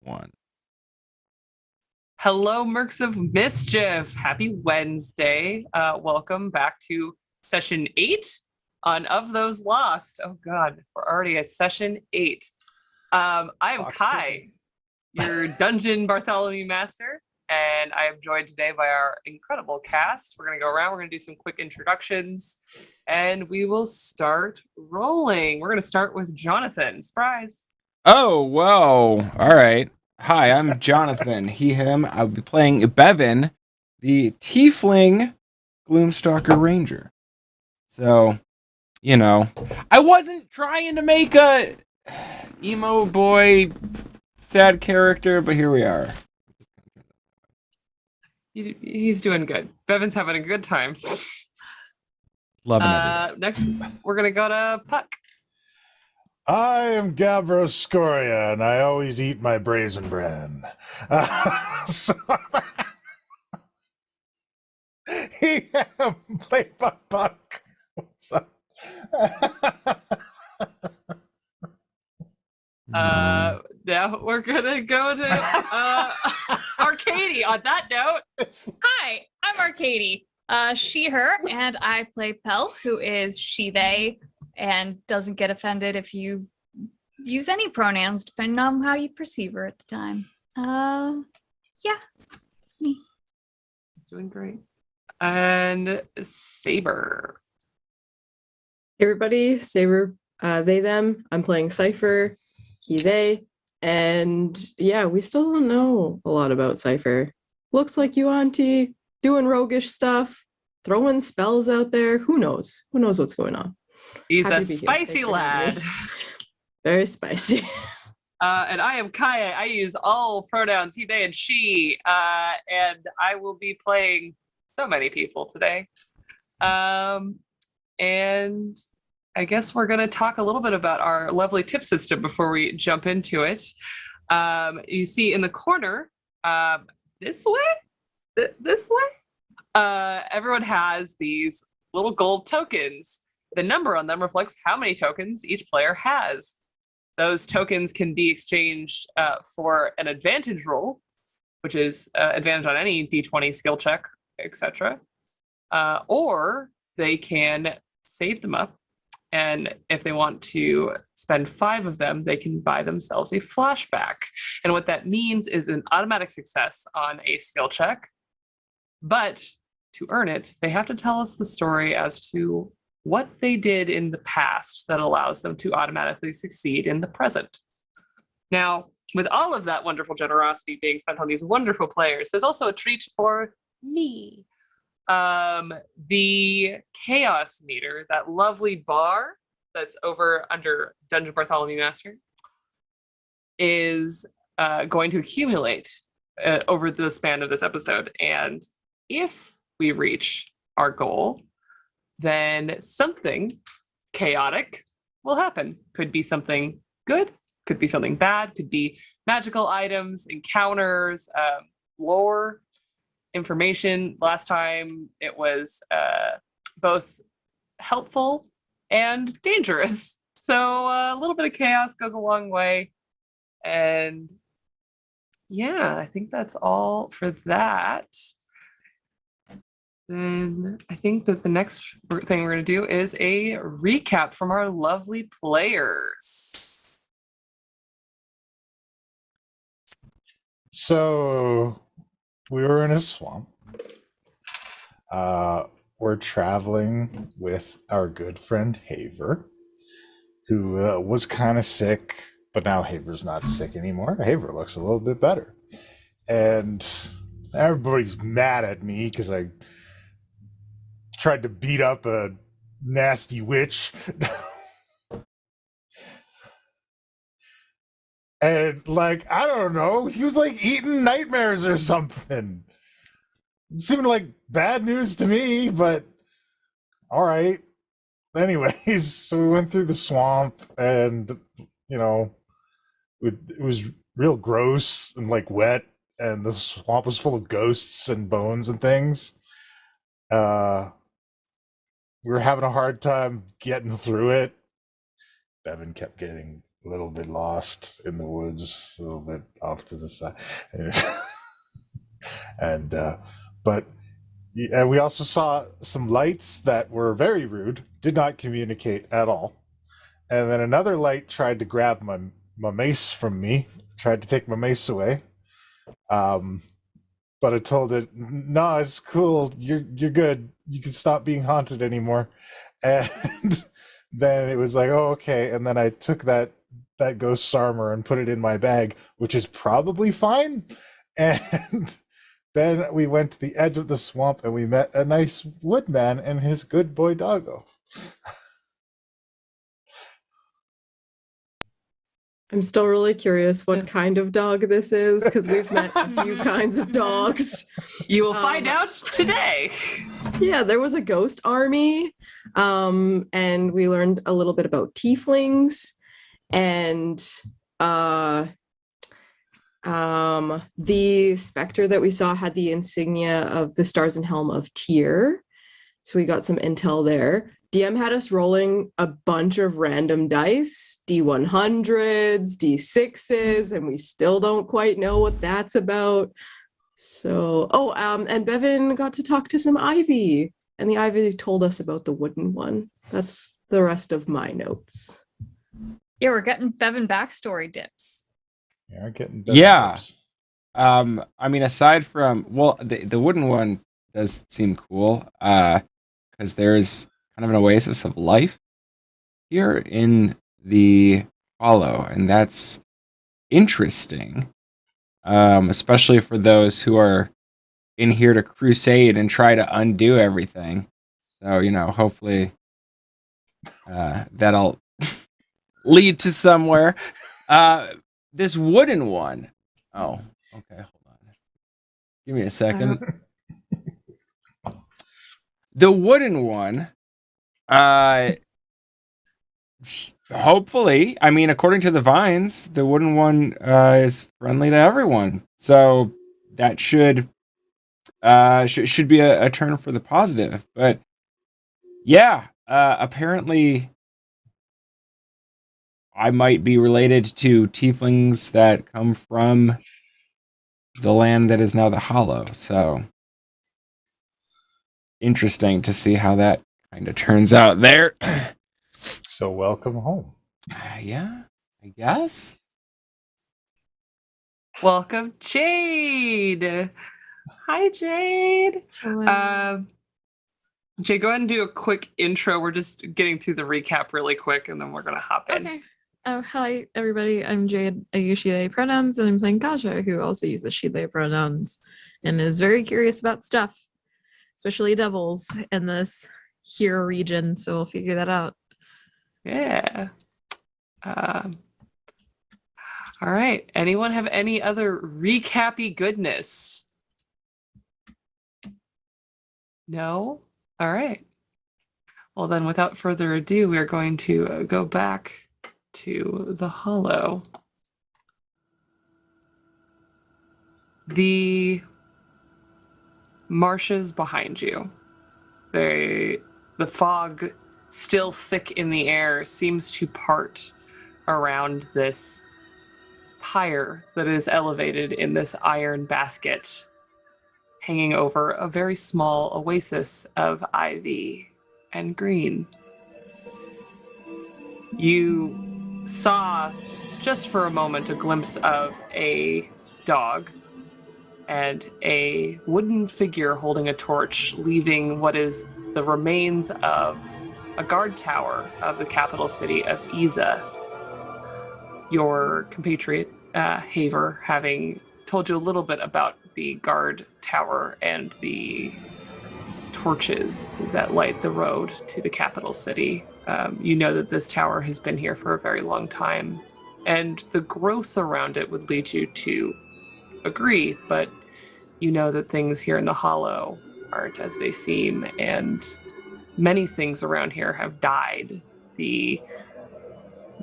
one. Hello, Mercs of Mischief. Happy Wednesday. Welcome back to session 8 on Of Those Lost. Oh, God, we're already at session 8. I am Kai, your Dungeon Bartholomew Master, and I am joined today by our incredible cast. We're going to go around, we're going to do some quick introductions, and we will start rolling. We're going to start with Jonathan. Surprise. Oh, whoa. All right. Hi, I'm Jonathan. He, him. I'll be playing Bevan, the Tiefling Gloomstalker Ranger. So, you know, I wasn't trying to make a emo boy sad character, but here we are. He's doing good. Bevan's having a good time. Loving it. Next, we're going to go to Puck. I am Gavros Scoria, and I always eat my brazen bran. He played by Puck. What's up? Now we're gonna go to Arcady. On that note, hi, I'm Arcady. She, her, and I play Pell, who is she, they, and doesn't get offended if you use any pronouns, depending on how you perceive her at the time. Yeah, it's me. Doing great. And Saber. Hey everybody, Saber, they, them. I'm playing Cypher, he, they, and yeah, we still don't know a lot about Cypher. Looks like Yuanti doing roguish stuff, throwing spells out there. Who knows? Who knows what's going on? He's Happy a to be here. spicy Thanks for having lad. me. Very spicy. And I am Kaya. I use all pronouns he, they, and she. And I will be playing so many people today. And I guess we're going to talk a little bit about our lovely tip system before we jump into it. You see in the corner, this way, everyone has these little gold tokens. The number on them reflects how many tokens each player has. Those tokens can be exchanged for an advantage roll, which is advantage on any d20 skill check, etc. Or they can save them up, and if they want to spend 5 of them, they can buy themselves a flashback. And what that means is an automatic success on a skill check, but to earn it, they have to tell us the story as to what they did in the past that allows them to automatically succeed in the present. Now, with all of that wonderful generosity being spent on these wonderful players, there's also a treat for me. The chaos meter, that lovely bar that's over under Dungeon Bartholomew Master, is going to accumulate over the span of this episode. And if we reach our goal, then something chaotic will happen. Could be something good, could be something bad, could be magical items, encounters, lore, information. Last time it was both helpful and dangerous. So a little bit of chaos goes a long way. And yeah, I think that's all for that. Then I think that the next thing we're going to do is a recap from our lovely players. So we were in a swamp. We're traveling with our good friend Haver, who was kind of sick, but now Haver's not sick anymore. Haver looks a little bit better. And everybody's mad at me because I tried to beat up a nasty witch. And like, I don't know, he was like eating nightmares or something. It seemed like bad news to me, but all right. Anyways, so we went through the swamp, and you know, it was real gross and like wet, and the swamp was full of ghosts and bones and things. We were having a hard time getting through it. Bevan kept getting a little bit lost in the woods, a little bit off to the side. And but and we also saw some lights that were very rude, did not communicate at all. And then another light tried to grab my mace from me, tried to take my mace away. But I told it, no, it's cool. You're good. You can stop being haunted anymore. And then it was like, oh, okay. And then I took that ghost's armor and put it in my bag, which is probably fine. And then we went to the edge of the swamp and we met a nice woodman and his good boy doggo. I'm still really curious what kind of dog this is, because we've met a few kinds of dogs. You will find out today. Yeah, there was a ghost army, and we learned a little bit about tieflings, and the specter that we saw had the insignia of the stars and helm of Tyr, so we got some intel there. DM had us rolling a bunch of random dice, D100s, D6s, and we still don't quite know what that's about. So, and Bevan got to talk to some Ivy, and the Ivy told us about the wooden one. That's the rest of my notes. Yeah, we're getting Bevan backstory dips. Yeah, we're getting Yeah. I mean, aside from, well, the wooden one does seem cool, because there's kind of an oasis of life here in the hollow, and that's interesting, especially for those who are in here to crusade and try to undo everything. So, hopefully that'll lead to somewhere. This wooden one. Oh, okay, hold on. Give me a second. The wooden one, hopefully, I mean, according to the vines, the wooden one is friendly to everyone. So that should be a turn for the positive. But yeah, apparently I might be related to tieflings that come from the land that is now the Hollow. So interesting to see how that kind of turns out there. So welcome home. Yeah, I guess. Welcome, Jade. Hi, Jade. Hello. Jade, go ahead and do a quick intro. We're just getting through the recap really quick, and then we're going to hop in. Okay. Oh, hi, everybody. I'm Jade. I use she, they pronouns, and I'm playing Kasha, who also uses she, they pronouns, and is very curious about stuff, especially devils in this here region, so we'll figure that out. Yeah. All right. Anyone have any other recappy goodness? No? All right. Well, then, without further ado, we are going to go back to the Hollow. The marshes behind you. The fog, still thick in the air, seems to part around this pyre that is elevated in this iron basket, hanging over a very small oasis of ivy and green. You saw, just for a moment, a glimpse of a dog and a wooden figure holding a torch, leaving what is the remains of a guard tower of the capital city of Iza. Your compatriot, Haver, having told you a little bit about the guard tower and the torches that light the road to the capital city. You know that this tower has been here for a very long time, and the growth around it would lead you to agree, but you know that things here in the Hollow aren't as they seem, and many things around here have died. The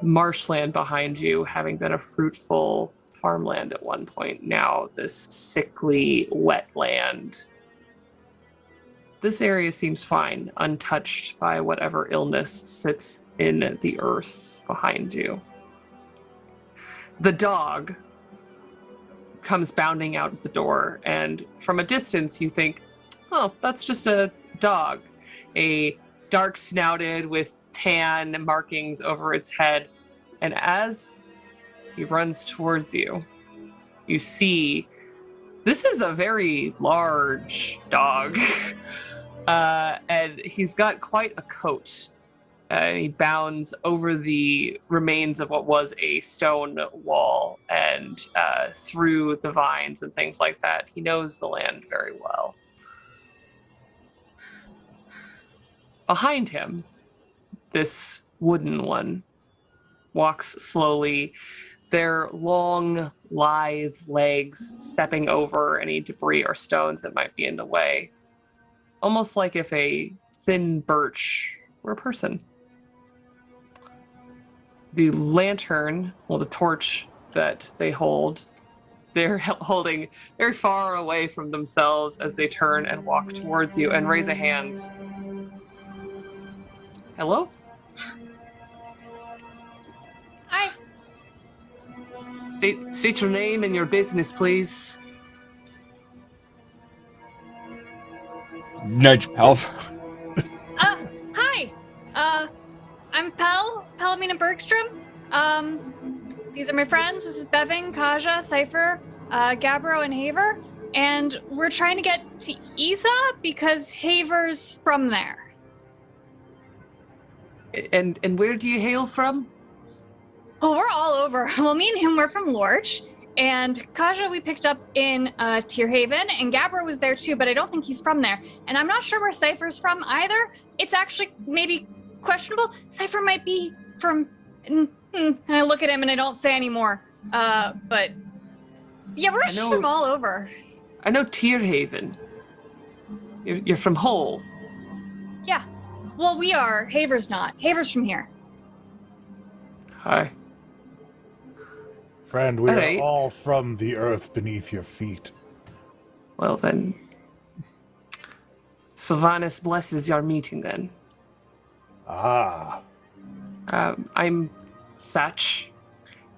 marshland behind you having been a fruitful farmland at one point, now this sickly wetland. This area seems fine, untouched by whatever illness sits in the earths behind you. The dog, comes bounding out the door, and from a distance you think, oh, that's just a dog. A dark snouted with tan markings over its head. And as he runs towards you, you see this is a very large dog. And he's got quite a coat. He bounds over the remains of what was a stone wall and through the vines and things like that. He knows the land very well. Behind him, this wooden one walks slowly, their long, lithe legs stepping over any debris or stones that might be in the way. Almost like if a thin birch were a person. The lantern, well, the torch that they hold, they're holding very far away from themselves as they turn and walk towards you and raise a hand. Hello? Hi. State your name and your business, please. Nudge Pell. Hi. I'm Palomina Bergstrom. These are my friends. This is Bevin, Kaja, Cypher, Gabbro, and Haver. And we're trying to get to Isa because Haver's from there. And where do you hail from? Oh, we're all over. Well, me and him, we're from Lorch. And Kaja we picked up in Tierhaven, and Gabbro was there too, but I don't think he's from there. And I'm not sure where Cypher's from either. It's actually maybe questionable. Cypher might be from... And I look at him and I don't say anymore. But yeah, we're just from all over. I know Tierhaven. You're from Hull. Yeah. Well, we are. Haver's not. Haver's from here. Hi. Friend, we Alright. are all from the earth beneath your feet. Well then, Sylvanus blesses your meeting then. Ah. I'm Thatch,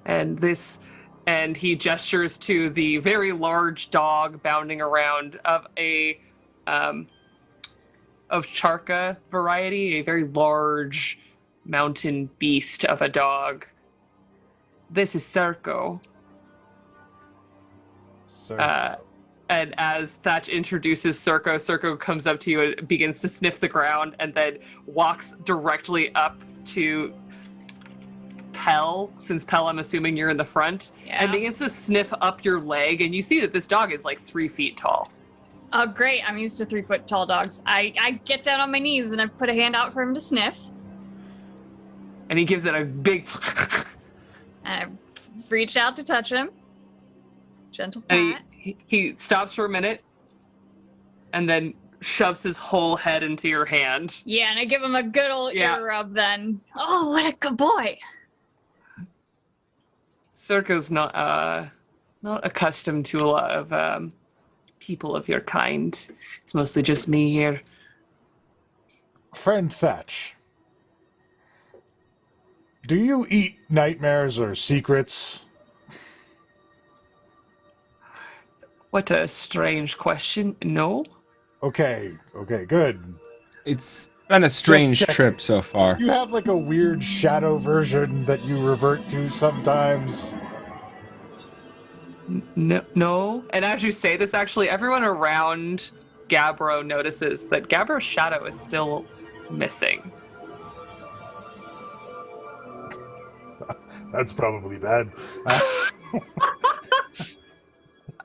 and he gestures to the very large dog bounding around of a of Charka variety, a very large mountain beast of a dog. This is Serko. And as Thatch introduces Serko, Serko comes up to you and begins to sniff the ground and then walks directly up to Pell, since Pell, I'm assuming you're in the front, and begins to sniff up your leg, and you see that this dog is like 3 feet tall. Oh, great. I'm used to 3-foot tall dogs. I get down on my knees and I put a hand out for him to sniff. And he gives it a big... And I reach out to touch him. Gentle pat. And he stops for a minute and then shoves his whole head into your hand. Yeah, and I give him a good old ear rub then. Oh, what a good boy. Serko's not accustomed to a lot of people of your kind. It's mostly just me here. Friend Thatch, do you eat nightmares or secrets? What a strange question. No? Okay, good. It's been a strange checking. trip so far. You have like a weird shadow version that you revert to sometimes. No. And as you say this, actually, everyone around Gabbro notices that Gabbro's shadow is still missing. That's probably bad.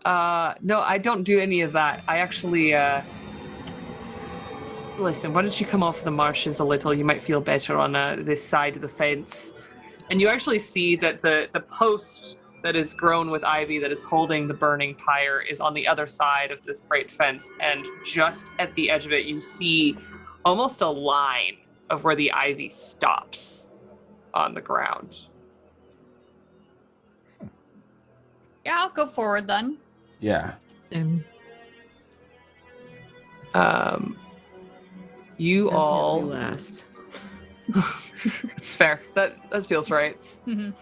No, I don't do any of that. I actually, listen, why don't you come off the marshes a little? You might feel better on this side of the fence. And you actually see that the post that is grown with ivy that is holding the burning pyre is on the other side of this great fence. And just at the edge of it, you see almost a line of where the ivy stops on the ground. Yeah, I'll go forward then. Yeah. You all last. It's fair. That feels right. Mhm.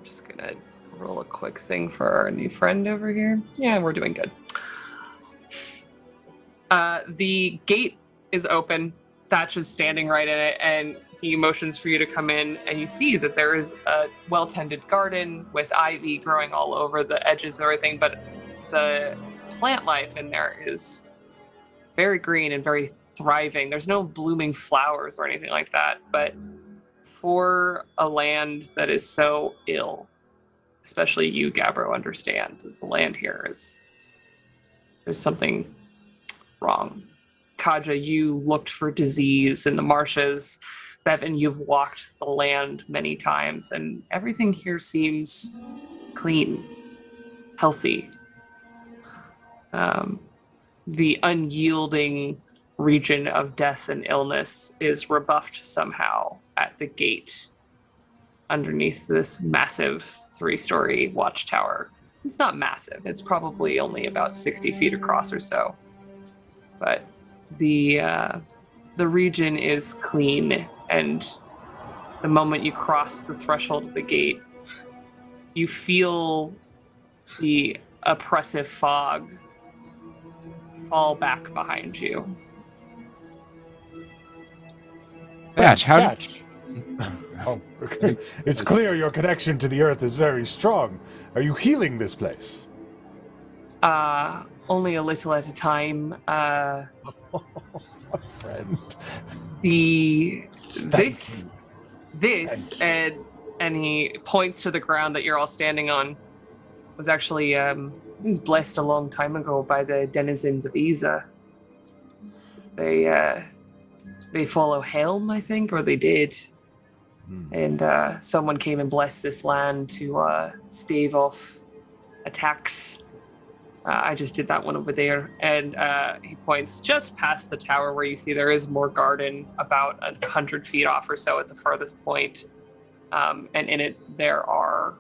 Just gonna Roll a quick thing for our new friend over here. Yeah, we're doing good. The gate is open. Thatch is standing right in it, and he motions for you to come in, and you see that there is a well-tended garden with ivy growing all over the edges and everything, but the plant life in there is very green and very thriving. There's no blooming flowers or anything like that, but for a land that is so ill, especially you, Gabbro, understand that the land here there's something wrong. Kaja, you looked for disease in the marshes. Bevan, you've walked the land many times, and everything here seems clean, healthy. The unyielding region of death and illness is rebuffed somehow at the gate underneath this massive 3-story watchtower. It's not massive. It's probably only about 60 feet across or so. But the region is clean, and the moment you cross the threshold of the gate, you feel the oppressive fog fall back behind you. Thatch, how did... Thatch. Oh, okay. It's clear your connection to the earth is very strong. Are you healing this place? Only a little at a time. Friend. This and he points to the ground that you're all standing on, was actually it was blessed a long time ago by the denizens of Isa. They follow Helm, I think, or they did. And someone came and blessed this land to stave off attacks. I just did that one over there. And he points just past the tower where you see there is more garden about 100 feet off or so at the furthest point. And in it, there are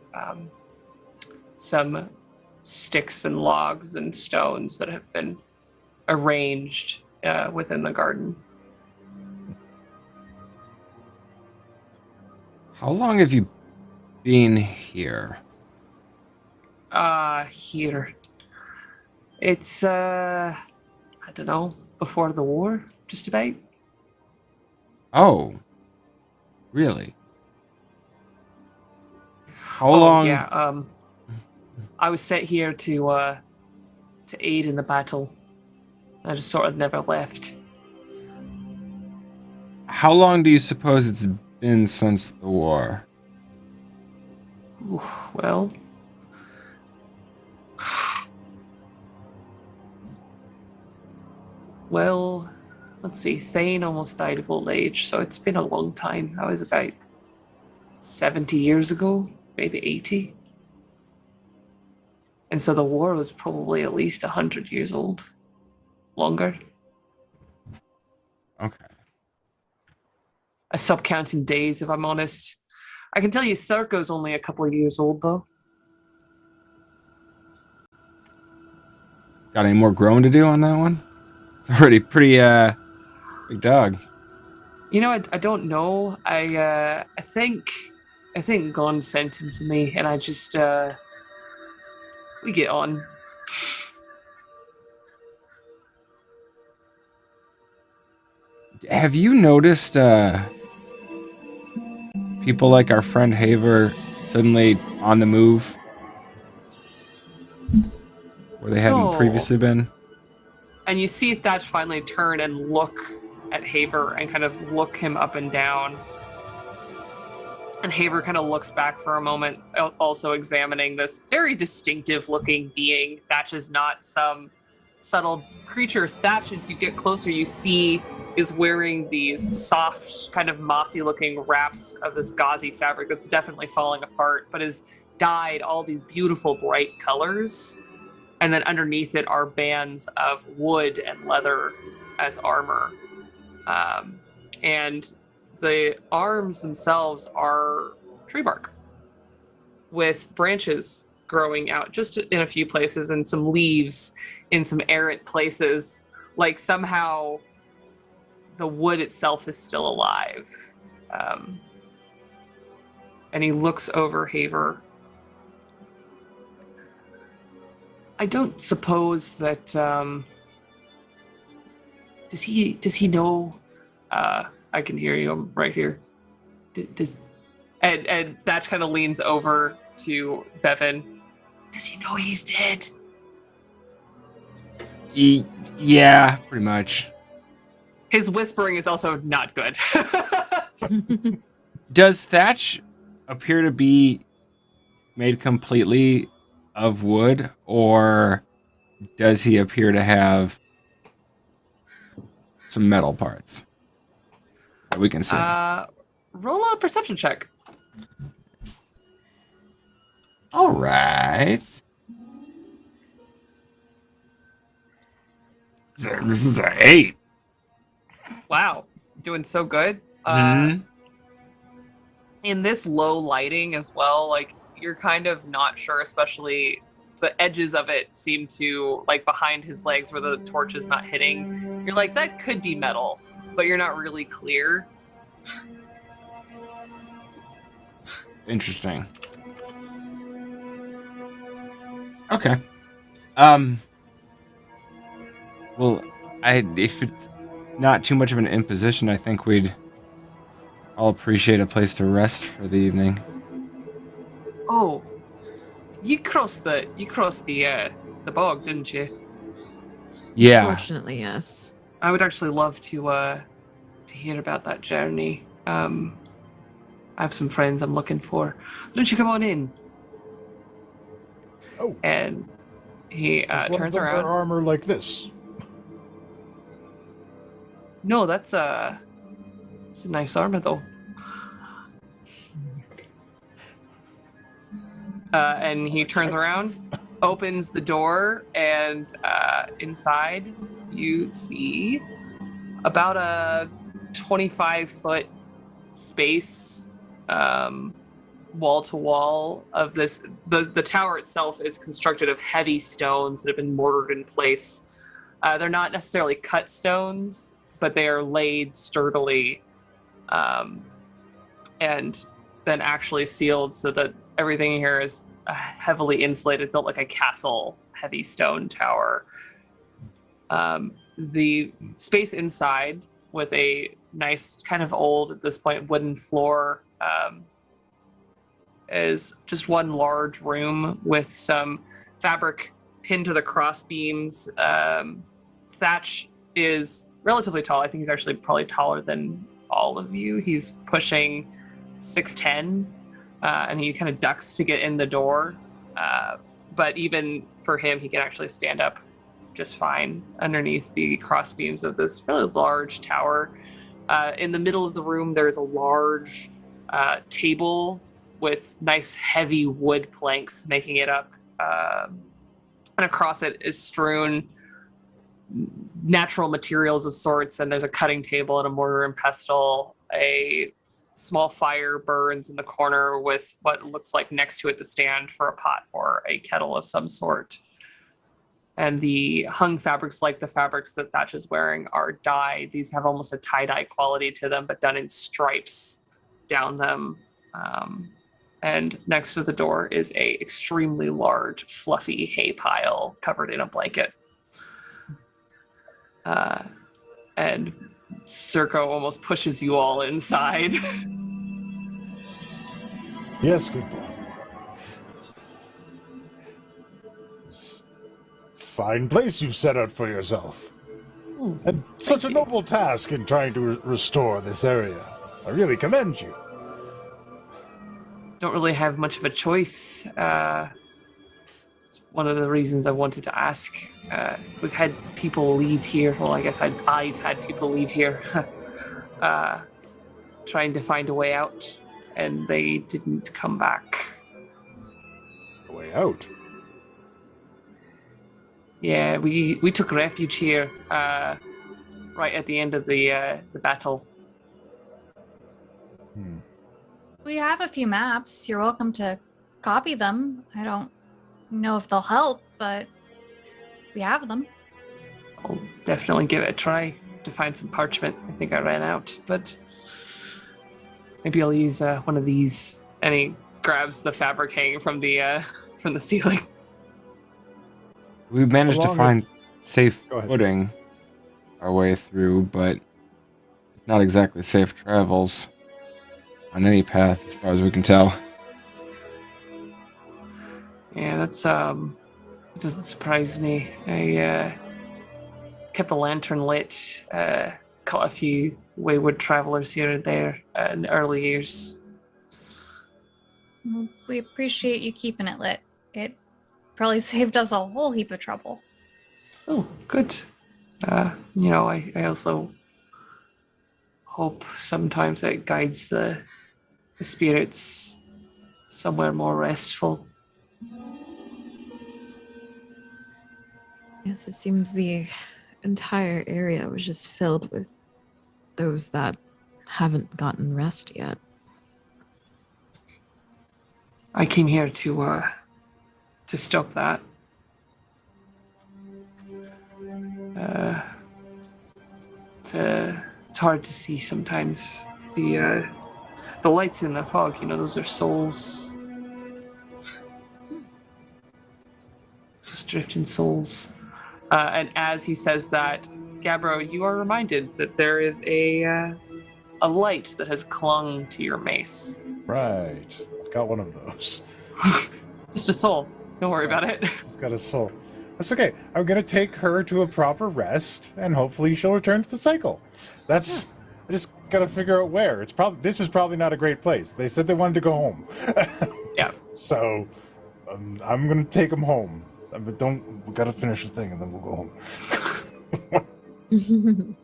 some sticks and logs and stones that have been arranged within the garden. How long have you been here? Here. It's, I don't know, before the war, just about. Oh, really? How long? Yeah, I was sent here to aid in the battle. I just sort of never left. How long do you suppose it's been since the war? Well, let's see. Thane almost died of old age, so it's been a long time. That was about 70 years ago, maybe 80. And so the war was probably at least 100 years old. Longer. Okay. I stopped counting days, if I'm honest. I can tell you Serko's only a couple of years old, though. Got any more growing to do on that one? It's already pretty big dog. You know, I don't know. I think Gon sent him to me, and I just we get on. Have you noticed people like our friend Haver suddenly on the move where they hadn't No. previously been? And you see Thatch finally turn and look at Haver and kind of look him up and down. And Haver kind of looks back for a moment, also examining this very distinctive looking being. Thatch is not some subtle creature. Thatch, as you get closer, you see is wearing these soft, kind of mossy looking wraps of this gauzy fabric that's definitely falling apart, but is dyed all these beautiful bright colors. And then underneath it are bands of wood and leather as armor. And the arms themselves are tree bark with branches growing out just in a few places and some leaves in some errant places. Like somehow the wood itself is still alive. And he looks over Haver I don't suppose that does he know I can hear you, I'm right here. Does and Thatch kind of leans over to Bevan. Does he know he's dead? Yeah, pretty much. His whispering is also not good. Does Thatch appear to be made completely of wood, or does he appear to have some metal parts that we can see? Roll a perception check. All right. This is an 8. Wow, doing so good. Mhm. In this low lighting as well, like you're kind of not sure, especially the edges of it seem to, like behind his legs where the torch is not hitting, you're like, that could be metal, but you're not really clear. Interesting. Okay. Well, if it's not too much of an imposition, I think we'd all appreciate a place to rest for the evening. Oh, you crossed the bog, didn't you? Yeah. Fortunately, yes. I would actually love to hear about that journey. I have some friends I'm looking for. Why don't you come on in? Oh, And he does one of turns them wear around. armor like this. No, it's a nice armor though. And he turns around, opens the door, and inside you see about a 25-foot space, wall to wall of this. The tower itself is constructed of heavy stones that have been mortared in place. They're not necessarily cut stones, but they are laid sturdily, and then actually sealed so that everything here is heavily insulated, built like a castle, heavy stone tower. The space inside, with a nice, kind of old at this point, wooden floor, is just one large room with some fabric pinned to the cross beams. Thatch is relatively tall. I think he's actually probably taller than all of you. He's pushing 6'10", and he kind of ducks to get in the door. But even for him, he can actually stand up just fine underneath the cross beams of this fairly large tower. In the middle of the room, there's a large table with nice heavy wood planks making it up. And across it is strewn natural materials of sorts, and there's a cutting table and a mortar and pestle. A small fire burns in the corner with what looks like next to it the stand for a pot or a kettle of some sort. And the hung fabrics, like the fabrics that Thatch is wearing, are dyed. These have almost a tie-dye quality to them, but done in stripes down them. And next to the door is a extremely large, fluffy hay pile covered in a blanket. And Circo almost pushes you all inside. Yes, good boy. Fine place you've set out for yourself. And such a noble task in trying to restore this area. I really commend you. Don't really have much of a choice. It's one of the reasons I wanted to ask. We've had people leave here. Well, I guess I've had people leave here trying to find a way out, and they didn't come back. A way out. Yeah, we took refuge here right at the end of the battle. We have a few maps. You're welcome to copy them. I don't know if they'll help, but we have them. I'll definitely give it a try to find some parchment. I think I ran out, but maybe I'll use one of these. And he grabs the fabric hanging from the ceiling. We managed to Along find safe Go ahead. footing our way through, but it's not exactly safe travels on any path, as far as we can tell. Yeah, that's it doesn't surprise me. I kept the lantern lit, caught a few wayward travelers here and there in the early years. Well, we appreciate you keeping it lit. It probably saved us a whole heap of trouble. Oh, good. I also hope sometimes it guides the spirits somewhere more restful. Yes, it seems the entire area was just filled with those that haven't gotten rest yet. I came here to stop that. It's hard to see sometimes. The lights in the fog, those are souls. Just drifting souls. And as he says that, Gabbro, you are reminded that there is a light that has clung to your mace. Right. Got one of those. Just a soul. Don't worry about it. It's got a soul. That's okay. I'm gonna take her to a proper rest, and hopefully she'll return to the cycle. I just gotta figure out where. This is probably not a great place. They said they wanted to go home. Yeah. So I'm gonna take them home. But we gotta finish the thing, and then we'll go home.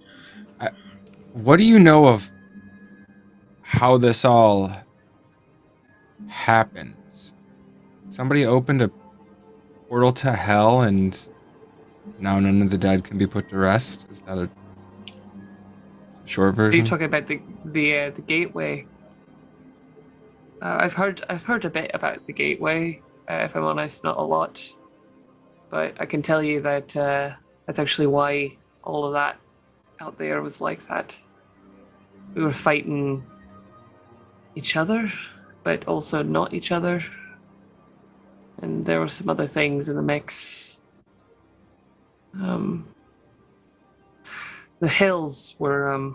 What do you know of how this all happened? Somebody opened a portal to hell, and now none of the dead can be put to rest? Is that a short Are version? you talking about the gateway? I've heard a bit about the gateway. If I'm honest, not a lot, but I can tell you that that's actually why all of that out there was like that. We were fighting each other, but also not each other. And there were some other things in the mix. The hills were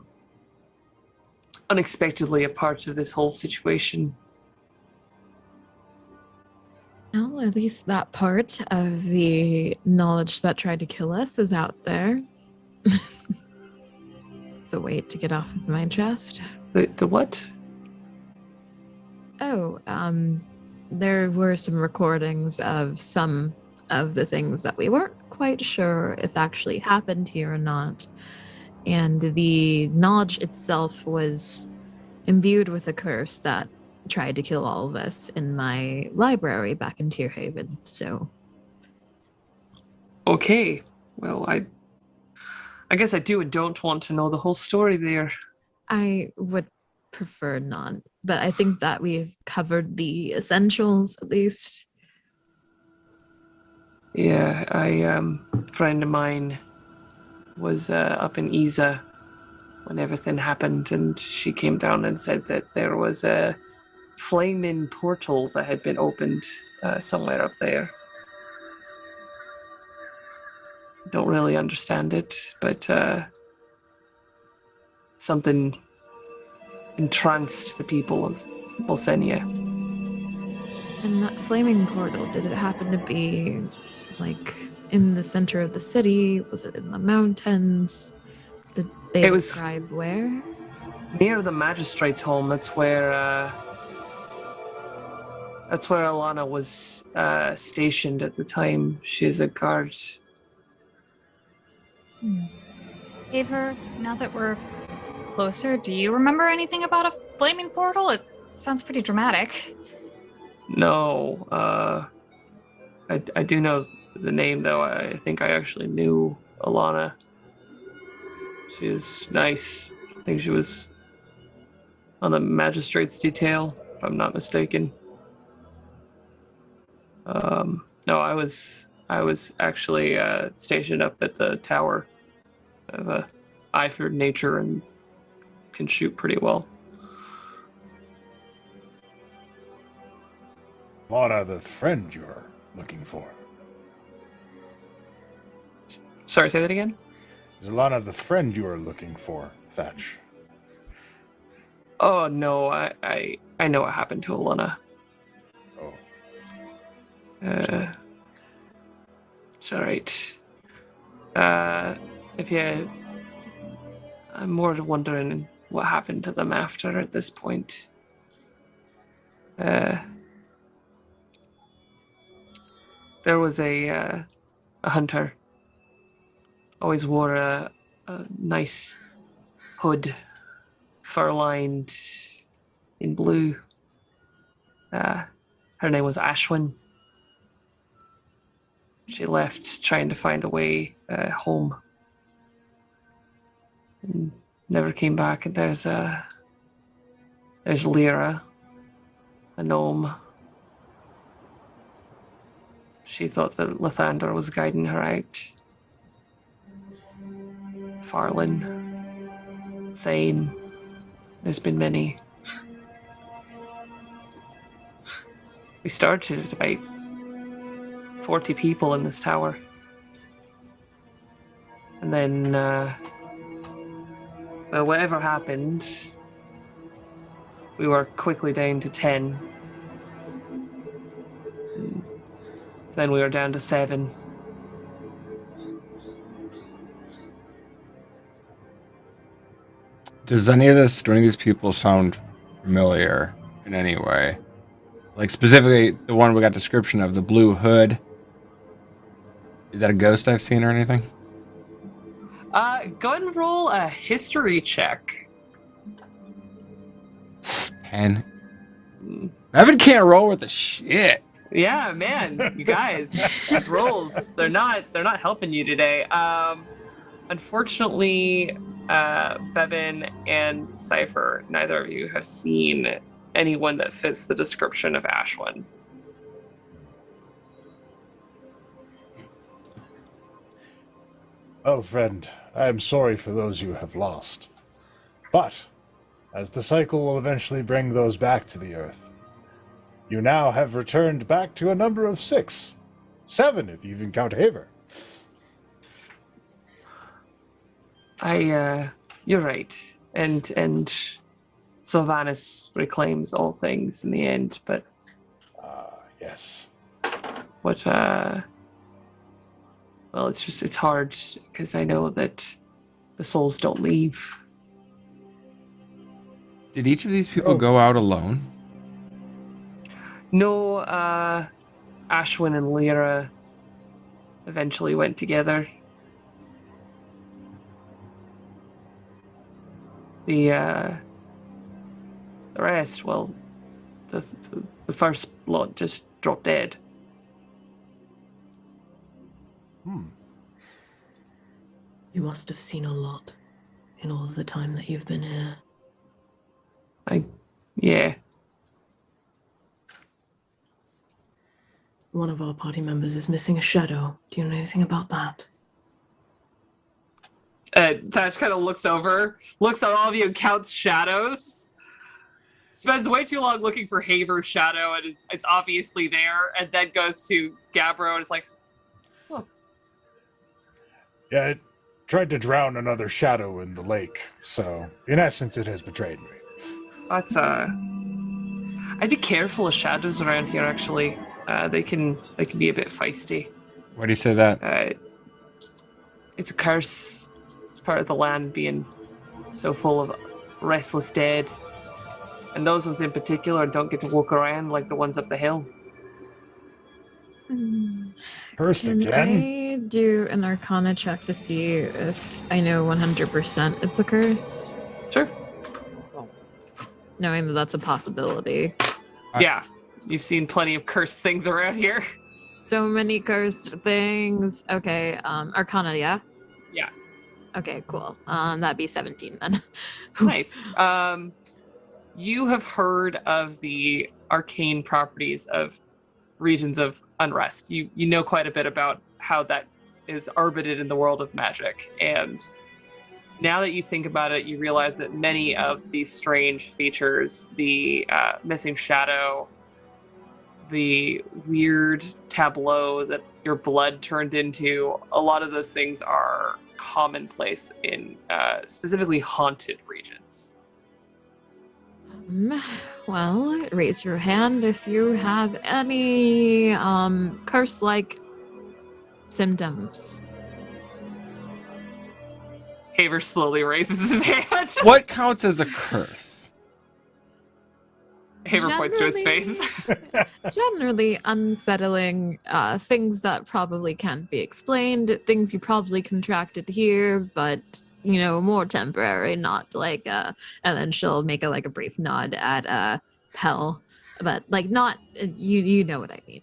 unexpectedly a part of this whole situation. Well, at least that part of the knowledge that tried to kill us is out there. It's a weight to get off of my chest. The what? Oh, there were some recordings of some of the things that we weren't quite sure if actually happened here or not. And the knowledge itself was imbued with a curse that tried to kill all of us in my library back in Tearhaven. So, Okay. Well, I guess I do and don't want to know the whole story there. I would prefer not, but I think that we've covered the essentials at least. Yeah, a friend of mine was up in Isa when everything happened, and she came down and said that there was a flaming portal that had been opened somewhere up there. Don't really understand it, but something entranced the people of Bolsenia. And that flaming portal, did it happen to be like in the center of the city? Was it in the mountains? Did they It was- describe where? Near the magistrate's home, that's where Alana was stationed at the time. She's a guard. Aver, now that we're closer, do you remember anything about a flaming portal? It sounds pretty dramatic. No, I do know the name though. I think I actually knew Alana. She's nice. I think she was on the magistrate's detail, if I'm not mistaken. No, I was actually stationed up at the tower. I have a eye for nature and can shoot pretty well. Lana, the friend you're looking for. Sorry, say that again? Is Lana the friend you are looking for, Thatch? Oh no, I know what happened to Alana. Oh. It's alright. If you... I'm more wondering what happened to them after at this point. There was a hunter. Always wore a nice hood, fur-lined in blue. Her name was Ashwin. She left trying to find a way home. And never came back. And there's Lyra, a gnome. She thought that Lathander was guiding her out. Farlin, Thane. There's been many. We started at about 40 people in this tower. And then, well, whatever happened, we were quickly down to 10. And then we were down to 7. Do any of these people sound familiar in any way? Like specifically the one we got description of, the blue hood. Is that a ghost I've seen or anything? Go ahead and roll a history check. 10. Evan can't roll with the shit. Yeah, man, you guys, these rolls, they're not helping you today. Unfortunately, Bevan and Cypher, neither of you have seen anyone that fits the description of Ashwin. Well, friend, I am sorry for those you have lost. But, as the cycle will eventually bring those back to the Earth, you now have returned back to a number of 6. 7, if you even count Haver. You're right. And Sylvanus reclaims all things in the end, but... Yes. What, well, it's hard, because I know that the souls don't leave. Did each of these people go out alone? No, Ashwin and Lyra eventually went together. The rest, well, the first lot just dropped dead. You must have seen a lot in all of the time that you've been here. Yeah. One of our party members is missing a shadow. Do you know anything about that? Thatch kind of looks at all of you and counts shadows. Spends way too long looking for Haver's shadow, and it's obviously there, and then goes to Gabbro and is like, oh. Yeah, it tried to drown another shadow in the lake, so in essence it has betrayed me. That's, I'd be careful of shadows around here, actually. They can be a bit feisty. Why do you say that? It's a curse. It's part of the land being so full of restless dead. And those ones in particular don't get to walk around like the ones up the hill. Cursed Can again? I do an Arcana check to see if I know 100% it's a curse? Sure. Knowing that that's a possibility. Yeah. You've seen plenty of cursed things around here. So many cursed things. Okay, Arcana, yeah? Yeah. Okay, cool. That'd be 17 then. Nice. You have heard of the arcane properties of regions of unrest. You know quite a bit about how that is orbited in the world of magic. And now that you think about it, you realize that many of these strange features, the missing shadow, the weird tableau that your blood turned into, a lot of those things are commonplace in specifically haunted regions. Well, raise your hand if you have any curse-like symptoms. Haver slowly raises his hand. What counts as a curse? Haver points to his face. Generally unsettling things that probably can't be explained, things you probably contracted here, but more temporary, not like and then she'll make a brief nod at Pell, but not you know what I mean.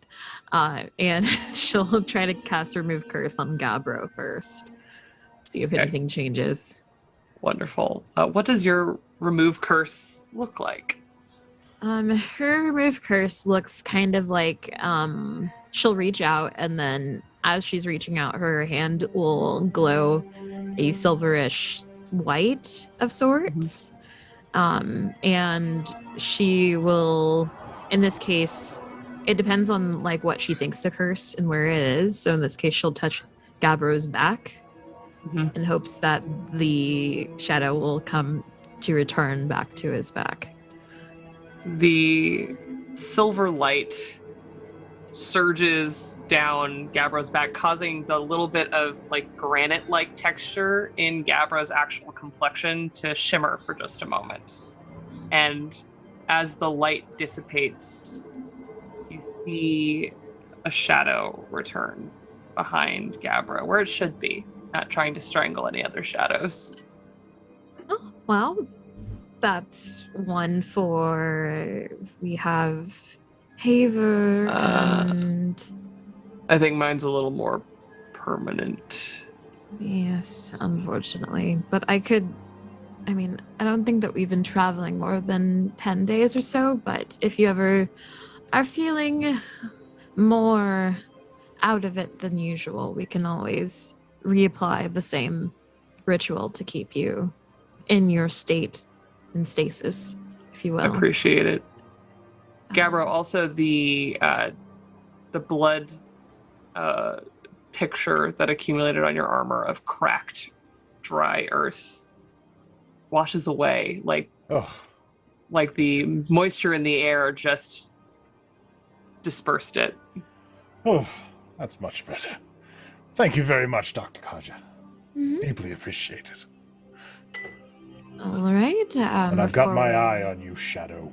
And she'll try to cast remove curse on Gabbro first. See if anything changes. Wonderful. What does your remove curse look like? Her remove curse looks kind of like she'll reach out, and then as she's reaching out, her hand will glow a silverish white of sorts. And she will, in this case, it depends on what she thinks the curse and where it is. So in this case, she'll touch Gabbro's back in hopes that the shadow will come to return back to his back. The silver light surges down Gabbro's back, causing the little bit of granite-like texture in Gabbro's actual complexion to shimmer for just a moment. And as the light dissipates, you see a shadow return behind Gabbro, where it should be, not trying to strangle any other shadows. Oh, well, that's one for... We have Haver and... I think mine's a little more permanent. Yes, unfortunately. But I don't think that we've been traveling more than 10 days or so, but if you ever are feeling more out of it than usual, we can always reapply the same ritual to keep you in your state in stasis, if you will. I appreciate it. Gabbro, also the blood picture that accumulated on your armor of cracked, dry earth washes away like the moisture in the air just dispersed it. Oh, that's much better. Thank you very much, Dr. Kaja. Deeply appreciated. All right. And I've got my eye on you, Shadow.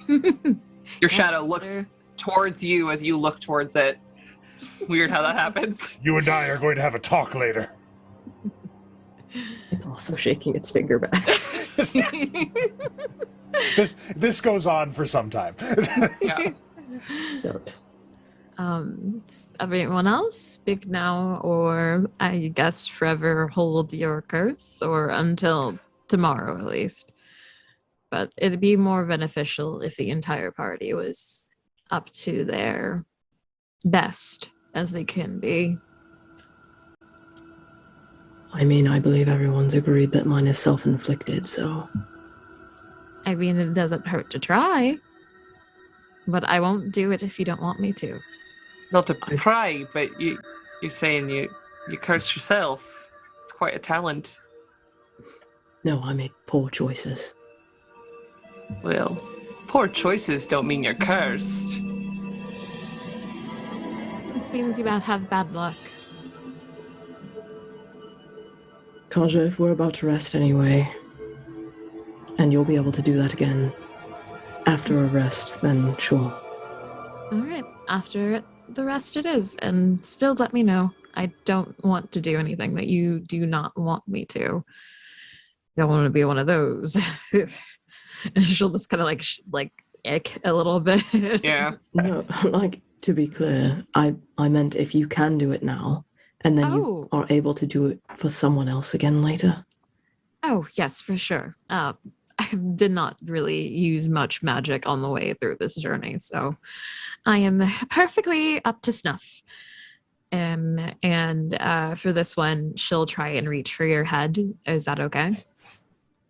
Your shadow looks towards you as you look towards it. It's weird how that happens. You and I are going to have a talk later. It's also shaking its finger back. This goes on for some time. Don't. Everyone else, speak now, or I guess forever hold your curse, or until tomorrow at least. But it'd be more beneficial if the entire party was up to their best as they can be. I believe everyone's agreed that mine is self-inflicted, so... It doesn't hurt to try. But I won't do it if you don't want me to. Not to pry, but you're saying you curse yourself. It's quite a talent. No, I made poor choices. Well, poor choices don't mean you're cursed. This means you have bad luck. Kaja, if we're about to rest anyway, and you'll be able to do that again after a rest, then sure. All right, after the rest it is, and still let me know. I don't want to do anything that you do not want me to. Don't want to be one of those. She'll just kind of ick a little bit. Yeah. No, to be clear, I meant if you can do it now, and then you are able to do it for someone else again later. Oh, yes, for sure. I did not really use much magic on the way through this journey, so I am perfectly up to snuff. And for this one, she'll try and reach for your head. Is that okay?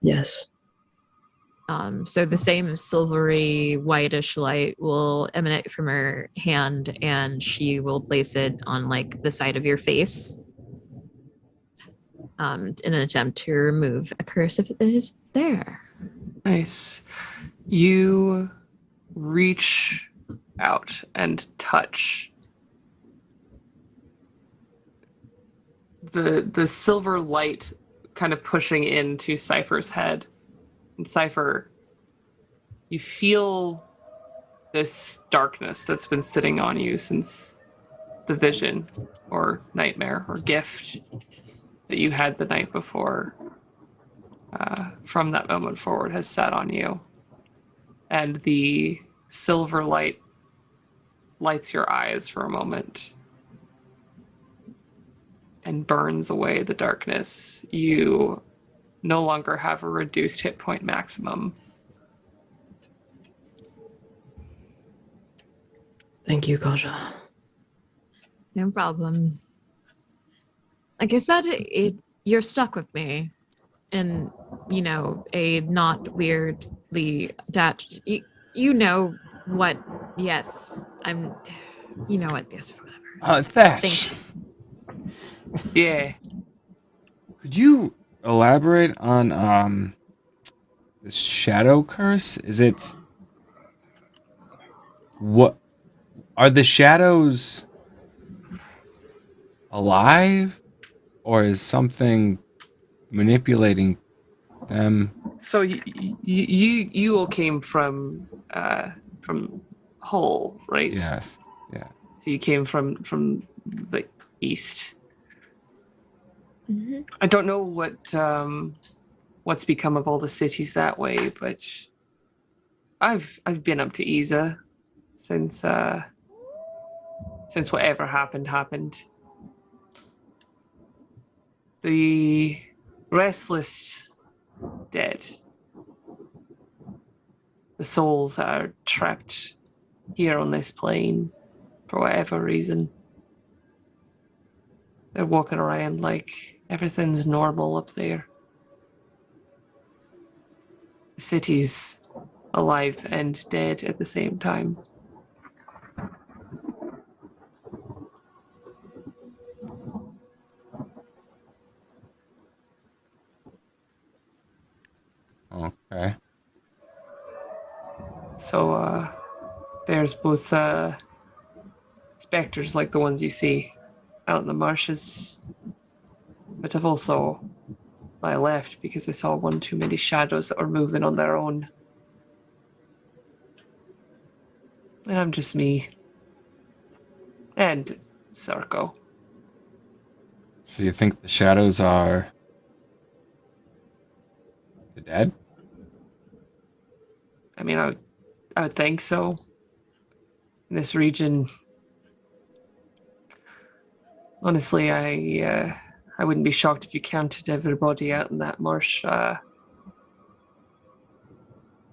Yes. So the same silvery whitish light will emanate from her hand, and she will place it on like the side of your face, in an attempt to remove a curse if it is there. Nice. You reach out and touch the silver light kind of pushing into Cypher's head. And Cypher, you feel this darkness that's been sitting on you since the vision or nightmare or gift that you had the night before. From that moment forward has sat on you. And the silver light lights your eyes for a moment and burns away the darkness. You no longer have a reduced hit point maximum. Thank you, Kaja. No problem. Like I said, you're stuck with me. And, you know, a not weirdly attached. You know what? Yes. You know what? Yes, whatever. Thatch. Yeah. Could you elaborate on the shadow curse? Is it what are the shadows alive, or is something manipulating them? So you all came from Hull, right? Yes. Yeah. So you came from the east. Mm-hmm. I don't know what's become of all the cities that way, but I've been up to Isa since whatever happened. The restless dead. The souls that are trapped here on this plane for whatever reason. They're walking around like everything's normal up there. The city's alive and dead at the same time. Okay. So, there's both specters like the ones you see out in the marshes, but I've also I left because I saw one too many shadows that were moving on their own. And I'm just me. And Sarko. So you think the shadows are the dead? I mean, I would think so. In this region, honestly, I wouldn't be shocked if you counted everybody out in that marsh.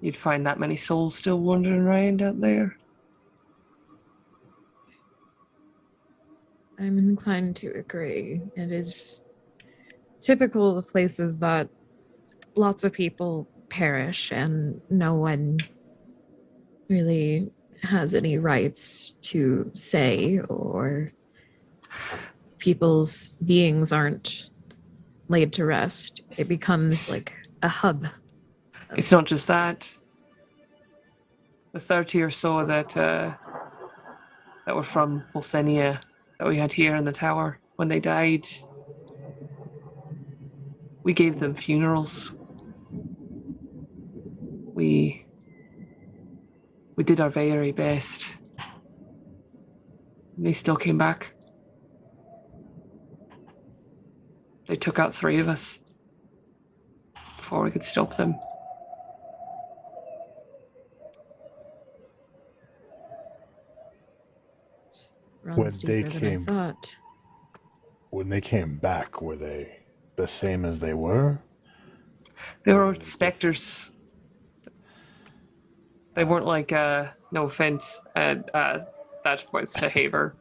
You'd find that many souls still wandering around out there. I'm inclined to agree. It is typical of places that lots of people perish and no one really has any rights to say, or people's beings aren't laid to rest. It becomes like a hub. It's not just that. The 30 or so that were from Bolsenia that we had here in the tower, when they died, we gave them funerals. We did our very best. And they still came back. They took out 3 of us before we could stop them. Runs deeper than I thought. When they came back, were they the same as they were? They were specters. They weren't like, no offense, that points to Haver.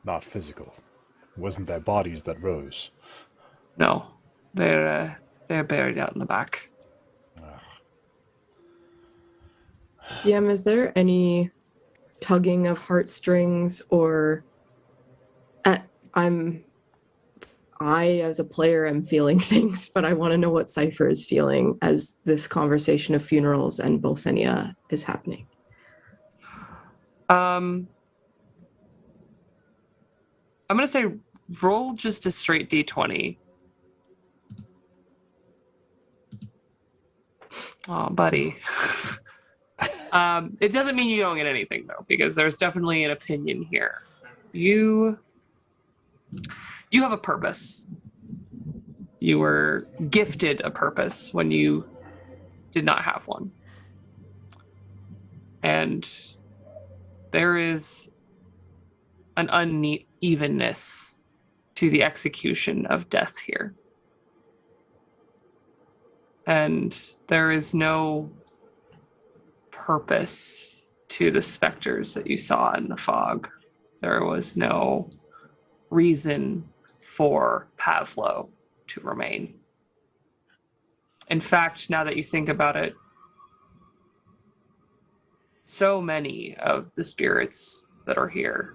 Not physical. It wasn't their bodies that rose. No, they're buried out in the back. DM, is there any tugging of heartstrings or I as a player am feeling things, but I want to know what Cypher is feeling as this conversation of funerals and Bolsenia is happening. I'm gonna say roll just a straight d20. Oh, buddy. It doesn't mean you don't get anything though, because there's definitely an opinion here. You have a purpose. You were gifted a purpose when you did not have one. And there is an unevenness to the execution of death here. And there is no purpose to the specters that you saw in the fog. There was no reason for Pavlo to remain. In fact, now that you think about it, so many of the spirits that are here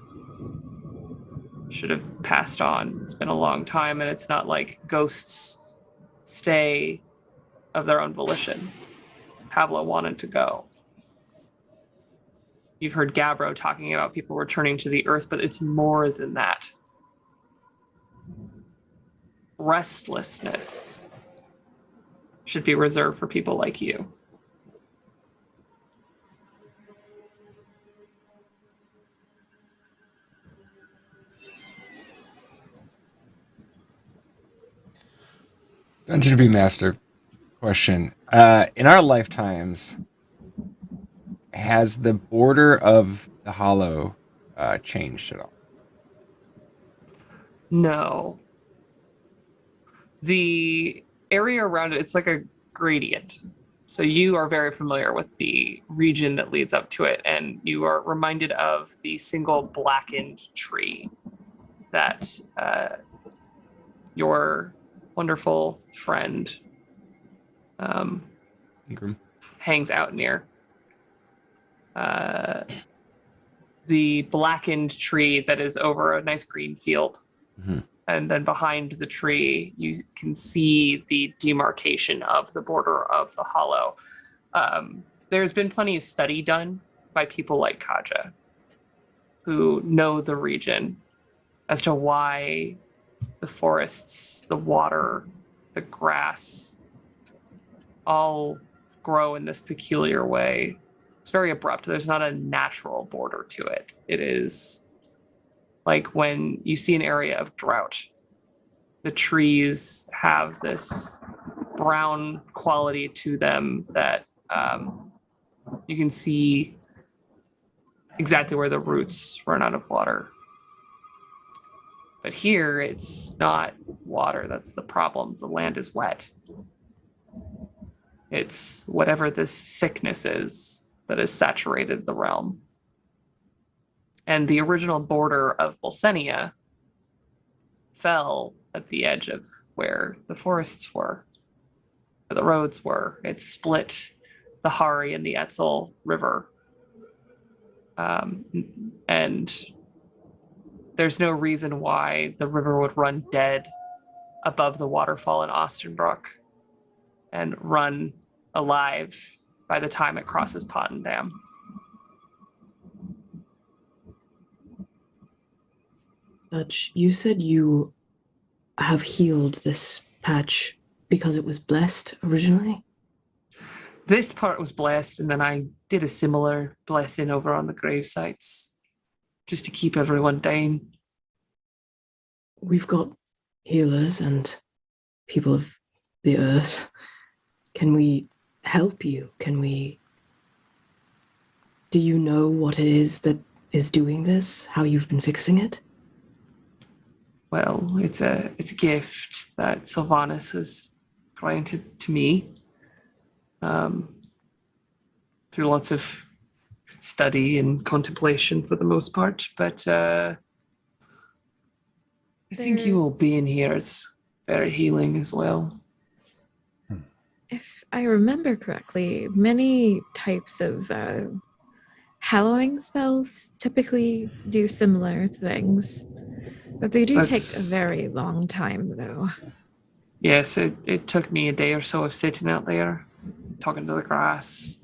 should have passed on. It's been a long time, and it's not like ghosts stay of their own volition. Pavlo wanted to go. You've heard Gabbro talking about people returning to the earth, but it's more than that. Restlessness should be reserved for people like you. Dungeon Be Master question. In our lifetimes, has the border of the Hollow changed at all? No. The area around it, it's like a gradient. So you are very familiar with the region that leads up to it, and you are reminded of the single blackened tree that your wonderful friend Ingram hangs out near. The blackened tree that is over a nice green field. Mm-hmm. And then behind the tree, you can see the demarcation of the border of the Hollow. There's been plenty of study done by people like Kaja, who know the region, as to why the forests, the water, the grass, all grow in this peculiar way. It's very abrupt. There's not a natural border to it. It is like when you see an area of drought, the trees have this brown quality to them that you can see exactly where the roots run out of water. But here, it's not water. That's the problem. The land is wet. It's whatever this sickness is that has saturated the realm. And the original border of Bolsenia fell at the edge of where the forests were, where the roads were. It split the Hari and the Etzel River. And there's no reason why the river would run dead above the waterfall in Ostenbrook and run alive by the time it crosses Pottendam. Dutch, you said you have healed this patch because it was blessed originally? This part was blessed, and then I did a similar blessing over on the grave sites, just to keep everyone down. We've got healers and people of the earth. Can we help you? Do you know what it is that is doing this? How you've been fixing it? Well, it's a gift that Sylvanas has granted to me through lots of study and contemplation for the most part. But I think you all being here is very healing as well. If I remember correctly, many types of hallowing spells typically do similar things, but they do take a That's- very long time, though. Yes, it took me a day or so of sitting out there, talking to the grass,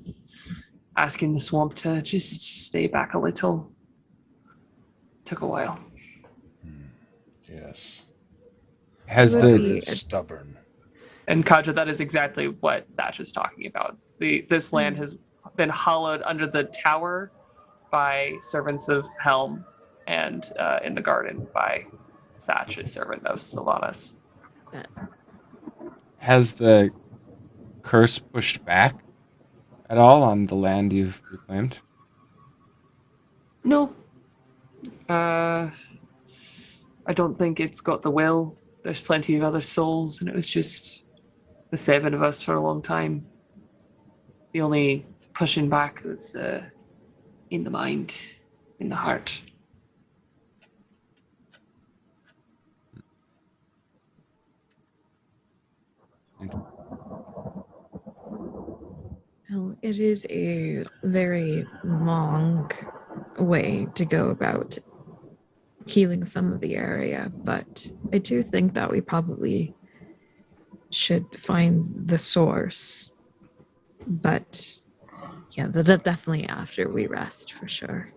asking the swamp to just stay back a little. Took a while. Yes. Has Would the be- Stubborn. And Kaja, that is exactly what Thatch is talking about. This land has been hollowed under the tower by servants of Helm, and in the garden by Thatch's servant of Sylvanas. has the curse pushed back at all on the land you've reclaimed? No. I don't think it's got the will. There's plenty of other souls, and it was just the 7 of us for a long time. The only pushing back was in the mind, in the heart. Well, it is a very long way to go about healing some of the area, but I do think that we probably should find the source. But yeah, that definitely after we rest for sure.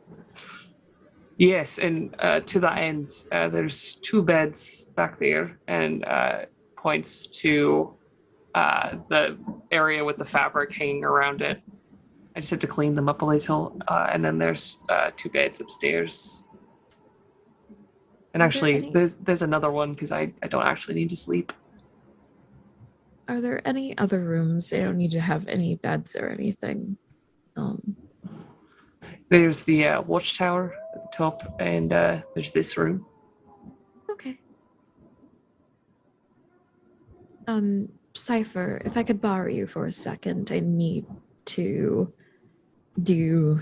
Yes, and to that end, there's 2 beds back there, and points to the area with the fabric hanging around it. I just have to clean them up a little, and then there's 2 beds upstairs. And Are there actually, any- there's another one because I don't actually need to sleep. Are there any other rooms? They don't need to have any beds or anything. There's the watchtower at the top, and there's this room. Okay. Cypher, if I could borrow you for a second, I need to do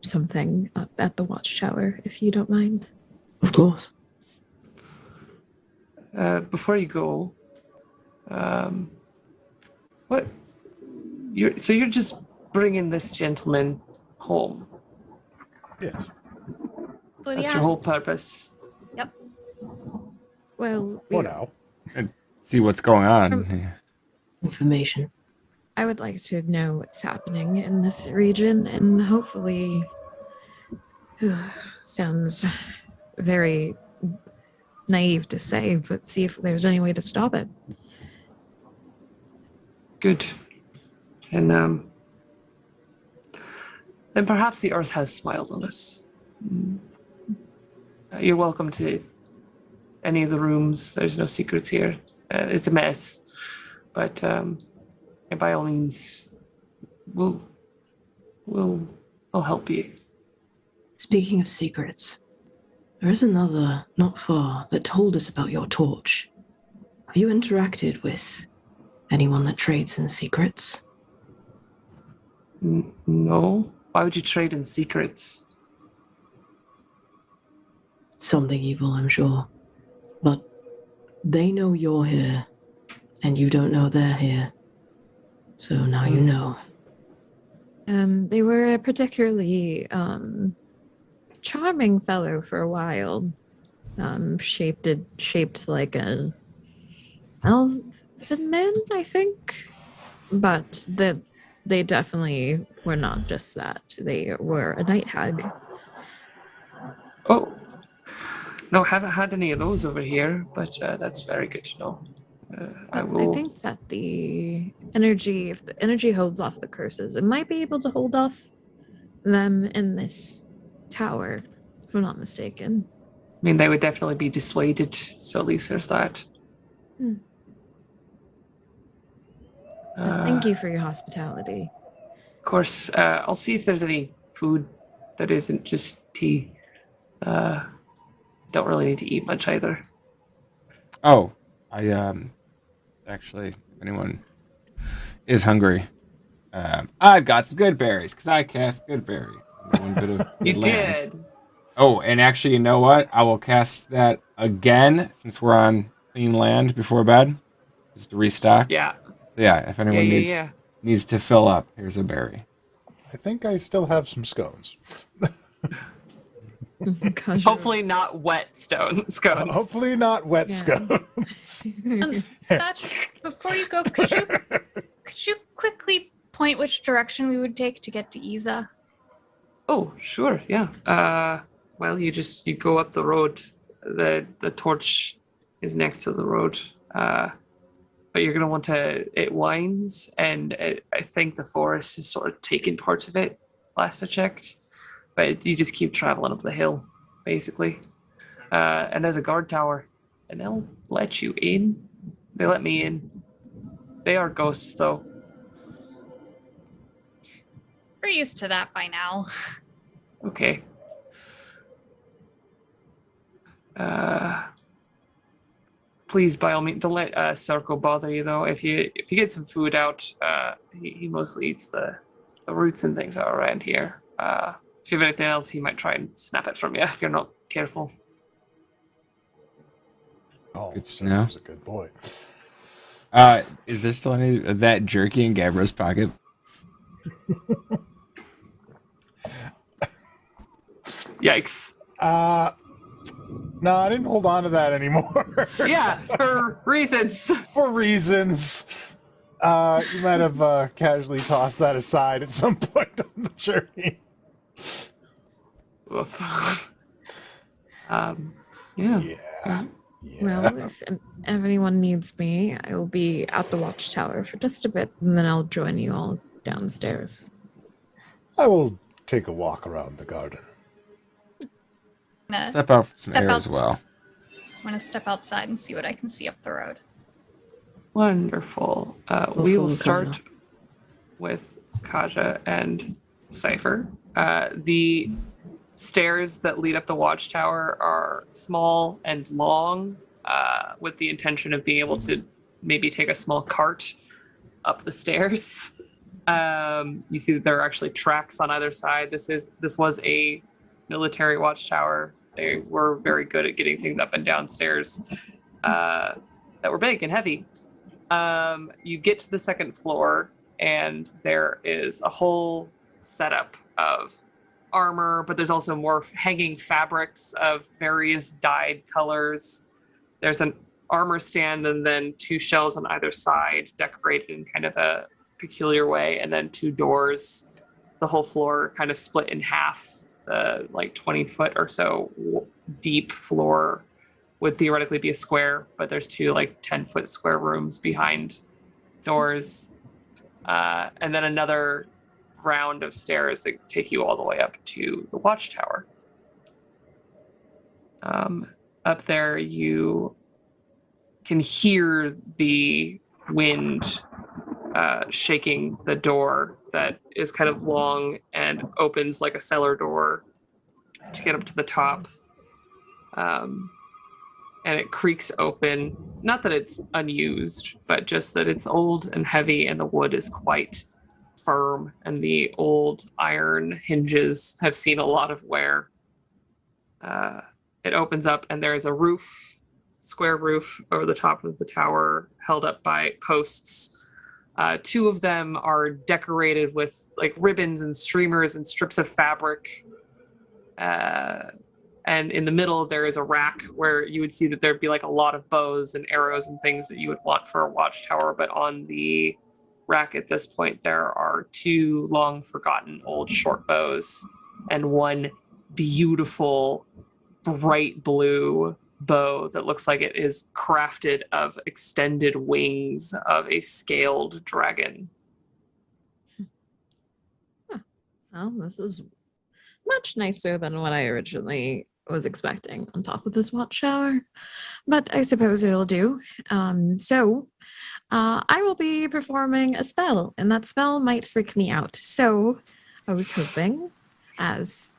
something up at the watchtower, if you don't mind. Of course. Before you go, what? You're just bringing this gentleman home. Yes. But That's he your whole asked. purpose. Well, For now. See what's going on. From- Information. I would like to know what's happening in this region, and hopefully, sounds very naive to say, but see if there's any way to stop it. Good. And then perhaps the earth has smiled on us. You're welcome to any of the rooms. There's no secrets here. It's a mess, but and by all means, we'll help you. Speaking of secrets, there is another not far that told us about your torch. Have you interacted with anyone that trades in secrets? No. Why would you trade in secrets? It's something evil, I'm sure. But they know you're here, and you don't know they're here. So now you know. They were a particularly charming fellow for a while. Shaped like an elfin man, I think. But they definitely were not just that. They were a night hag. Oh. No, haven't had any of those over here, but that's very good to know. I will. I think that the energy, if the energy holds off the curses, it might be able to hold off them in this tower, if I'm not mistaken. I mean, they would definitely be dissuaded, so at least there's that. Thank you for your hospitality. Of course, I'll see if there's any food that isn't just tea. Don't really need to eat much either. Oh, I actually, if anyone is hungry, I've got some good berries because I cast good berry. One bit of You good lands. did. Oh, and actually, you know what? I will cast that again since we're on clean land before bed, just to restock. Yeah. Yeah, if anyone needs to fill up, here's a berry. I think I still have some scones. Gosh, Hopefully not wet scones. Hopefully not wet Yeah. scones. Thatch, before you go, could you quickly point which direction we would take to get to Isa? Oh, sure, yeah. Well, you go up the road. The torch is next to the road. But you're gonna want to. It winds, and I think the forest is sort of taking parts of it. Last I checked, but you just keep traveling up the hill, basically. And there's a guard tower, and they'll let you in. They let me in. They are ghosts, though. We're used to that by now. Okay. Please, by all means, don't let Sarko bother you, though. If you get some food out, he mostly eats the roots and things that are around here. If you have anything else, he might try and snap it from you if you're not careful. Oh, Good to know. He's a good boy. Is there still any of that jerky in Gabra's pocket? Yikes. No, I didn't hold on to that anymore. Yeah, for reasons. For reasons. You might have casually tossed that aside at some point on the journey. Yeah. Yeah. Well, if anyone needs me, I will be at the watchtower for just a bit, and then I'll join you all downstairs. I will take a walk around the garden. Step out for some air as well. I'm gonna step outside and see what I can see up the road. Wonderful. We will start with Kaja and Cypher. The stairs that lead up the watchtower are small and long, with the intention of being able to maybe take a small cart up the stairs. You see that there are actually tracks on either side. This was a military watchtower. They were very good at getting things up and down stairs that were big and heavy. You get to the second floor, and there is a whole setup of armor, but there's also more hanging fabrics of various dyed colors. There's an armor stand and then two shelves on either side, decorated in kind of a peculiar way, and then two doors. The whole floor kind of split in half. Like 20-foot or so deep floor would theoretically be a square, but there's two like 10-foot square rooms behind doors, and then another round of stairs that take you all the way up to the watchtower. Up there, you can hear the wind shaking the door that is kind of long and opens like a cellar door to get up to the top. And it creaks open. Not that it's unused, but just that it's old and heavy, and the wood is quite firm, and the old iron hinges have seen a lot of wear. It opens up, and there is a roof, square roof over the top of the tower, held up by posts. Two of them are decorated with like ribbons and streamers and strips of fabric. And in the middle, there is a rack where you would see that there'd be like a lot of bows and arrows and things that you would want for a watchtower. But on the rack at this point, there are two long forgotten old short bows and one beautiful bright blue bow that looks like it is crafted of extended wings of a scaled dragon. Well, this is much nicer than what I originally was expecting on top of this watchtower, but I suppose it'll do. So I will be performing a spell, and that spell might freak me out. So I was hoping, as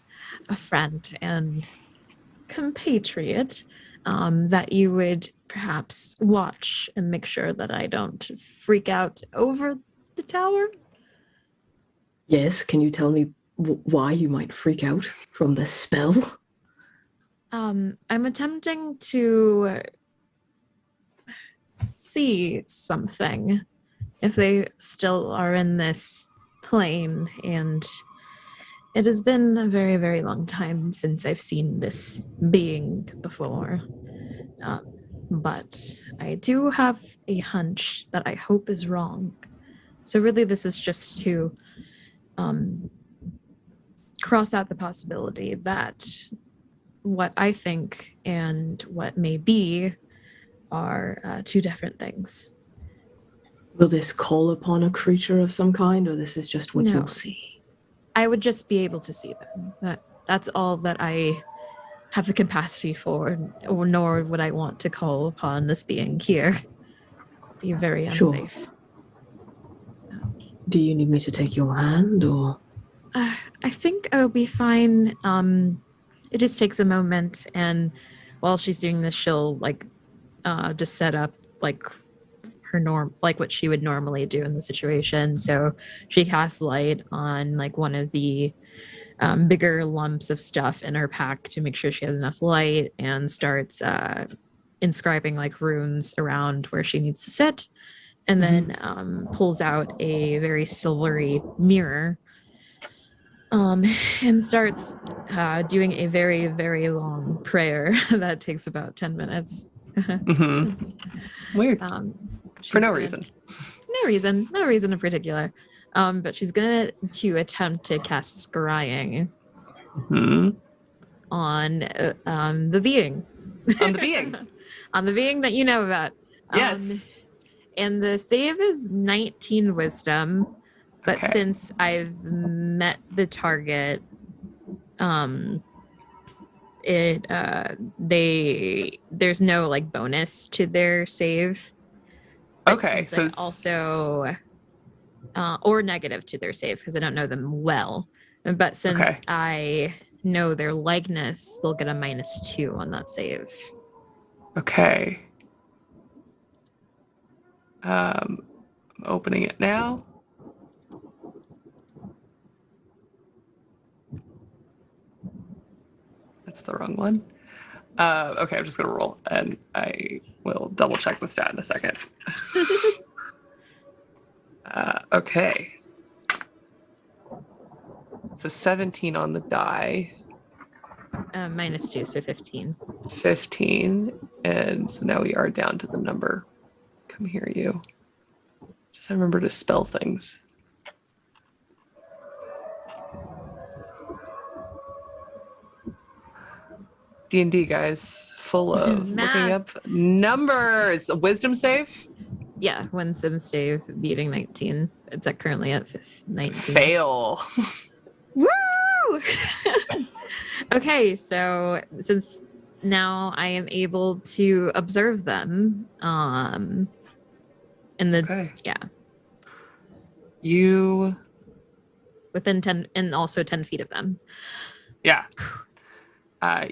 a friend and compatriot, that you would perhaps watch and make sure that I don't freak out over the tower. Yes, can you tell me why you might freak out from this spell? I'm attempting to see something if they still are in this plane, and it has been a very, very long time since I've seen this being before. But I do have a hunch that I hope is wrong. So really this is just to cross out the possibility that what I think and what may be are two different things. Will this call upon a creature of some kind, or this is just what No. you'll see? I would just be able to see them. That's all that I have the capacity for, or nor would I want to call upon this being here. Be very Sure. unsafe. Do you need me to take your hand, or? I think I'll be fine. It just takes a moment, and while she's doing this, she'll just set up her what she would normally do in the situation. So she casts light on one of the bigger lumps of stuff in her pack to make sure she has enough light, and starts inscribing runes around where she needs to sit, and then pulls out a very silvery mirror and starts doing a very, very long prayer that takes about 10 minutes. Weird. For no reason. No reason in particular. But she's going to attempt to cast scrying on the being. On the being. On the being that you know about. Yes. And the save is 19 wisdom. But since I've met the target, there's no bonus to their save. But so also or negative to their save because I don't know them well. But since I know their likeness, they'll get a -2 on that save. Okay. I'm opening it now. That's the wrong one. Okay, I'm just gonna roll, and I will double check the stat in a second. Okay. It's a 17 on the die. -2, so 15. 15, and so now we are down to the number. Come here, you. Just remember to spell things. D&D, guys, full of looking up numbers. A wisdom save? Yeah, wisdom save beating 19. It's currently at 19. Fail. Woo! Okay, so since now I am able to observe them, You within 10 and also 10 feet of them. Yeah.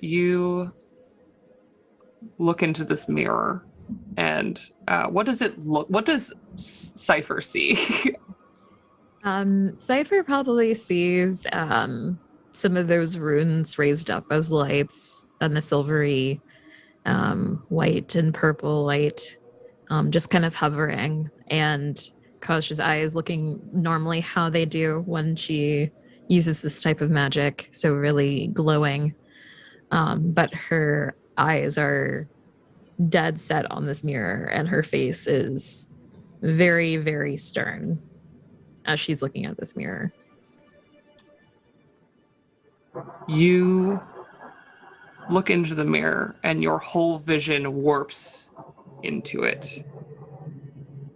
You look into this mirror, and what does it look? What does Cypher see? Cypher probably sees some of those runes raised up as lights and the silvery white and purple light just kind of hovering, and Kash's eyes looking normally how they do when she uses this type of magic, so really glowing. But her eyes are dead set on this mirror, and her face is very, very stern as she's looking at this mirror. You look into the mirror, and your whole vision warps into it.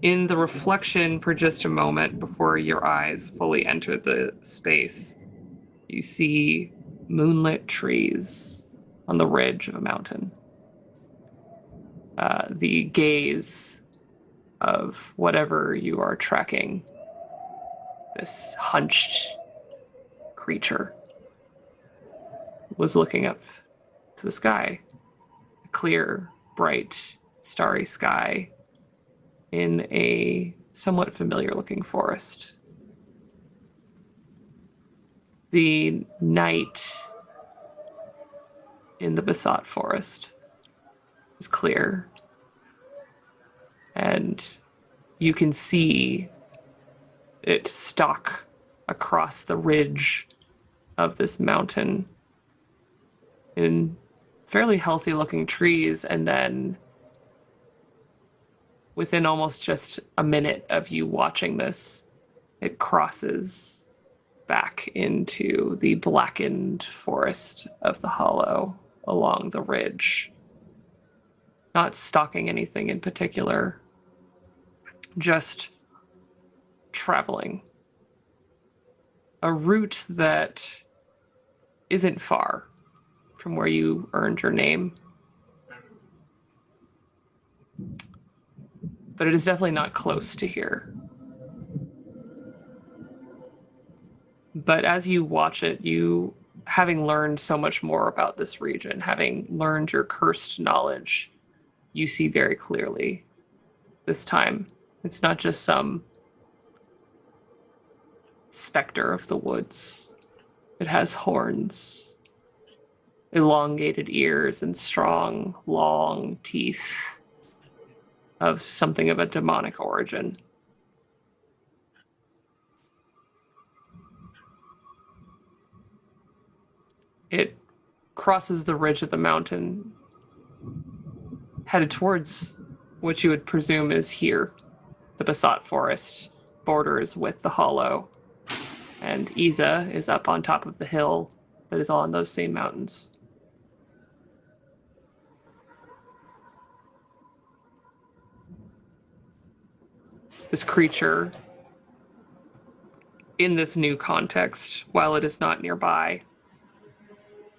In the reflection for just a moment before your eyes fully enter the space, you see moonlit trees on the ridge of a mountain. The gaze of whatever you are tracking, this hunched creature, was looking up to the sky, a clear, bright, starry sky in a somewhat familiar looking forest. The night in the Besot forest is clear, and you can see it stalk across the ridge of this mountain in fairly healthy looking trees, and then within almost just a minute of you watching this, it crosses back into the blackened forest of the hollow along the ridge. Not stalking anything in particular, just traveling. A route that isn't far from where you earned your name. But it is definitely not close to here. But as you watch it, you, having learned so much more about this region, having learned your cursed knowledge, you see very clearly this time. It's not just some specter of the woods. It has horns, elongated ears, and strong, long teeth of something of a demonic origin. It crosses the ridge of the mountain, headed towards what you would presume is here. The Basalt Forest borders with the Hollow, and Isa is up on top of the hill that is on those same mountains. This creature, in this new context, while it is not nearby,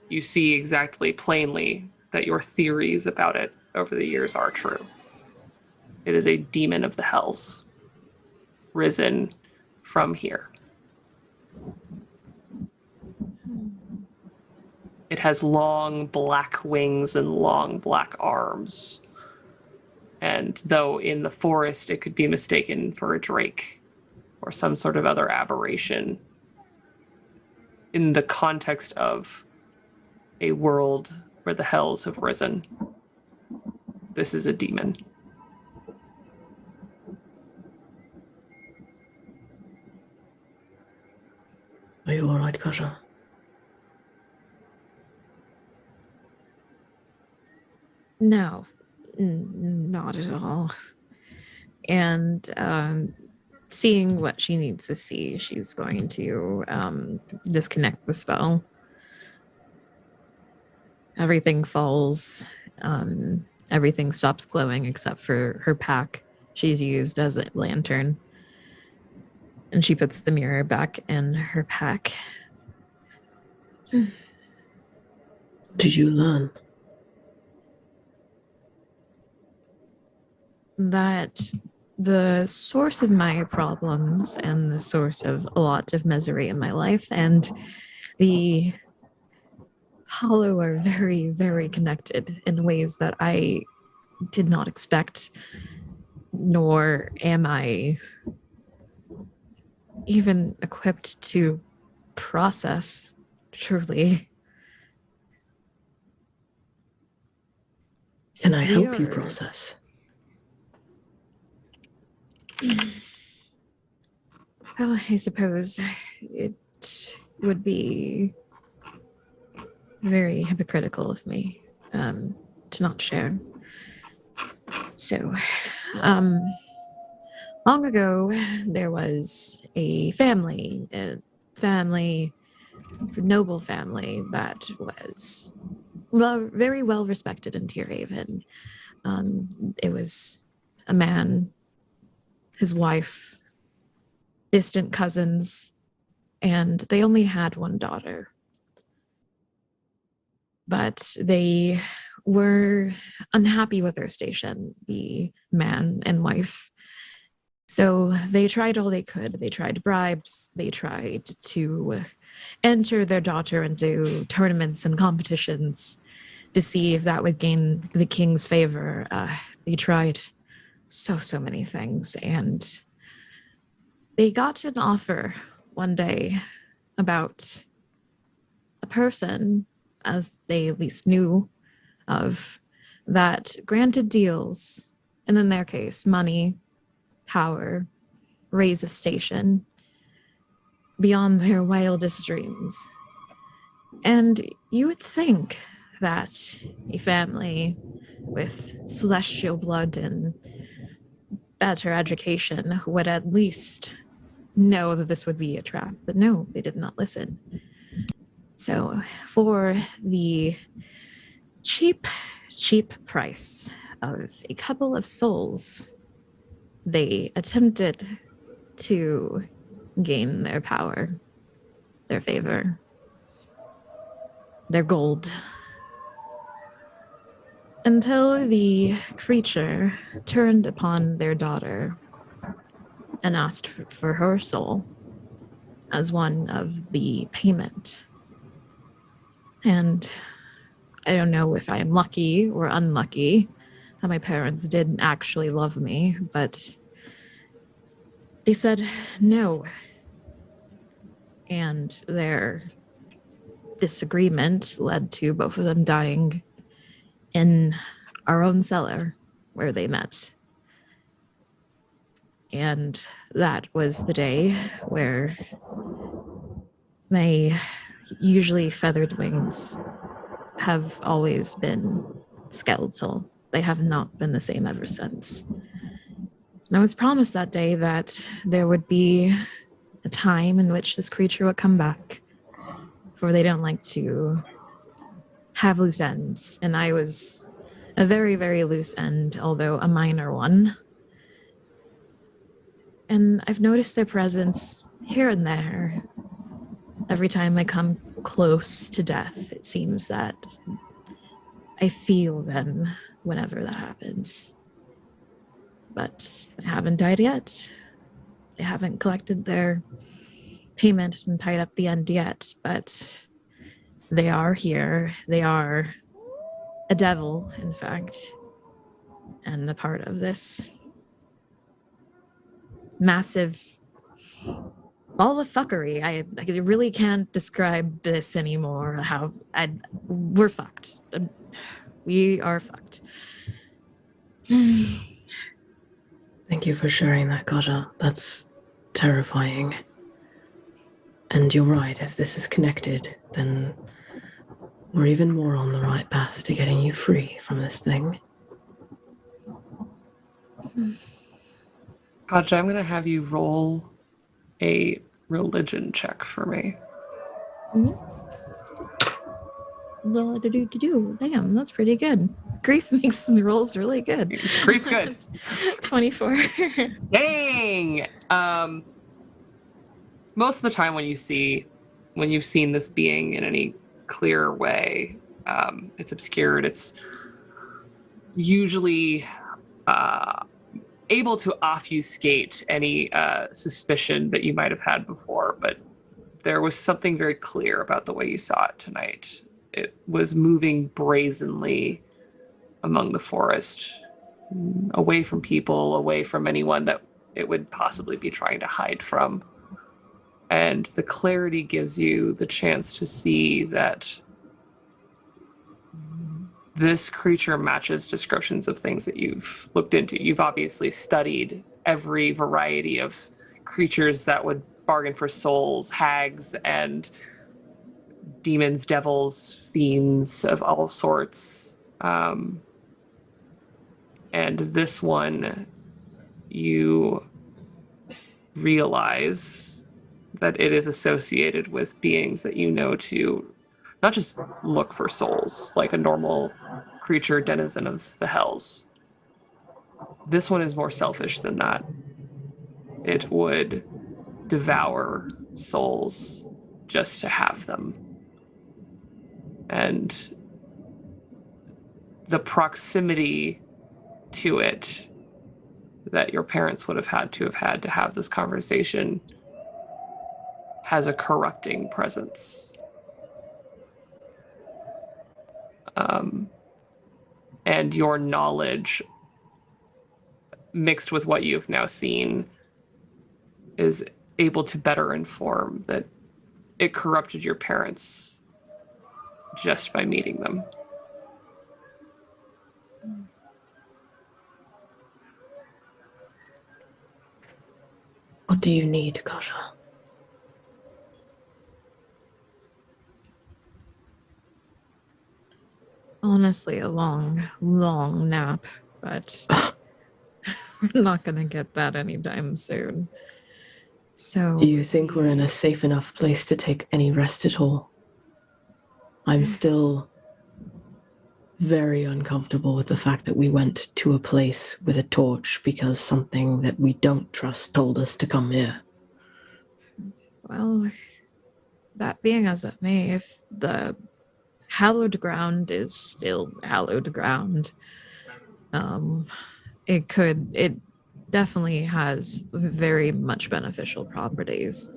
you see exactly plainly that your theories about it over the years are true. It is a demon of the hells, risen from here. It has long black wings and long black arms. And though in the forest it could be mistaken for a drake or some sort of other aberration, in the context of a world where the hells have risen, this is a demon. Are you alright, Kasha? No, not at all. And seeing what she needs to see, she's going to disconnect the spell. Everything falls. Everything stops glowing except for her pack she's used as a lantern. And she puts the mirror back in her pack. Did you learn? That the source of my problems and the source of a lot of misery in my life and the Hollow are very, very connected in ways that I did not expect, nor am I even equipped to process truly. Can I We help you are- process? Well, I suppose it would be very hypocritical of me to not share. So, long ago, there was a noble family that was very well respected in Tearhaven. It was a man, his wife, distant cousins, and they only had one daughter. But they were unhappy with their station, the man and wife. So they tried all they could. They tried bribes. They tried to enter their daughter into tournaments and competitions to see if that would gain the king's favor. They tried so many things. And they got an offer one day about a person, as they at least knew of, that granted deals, and in their case, money, power, raise of station, beyond their wildest dreams. And you would think that a family with celestial blood and better education would at least know that this would be a trap. But no, they did not listen. So for the cheap price of a couple of souls, they attempted to gain their power, their favor, their gold. Until the creature turned upon their daughter and asked for her soul as one of the payment. And I don't know if I am lucky or unlucky that my parents didn't actually love me, but they said no. And their disagreement led to both of them dying in our own cellar where they met. And that was the day where my usually feathered wings have always been skeletal. They have not been the same ever since. And I was promised that day that there would be a time in which this creature would come back, for they don't like to have loose ends. And I was a very, very loose end, although a minor one. And I've noticed their presence here and there. Every time I come close to death, it seems that I feel them whenever that happens. But I haven't died yet. They haven't collected their payment and tied up the end yet, but they are here. They are a devil, in fact, and a part of this massive ball of fuckery. I really can't describe this anymore. We're fucked. We are fucked. Thank you for sharing that, Kaja. That's terrifying. And you're right, if this is connected, then we're even more on the right path to getting you free from this thing. Kaja, I'm going to have you roll a religion check for me. Damn, that's pretty good. Grief makes the rolls really good. Grief good. 24. Dang! Most of the time when you've seen this being in any clear way, it's obscured. It's usually able to obfuscate any suspicion that you might have had before, but there was something very clear about the way you saw it tonight. It was moving brazenly among the forest, away from people, away from anyone that it would possibly be trying to hide from. And the clarity gives you the chance to see that this creature matches descriptions of things that you've looked into. You've obviously studied every variety of creatures that would bargain for souls, hags, and demons, devils, fiends of all sorts. And this one, you realize that it is associated with beings that you know to not just look for souls like a normal creature denizen of the hells. This one is more selfish than that. It would devour souls just to have them. And the proximity to it that your parents would have had to have this conversation has a corrupting presence. And your knowledge mixed with what you've now seen is able to better inform that it corrupted your parents just by meeting them. What do you need, Kasha? Honestly, a long, long nap, but we're not gonna get that anytime soon. So, Do you think we're in a safe enough place to take any rest at all? I'm still very uncomfortable with the fact that we went to a place with a torch because something that we don't trust told us to come here. well, that being as it may, if the hallowed ground is still hallowed ground, it definitely has very much beneficial properties,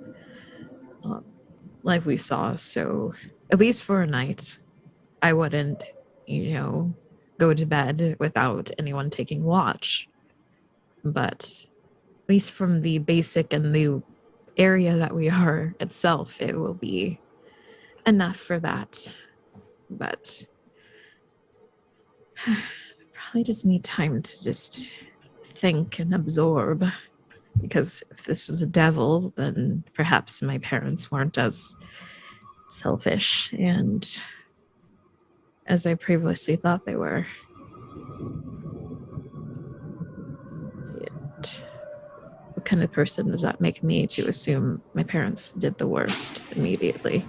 like we saw. So, at least for a night, I wouldn't, go to bed without anyone taking watch. But at least from the basic and the area that we are itself, it will be enough for that. But probably just need time to just think and absorb. Because if this was a devil, then perhaps my parents weren't as selfish and as I previously thought they were. And what kind of person does that make me to assume my parents did the worst immediately?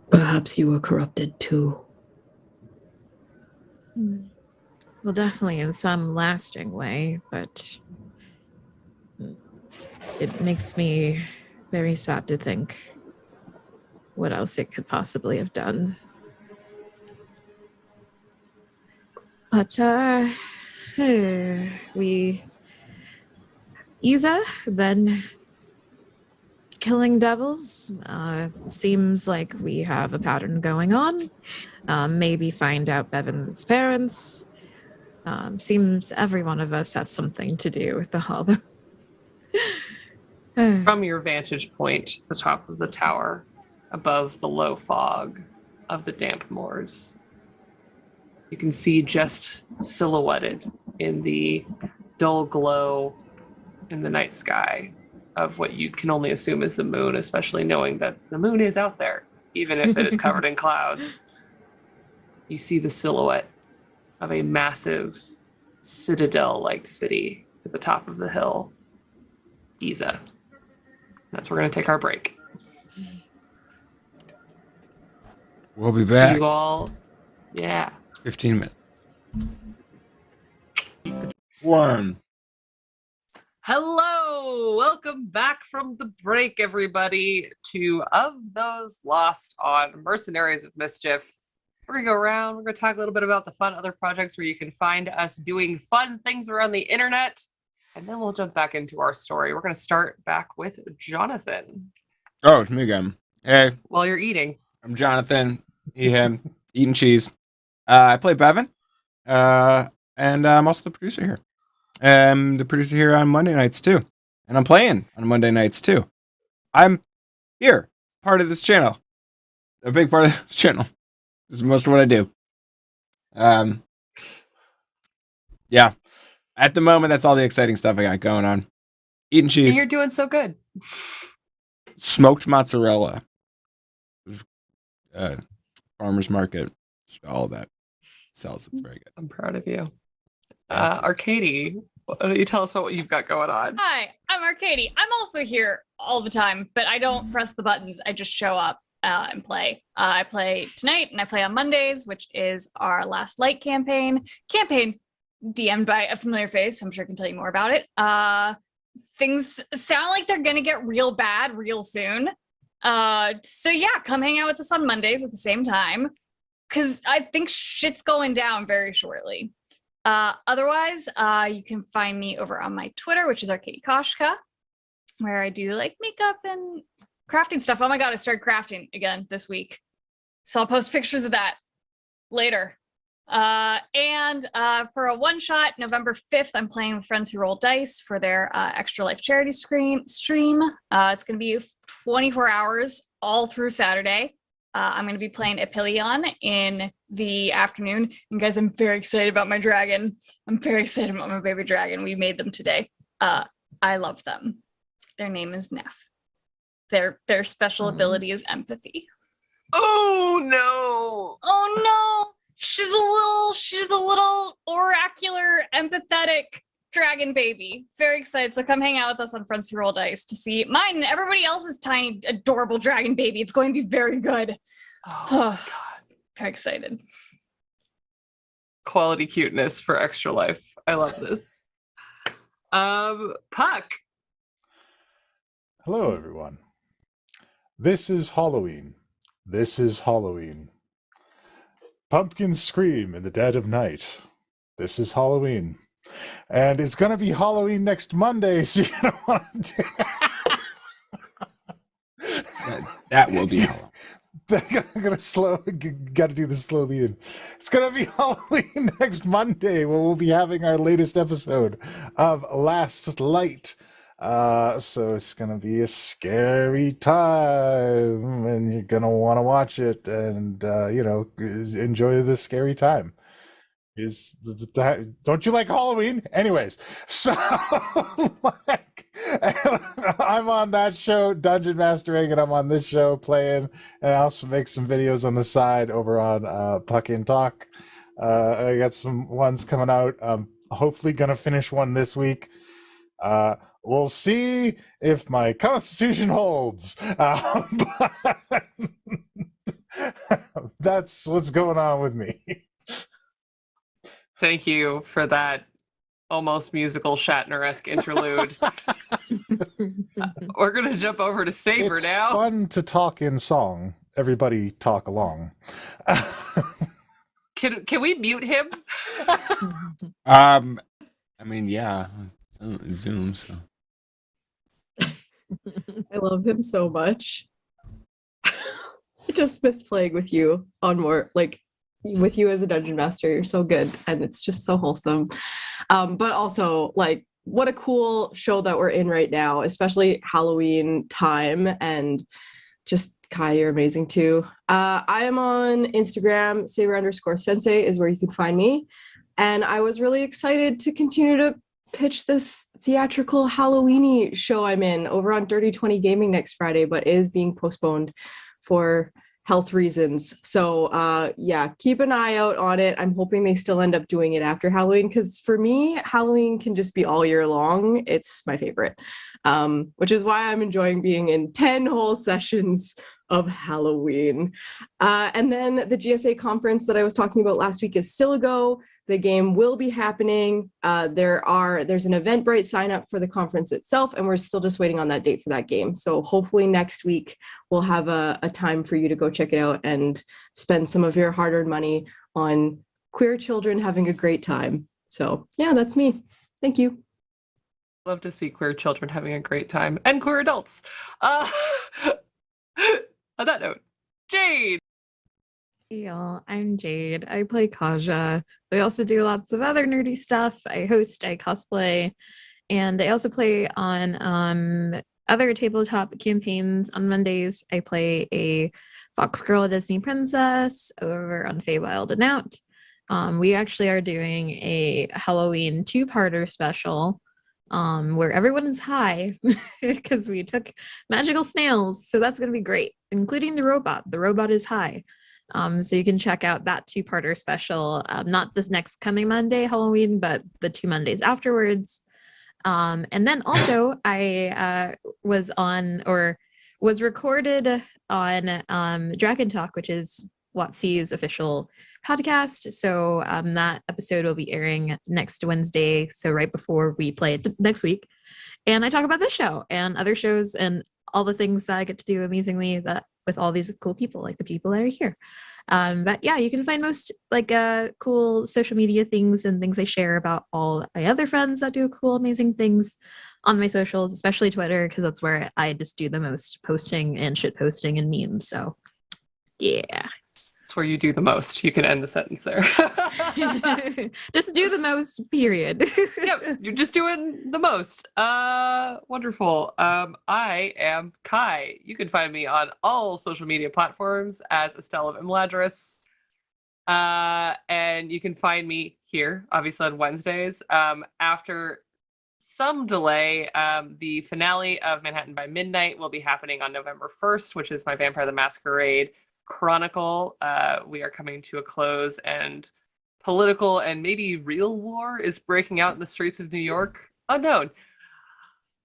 Perhaps you were corrupted too. Well, definitely in some lasting way, but it makes me very sad to think what else it could possibly have done. But, Isa, then killing devils, seems like we have a pattern going on. Maybe find out Bevan's parents. Seems every one of us has something to do with the hallow. From your vantage point, the top of the tower, above the low fog of the damp moors, you can see just silhouetted in the dull glow in the night sky of what you can only assume is the moon, especially knowing that the moon is out there, even if it is covered in clouds. You see the silhouette of a massive citadel-like city at the top of the hill, Giza. That's where we're going to take our break. We'll be See back. you all. Yeah. 15 minutes. One. Hello, welcome back from the break, everybody, to Of Those Lost on Mercenaries of Mischief. We're going to go around, we're going to talk a little bit about the fun other projects where you can find us doing fun things around the internet, and then we'll jump back into our story. We're going to start back with Jonathan. Oh, it's me again. Hey, While you're eating. I'm Jonathan. He, him, eating cheese. I play Bevan, and I'm also the producer here. I'm the producer here on Monday nights too, and I'm playing on Monday nights too. I'm here, part of this channel, a big part of this channel. This is most of what I do. Yeah. At the moment, that's all the exciting stuff I got going on. Eating And cheese, you're doing so good. smoked mozzarella, farmer's market, all of that sells. It's very good. I'm proud of you. Thanks. Arcady, why don't you tell us about what you've got going on? Hi, I'm Arcady. I'm also here all the time, but I don't press the buttons. I just show up and play. I play tonight and I play on Mondays, which is our Last Light campaign. Campaign DM'd by a familiar face. I'm sure I can tell you more about it. Things sound like they're going to get real bad real soon. So yeah, come hang out with us on Mondays at the same time, because I think shit's going down very shortly. Otherwise, you can find me over on my Twitter, which is Arcady Koshka, where I do like makeup and crafting stuff. Oh my god, I started crafting again this week, so I'll post pictures of that later. And for a one-shot, November 5th, I'm playing with Friends Who Roll Dice for their Extra Life charity stream. It's going to be 24 hours all through Saturday. I'm going to be playing Epilion in the afternoon. And guys, I'm very excited about my dragon. I'm very excited about my baby dragon. We made them today. I love them. Their name is Neff. Their special ability is empathy. Oh no! Oh no! She's a little oracular, empathetic dragon baby. Very excited. So come hang out with us on Friends Who Roll Dice to see mine and everybody else's tiny, adorable dragon baby. It's going to be very good. Oh my god. Very excited. Quality cuteness for Extra Life. I love this. Puck. Hello, everyone. This is Halloween. This is Halloween. Pumpkins scream in the dead of night. This is Halloween. And it's going to be Halloween next Monday, so you're going to want to do... That will be Halloween. I'm going to got to do the slow lead in. It's going to be Halloween next Monday, where we'll be having our latest episode of Last Light. So it's gonna be a scary time, and you're gonna want to watch it, and enjoy the scary time. Don't you like Halloween? Anyways, so I'm on that show, Dungeon Mastering, and I'm on this show playing, and I also make some videos on the side over on Puck and Talk. I got some ones coming out. Hopefully gonna finish one this week. We'll see if my constitution holds. But that's what's going on with me. Thank you for that almost musical Shatner-esque interlude. We're going to jump over to Saber It's now. fun to talk in song. Everybody talk along. Can we mute him? I mean, yeah, it's Zoom. So I love him so much. I just miss playing with you on more, like, with you as a dungeon master. You're so good, and it's just so wholesome. But also, like, what a cool show that we're in right now, especially Halloween time. And just Kai, you're amazing too. I am on Instagram. Saber_Sensei is where you can find me. And I was really excited to continue to pitch this theatrical Halloweeny show I'm in over on Dirty 20 Gaming next Friday, but is being postponed for health reasons. So yeah, keep an eye out on it. I'm hoping they still end up doing it after Halloween, because for me, Halloween can just be all year long. It's my favorite, which is why I'm enjoying being in 10 whole sessions of Halloween. And then the GSA conference that I was talking about last week is still a go. The game will be happening. There's an Eventbrite sign up for the conference itself, and we're still just waiting on that date for that game. So hopefully next week we'll have a time for you to go check it out and spend some of your hard-earned money on queer children having a great time. So yeah, that's me. Thank you. Love to see queer children having a great time, and queer adults. On that note, Jade. Hey y'all, I'm Jade. I play Kaja. I also do lots of other nerdy stuff. I host, I cosplay, and I also play on other tabletop campaigns. On Mondays, I play a Fox Girl Disney Princess over on Feywild and Out. We actually are doing a Halloween two-parter special where everyone is high because we took magical snails. So that's going to be great, including the robot. The robot is high. So you can check out that two-parter special, not this next coming Monday, Halloween, but the 2 Mondays afterwards. And then also I was recorded on Dragon Talk, which is WotC's official podcast. So that episode will be airing next Wednesday, so right before we play it next week. And I talk about this show and other shows and all the things that I get to do amazingly that with all these cool people, like the people that are here. But yeah, you can find most cool social media things and things I share about all my other friends that do cool, amazing things on my socials, especially Twitter, because that's where I just do the most posting and shit posting and memes. So yeah. That's where you do the most. You can end the sentence there. Just do the most, period. Yep, you're just doing the most. Wonderful. I am Kai. You can find me on all social media platforms as Estelle of Imladris. And you can find me here, obviously on Wednesdays, after some delay. The finale of Manhattan by Midnight will be happening on November 1st, which is my Vampire the Masquerade Chronicle. We are coming to a close, and political and maybe real war is breaking out in the streets of New York. Unknown.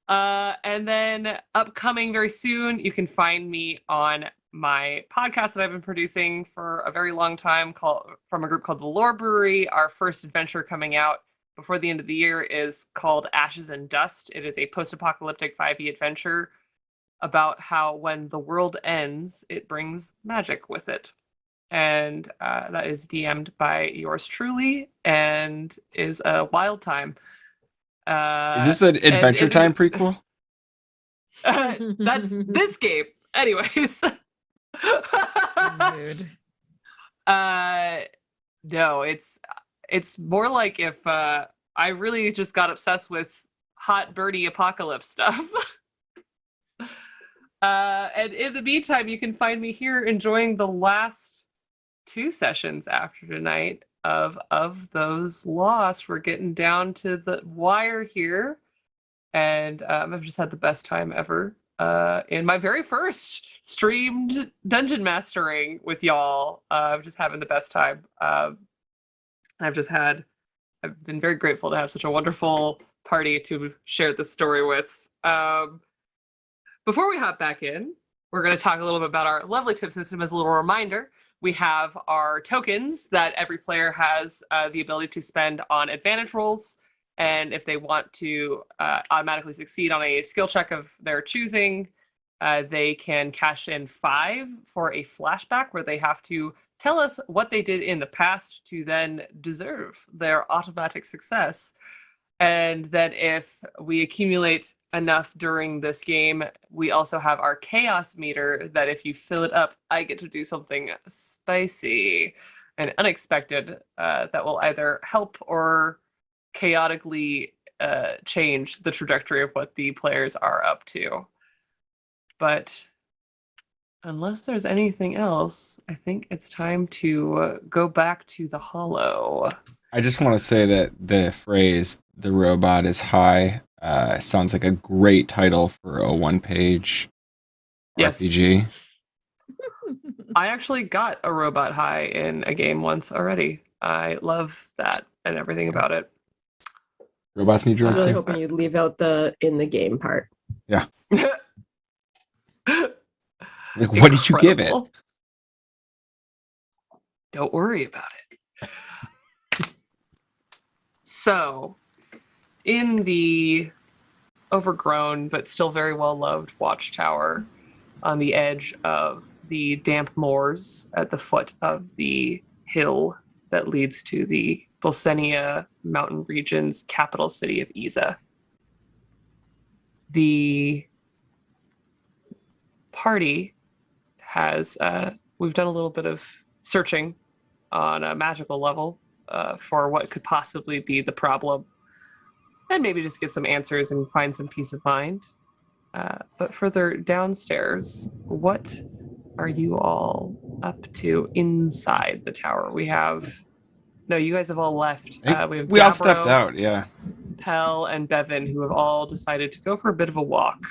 And then upcoming very soon, you can find me on my podcast that I've been producing for a very long time from a group called The Lore Brewery. Our first adventure coming out before the end of the year is called Ashes and Dust. It is a post-apocalyptic 5e adventure about how when the world ends, it brings magic with it. And that is DM'd by yours truly and is a wild time. Is this an Adventure Time prequel? That's this game. Anyways. Dude. No, it's more like if I really just got obsessed with hot birdie apocalypse stuff. And in the meantime, you can find me here enjoying the last 2 sessions after tonight of those lost. We're getting down to the wire here, and I've just had the best time ever in my very first streamed dungeon mastering with y'all. I'm just having the best time. I've been very grateful to have such a wonderful party to share this story with. Before we hop back in, we're going to talk a little bit about our lovely tip system. As a little reminder, we have our tokens that every player has the ability to spend on advantage rolls. And if they want to automatically succeed on a skill check of their choosing, they can cash in 5 for a flashback where they have to tell us what they did in the past to then deserve their automatic success. And then if we accumulate enough during this game, we also have our chaos meter that if you fill it up, I get to do something spicy and unexpected that will either help or chaotically change the trajectory of what the players are up to. But unless there's anything else, I think it's time to go back to the hollow. I just want to say that the phrase "the robot is high" sounds like a great title for a one-page RPG. I actually got a robot high in a game once already. I love that and everything about it. Robots need I was drugs really too. hoping you'd leave out the in the game part. Yeah. Like, what did you give it? Incredible. Don't worry about it. So, in the overgrown but still very well loved watchtower on the edge of the damp moors at the foot of the hill that leads to the Bolsenia mountain region's capital city of Isa, the party has we've done a little bit of searching on a magical level for what could possibly be the problem, and maybe just get some answers and find some peace of mind. But further downstairs, what are you all up to inside the tower? No, you guys have all left. We all stepped out, yeah. Pell and Bevan, who have all decided to go for a bit of a walk.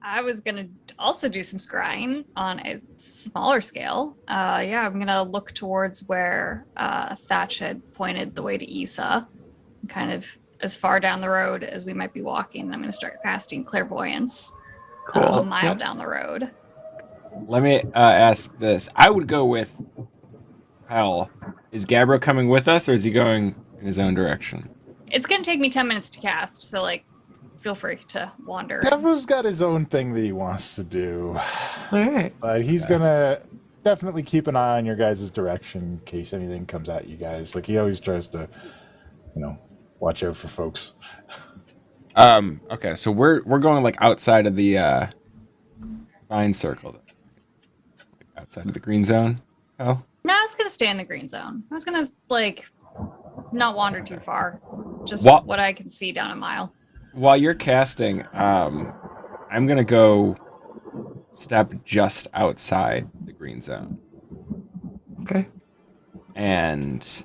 I was gonna also do some scrying on a smaller scale. I'm gonna look towards where Thatch had pointed the way to Isa, kind of as far down the road as we might be walking. I'm gonna start casting clairvoyance a mile down the road. Let me ask this. I would go with Pell. Is Gabriel coming with us, or is he going in his own direction? It's gonna take me 10 minutes to cast, so feel free to wander. Gabriel's got his own thing that he wants to do. All right. But he's gonna definitely keep an eye on your guys' direction in case anything comes at you guys. Like he always tries to, watch out for folks. Okay, so we're going outside of the vine circle. Outside of the green zone. Oh. No, I was gonna stay in the green zone. I was gonna not wander too far. Just what I can see down a mile. While you're casting, I'm gonna go step just outside the green zone. Okay. And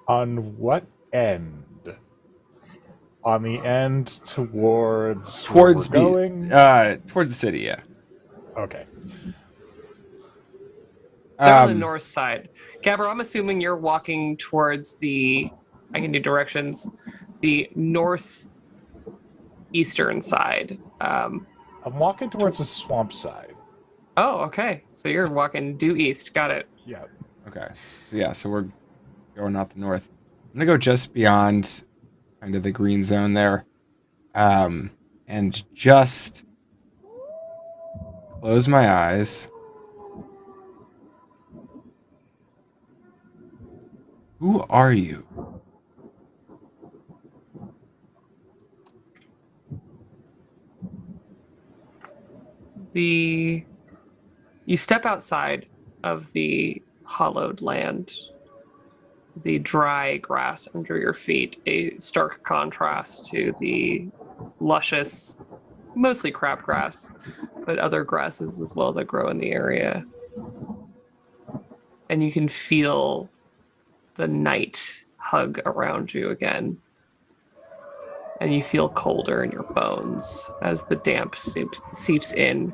on what end? On the end towards Towards where we're going. towards the city, yeah. Okay. They're on the north side. Gabber, I'm assuming you're walking towards I can do directions, the northeastern side. I'm walking towards the swamp side. Oh, okay. So you're walking due east. Got it. Yeah. Okay. So yeah, so we're going out the north. I'm gonna go just beyond kind of the green zone there. And just close my eyes. Who are you? You step outside of the hollowed land, the dry grass under your feet, a stark contrast to the luscious, mostly crabgrass, but other grasses as well that grow in the area. And you can feel the night hug around you again. And you feel colder in your bones as the damp seeps in.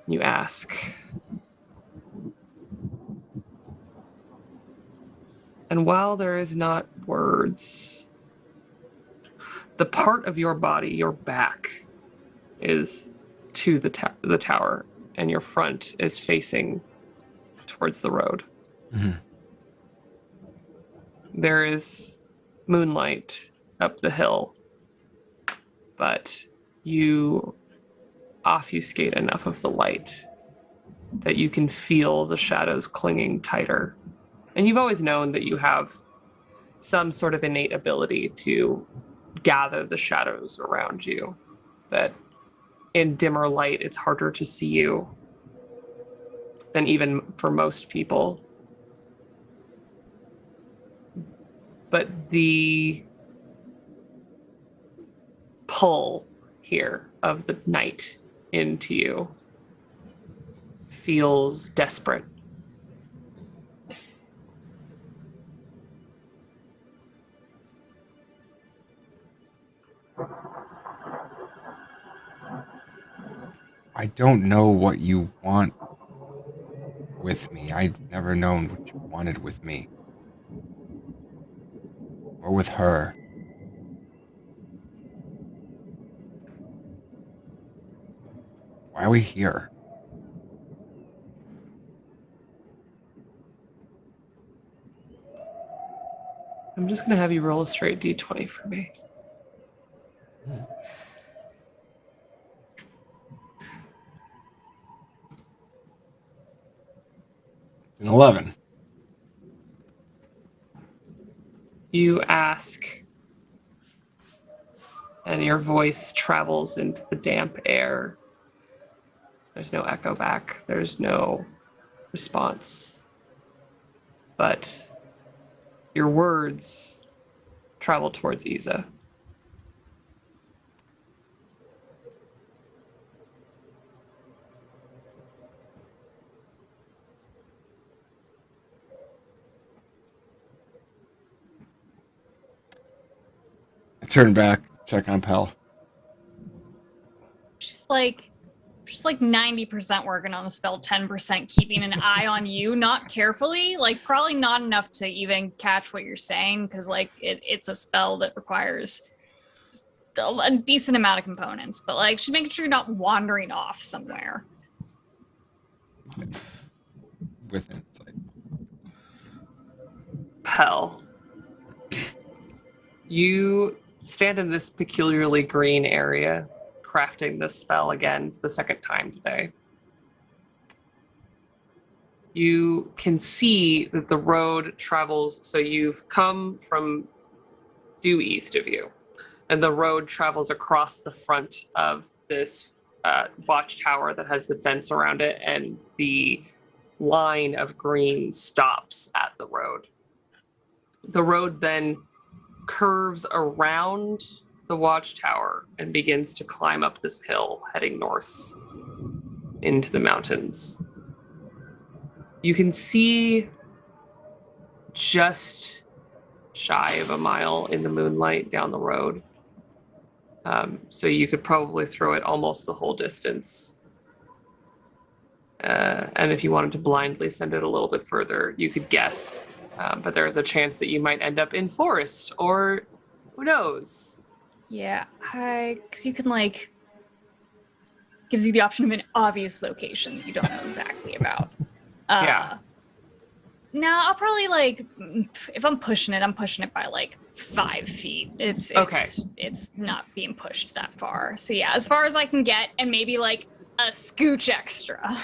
You ask. And while there is not words, the part of your body, your back, is to the tower, and your front is facing towards the road. Mm-hmm. There is moonlight up the hill, but you obfuscate enough of the light that you can feel the shadows clinging tighter. And you've always known that you have some sort of innate ability to gather the shadows around you, that in dimmer light it's harder to see you than even for most people. But the pull here of the night into you feels desperate. I don't know what you want with me. I've never known what you wanted with me. Or with her. Why are we here? I'm just going to have you roll a straight d20 for me. An 11. You ask, and your voice travels into the damp air. There's no echo back. There's no response. But your words travel towards Isa. I turn back, check on Pell. She's like 90% working on the spell, 10% keeping an eye on you, not carefully, like probably not enough to even catch what you're saying, because like it's a spell that requires a decent amount of components, but like she's making sure you're not wandering off somewhere. With insight. Pell. You stand in this peculiarly green area, crafting this spell again for the second time today. You can see that the road travels, so you've come from due east of you, and the road travels across the front of this watchtower that has the vents around it, and the line of green stops at the road. The road then curves around the watchtower and begins to climb up this hill, heading north into the mountains. You can see just shy of a mile in the moonlight down the road. So you could probably throw it almost the whole distance. And if you wanted to blindly send it a little bit further, you could guess. But there is a chance that you might end up in forest, or who knows? Yeah, because you can like gives you the option of an obvious location that you don't know exactly about. Yeah. Now I'll probably like if I'm pushing it by like 5 feet. It's Okay. It's not being pushed that far. So yeah, as far as I can get, and maybe like a scooch extra.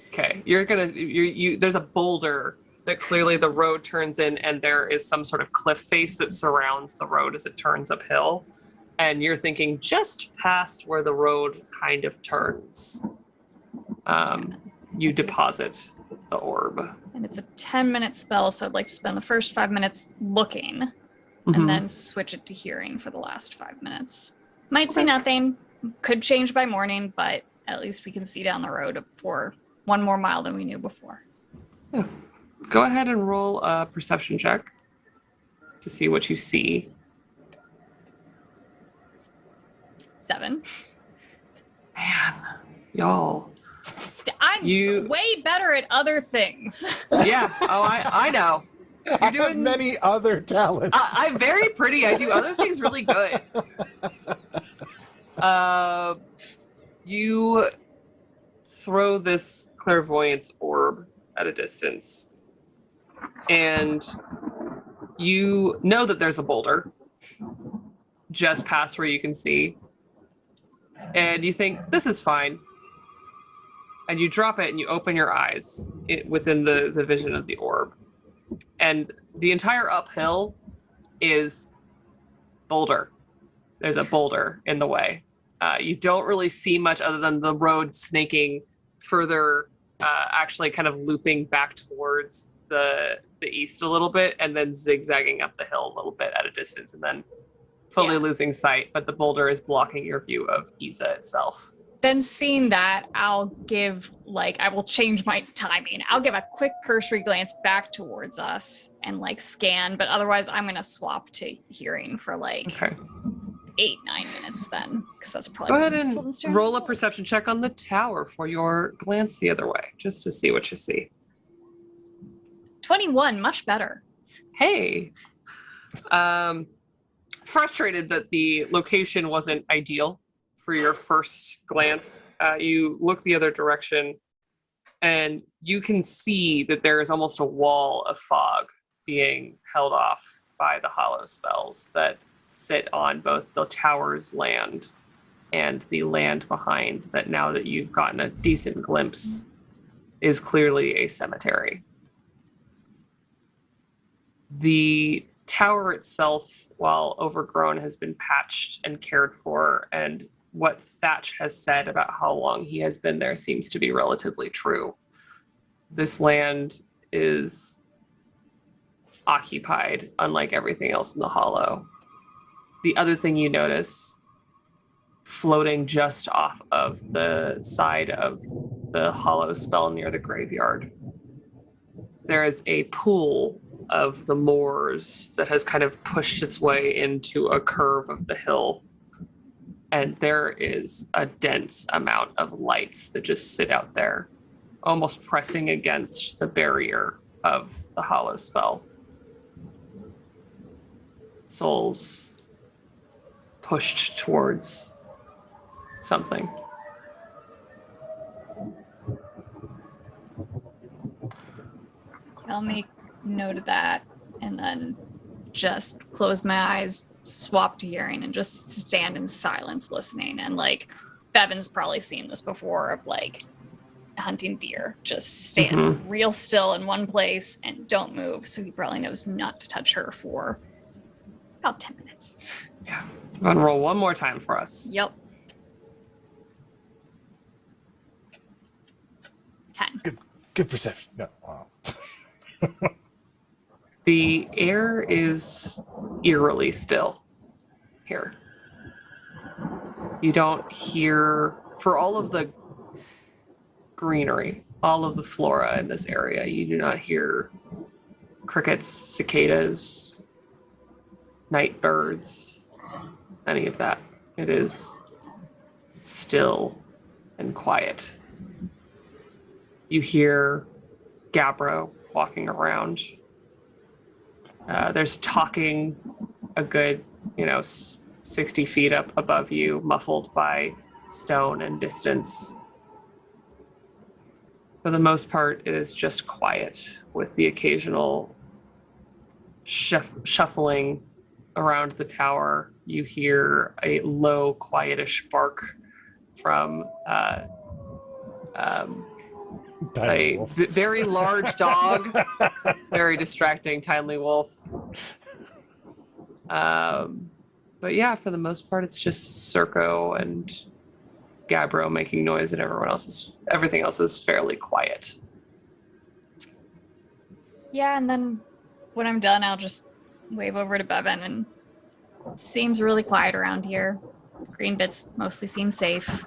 Okay, there's a boulder that clearly the road turns in, and there is some sort of cliff face that surrounds the road as it turns uphill. And you're thinking just past where the road kind of turns. You deposit the orb. And it's a 10-minute spell, so I'd like to spend the first 5 minutes looking, Mhm. and then switch it to hearing for the last 5 minutes. Might see Okay. nothing. Could change by morning, but at least we can see down the road for 1 more mile than we knew before. Go ahead and roll a perception check to see what you see. 7. Man, y'all. I'm You- way better at other things. Yeah. Oh, I know. I have doing- many other talents. I'm very pretty. I do other things really good. You throw this clairvoyance orb at a distance, and you know that there's a boulder just past where you can see, and you think, this is fine. And you drop it and you open your eyes within the vision of the orb. And the entire uphill is boulder. There's a boulder in the way. You don't really see much other than the road snaking further, actually kind of looping back towards the east a little bit, and then zigzagging up the hill a little bit at a distance, and then fully losing sight. But the boulder is blocking your view of Isa itself. Then seeing that, I will change my timing. I'll give a quick cursory glance back towards us and like scan, but otherwise I'm going to swap to hearing for like Okay. 8-9 minutes then, because that's probably Go ahead more useful than and staring. roll a perception check on the tower for your glance the other way, just to see what you see. 21, much better. Hey. Frustrated that the location wasn't ideal for your first glance. You look the other direction, and you can see that there is almost a wall of fog being held off by the hallow spells that sit on both the tower's land and the land behind that, now that you've gotten a decent glimpse, is clearly a cemetery. The tower itself, while overgrown, has been patched and cared for, and what Thatch has said about how long he has been there seems to be relatively true. This land is occupied, unlike everything else in the hollow. The other thing you notice, floating just off of the side of the hollow spell near the graveyard, there is a pool of the moors that has kind of pushed its way into a curve of the hill. And there is a dense amount of lights that just sit out there, almost pressing against the barrier of the hollow spell. Souls pushed towards something. I'll make note of that and then just close my eyes, swap to hearing, and just stand in silence listening. And like Bevan's probably seen this before of like hunting deer. Just stand real still in one place and don't move. So he probably knows not to touch her for about 10 minutes. Yeah. Go ahead and roll one more time for us. Yep. 10. Good perception. No. Wow. The air is eerily still here. You don't hear, for all of the greenery, all of the flora in this area, you do not hear crickets, cicadas, night birds, any of that. It is still and quiet. You hear Gabbro walking around. There's talking a good, 60 feet up above you, muffled by stone and distance. For the most part, it is just quiet, with the occasional shuffling around the tower. You hear a low, quietish bark from Tiny a wolf. very large dog, very distracting, tiny wolf. But yeah, for the most part, it's just Circo and Gabbro making noise, and everything else is fairly quiet. Yeah, and then when I'm done, I'll just wave over to Bevan, and it seems really quiet around here. Green bits mostly seem safe.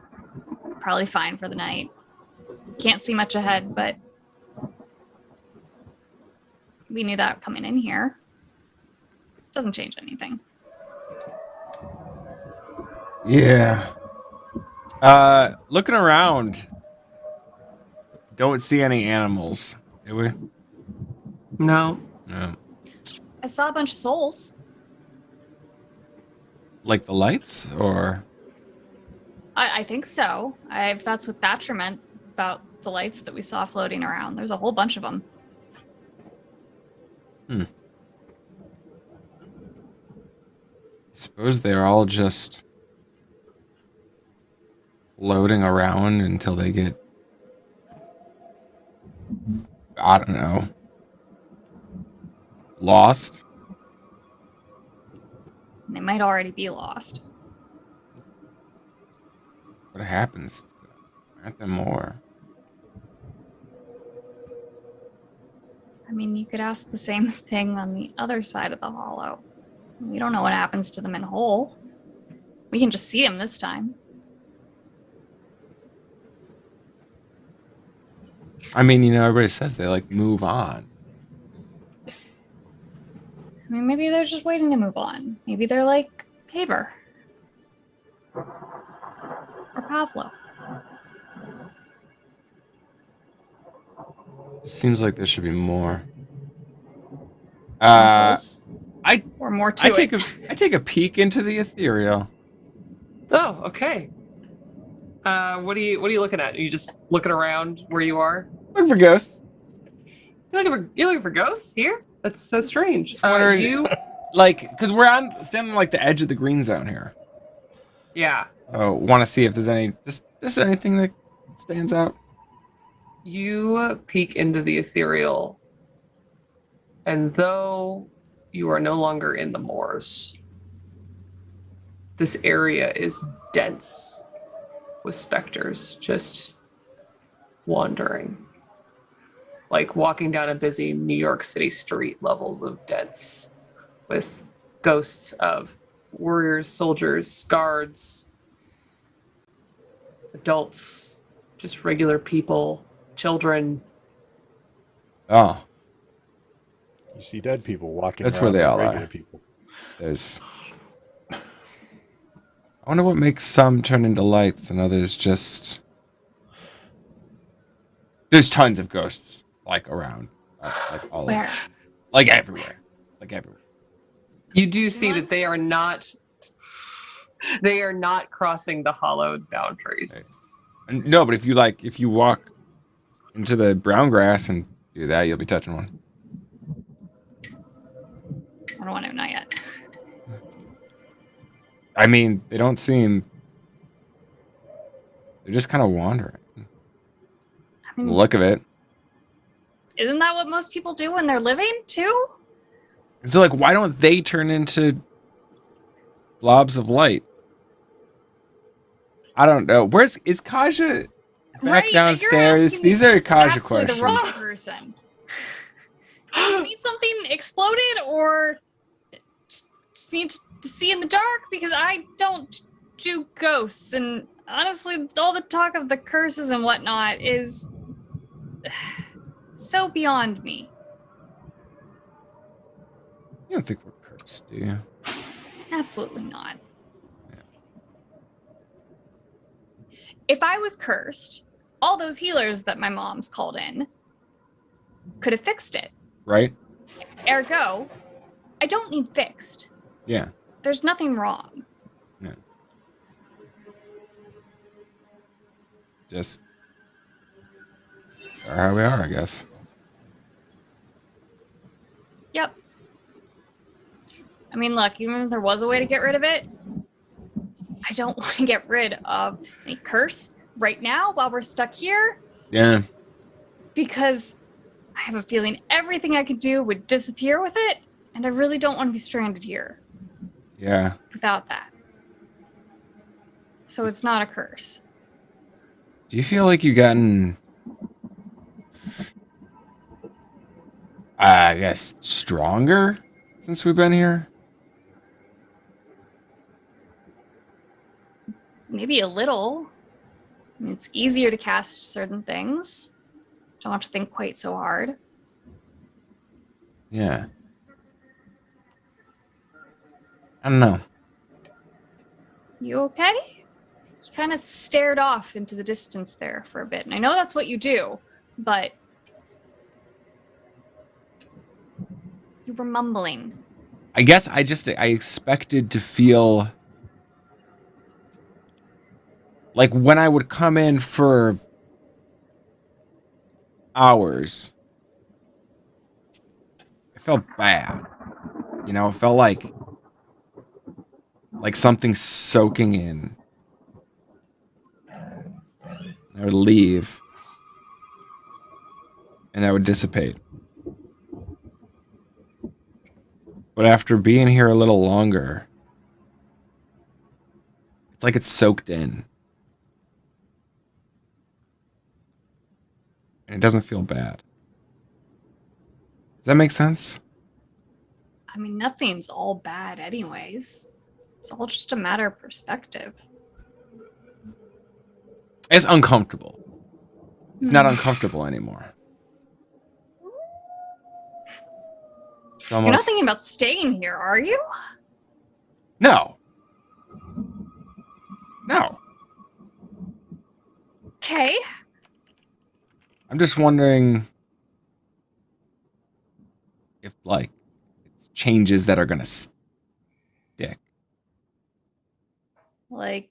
Probably fine for the night. Can't see much ahead, but we knew that coming in here. This doesn't change anything. Yeah. Looking around, don't see any animals. Do we? No. No. I saw a bunch of souls. Like the lights, or? I think so. If that's what Thatcher meant about the lights that we saw floating around. There's a whole bunch of them. Suppose they're all just floating around until they get, I don't know, lost. They might already be lost. What happens to them? Aren't there more? I mean, you could ask the same thing on the other side of the hollow. We don't know what happens to them in whole. We can just see them this time. I mean, everybody says they like move on. I mean, maybe they're just waiting to move on. Maybe they're like Haver. Or Pavlo. Seems like there should be more. More souls? Or more to it. I take a peek into the ethereal. Oh, okay. What are you looking at? Are you just looking around where you are? Look for ghosts. You're looking for ghosts here? That's so strange. Wondering, because we're standing on like the edge of the green zone here. Yeah. Oh, want to see if there's any just anything that stands out. You peek into the ethereal, and though you are no longer in the moors, this area is dense with specters just wandering. Like walking down a busy New York City street, levels of dense, with ghosts of warriors, soldiers, guards, adults, just regular people, children. Oh, You see dead people walking That's around where they like all regular are. people. there's. I wonder what makes some turn into lights and others just. There's tons of ghosts like around, like all Where? over. Like everywhere. You do see that they are not crossing the hollowed boundaries. And, no, but if you walk into the brown grass and do that, you'll be touching one. I don't want to, not yet. I mean, they don't seem. They're just kind of wandering. I mean, The look of it. isn't that what most people do when they're living, too? So, like, why don't they turn into blobs of light? I don't know. Is Kaja back Right, you're downstairs? asking These are Kaja absolutely questions. the wrong person. You need something exploded, or need to see in the dark? Because I don't do ghosts, and honestly, all the talk of the curses and whatnot is so beyond me. You don't think we're cursed, do you? Absolutely not. If I was cursed, all those healers that my mom's called in could have fixed it. Right? Ergo, I don't need fixed. Yeah. There's nothing wrong. Yeah. Just are how we are, I guess. Yep. I mean, look, even if there was a way to get rid of it, I don't want to get rid of any curse right now while we're stuck here. Yeah. Because I have a feeling everything I could do would disappear with it, and I really don't want to be stranded here Yeah. without that. So it's not a curse. Do you feel like you've gotten, I guess, stronger since we've been here? Maybe a little. I mean, it's easier to cast certain things. Don't have to think quite so hard. Yeah. I don't know. You okay? You kind of stared off into the distance there for a bit. And I know that's what you do, but you were mumbling. I guess I expected to feel like when I would come in for hours, it felt bad. You know, it felt like something soaking in. I would leave, and that would dissipate. But after being here a little longer, it's like it's soaked in. And it doesn't feel bad. Does that make sense? I mean, nothing's all bad anyways. It's all just a matter of perspective. It's uncomfortable. It's not uncomfortable anymore. It's almost... You're not thinking about staying here, are you? No. No. Okay. I'm just wondering if, like, it's changes that are gonna stick. Like,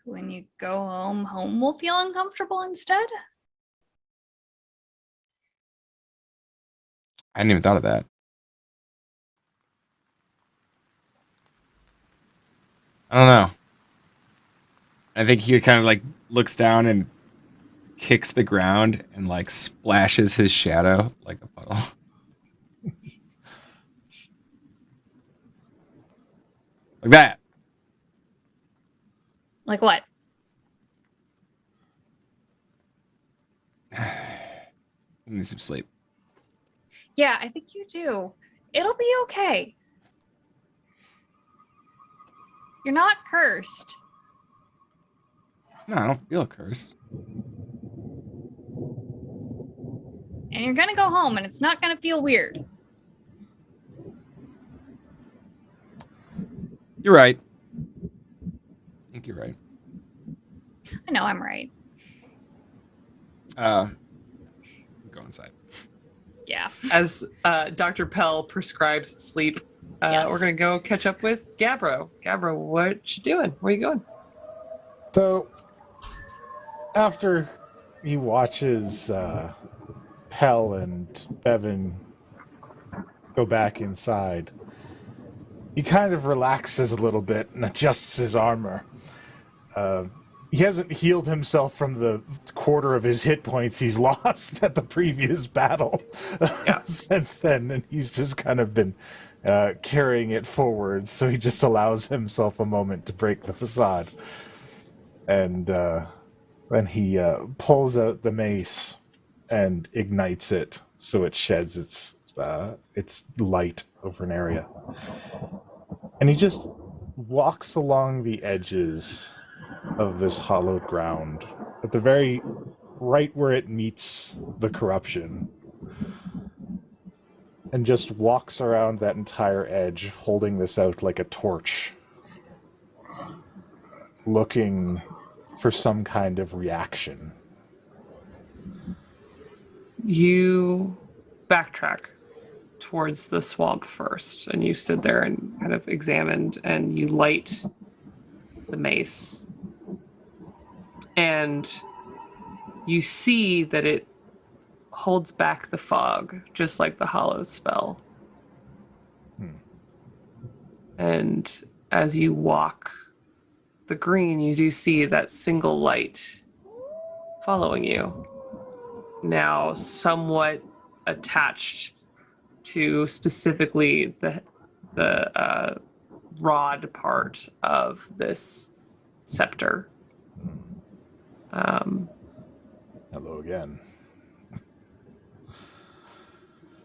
when you go home will feel uncomfortable instead? I hadn't even thought of that. I don't know. I think he kind of like looks down and kicks the ground and like splashes his shadow like a puddle. Like that. Like what? I need some sleep. Yeah, I think you do. It'll be okay. You're not cursed. No, I don't feel cursed. And you're gonna go home and it's not gonna feel weird. You're right. I think you're right. I know I'm right. Go inside. Yeah. As Dr. Pell prescribes sleep, Yes. we're going to go catch up with Gabbro. Gabbro, what you doing? Where you going? So, after he watches Pell and Bevan go back inside, he kind of relaxes a little bit and adjusts his armor. He hasn't healed himself from the quarter of his hit points he's lost at the previous battle since then, and he's just kind of been carrying it forward, so he just allows himself a moment to break the facade. And then he pulls out the mace and ignites it so it sheds its light over an area. And he just walks along the edges of this hollowed ground at the very right where it meets the corruption, and just walks around that entire edge holding this out like a torch looking for some kind of reaction. You backtrack towards the swamp first, and you stood there and kind of examined, and you light the mace. And you see that it holds back the fog, just like the hallow spell. And as you walk the green, you do see that single light following you. Now somewhat attached to specifically the rod part of this scepter. Hello again.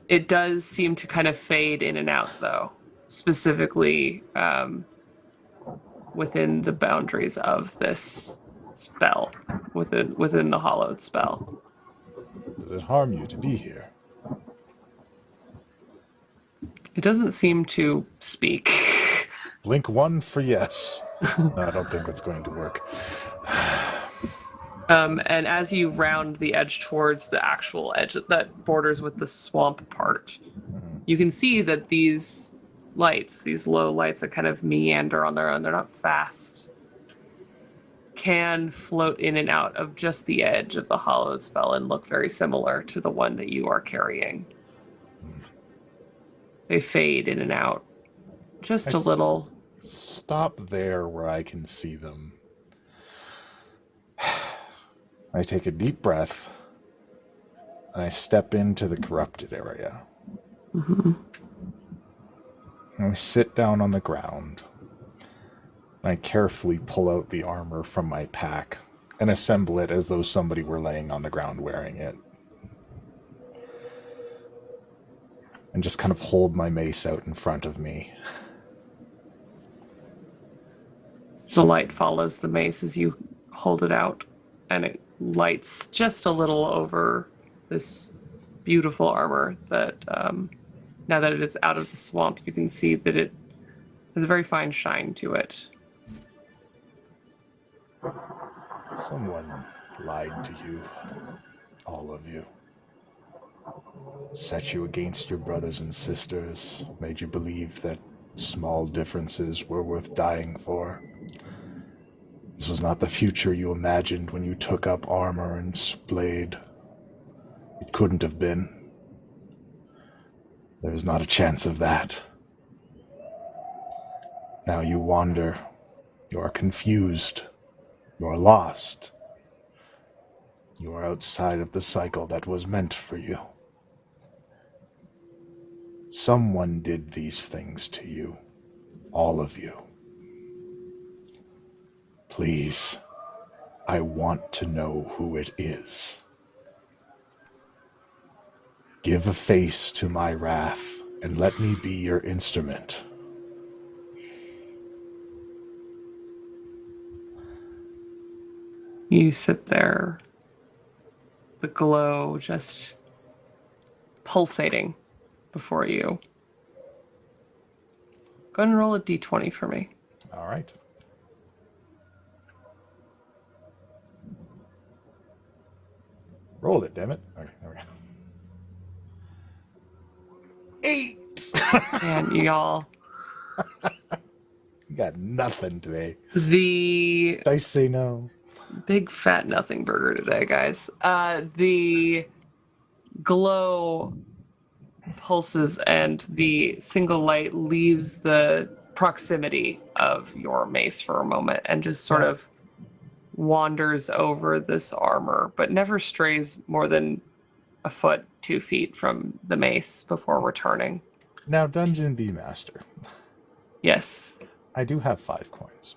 It does seem to kind of fade in and out, though, specifically within the boundaries of this spell, within the hallowed spell. Does it harm you to be here? It doesn't seem to speak. Blink 1 for yes. No, I don't think that's going to work. And as you round the edge towards the actual edge that borders with the swamp part, you can see that these lights, these low lights that kind of meander on their own, they're not fast, can float in and out of just the edge of the hallowed spell and look very similar to the one that you are carrying. They fade in and out just a little. Stop there where I can see them. I take a deep breath, and I step into the corrupted area. Mm-hmm. And I sit down on the ground. And I carefully pull out the armor from my pack and assemble it as though somebody were laying on the ground wearing it. And just kind of hold my mace out in front of me. The light follows the mace as you hold it out, and it lights just a little over this beautiful armor that, now that it is out of the swamp, you can see that it has a very fine shine to it. Someone lied to you, all of you. Set you against your brothers and sisters, made you believe that small differences were worth dying for. This was not the future you imagined when you took up armor and blade. It couldn't have been. There is not a chance of that. Now you wander. You are confused. You are lost. You are outside of the cycle that was meant for you. Someone did these things to you. All of you. Please, I want to know who it is. Give a face to my wrath, and let me be your instrument. You sit there, the glow just pulsating before you. Go ahead and roll a d20 for me. All right. Rolled it, damn it. Okay, there we go. 8! And y'all, You got nothing today. the Dice say no. big fat nothing burger today, guys. The glow pulses and the single light leaves the proximity of your mace for a moment and just sort of wanders over this armor, but never strays more than a foot, 2 feet from the mace before returning. Now, Dungeon Bee Master, Yes. I do have 5 coins.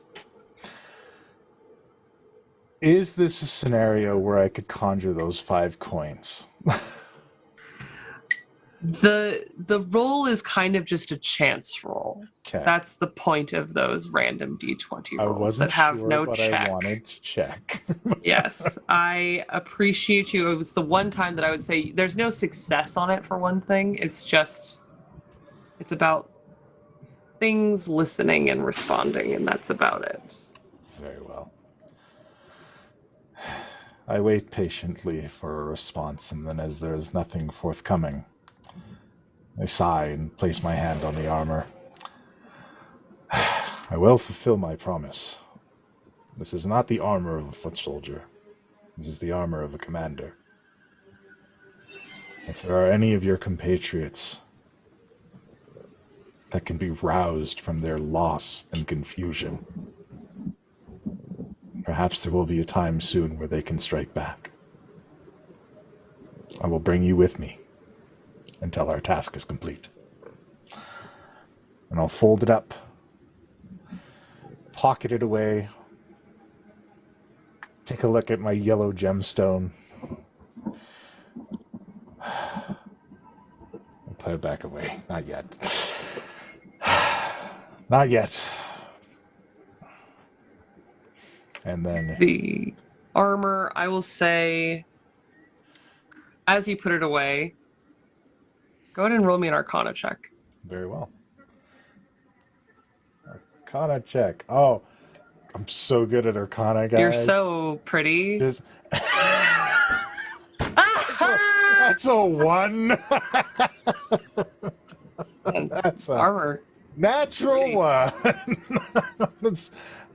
Is this a scenario where I could conjure those 5 coins? The roll is kind of just a chance roll. Okay. That's the point of those random d20 I rolls wasn't that have sure, no but check. I wanted to check. Yes, I appreciate you. It was the one time that I would say there's no success on it for one thing. It's about things listening and responding, and that's about it. Very well. I wait patiently for a response, and then as there is nothing forthcoming, I sigh and place my hand on the armor. I will fulfill my promise. This is not the armor of a foot soldier. This is the armor of a commander. If there are any of your compatriots that can be roused from their loss and confusion, perhaps there will be a time soon where they can strike back. I will bring you with me until our task is complete. And I'll fold it up, pocket it away, take a look at my yellow gemstone. I'll put it back away. Not yet. Not yet. And then The armor, I will say, as you put it away, go ahead and roll me an Arcana check. very well. Arcana check. Oh, I'm so good at Arcana, guys. You're so pretty. Just... That's a 1. And That's a armor. natural 1.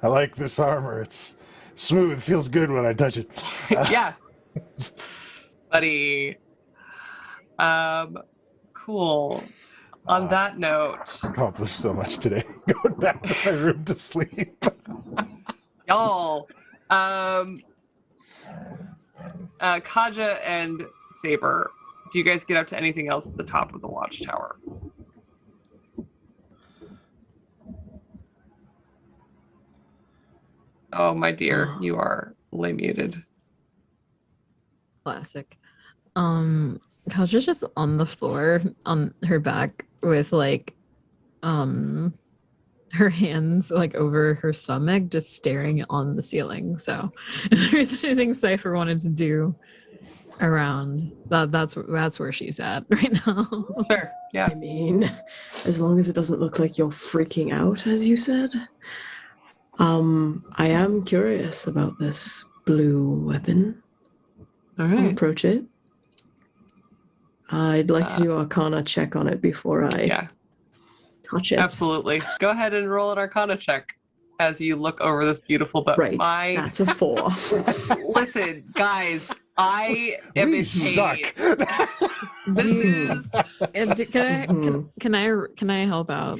I like this armor. It's smooth. Feels good when I touch it. Yeah. Buddy. Cool. On that note, Accomplished so much today. Going back to my room to sleep. y'all, Kaja and Saber, do you guys get up to anything else at the top of the watchtower? Oh, my dear, you are muted. Classic. Kaja's just on the floor on her back with like her hands like over her stomach, just staring on the ceiling. So if there's anything Cypher wanted to do around that's where she's at right now. Sure. Yeah. I mean, as long as it doesn't look like you're freaking out, as you said. I am curious about this blue weapon. All I'll right. approach it. I'd like to do a Arcana check on it before I Yeah, touch it. absolutely. Go ahead and roll an Arcana check as you look over this beautiful book. Right. That's a 4. Listen, guys, I am We in pain. suck. This is Can I help out?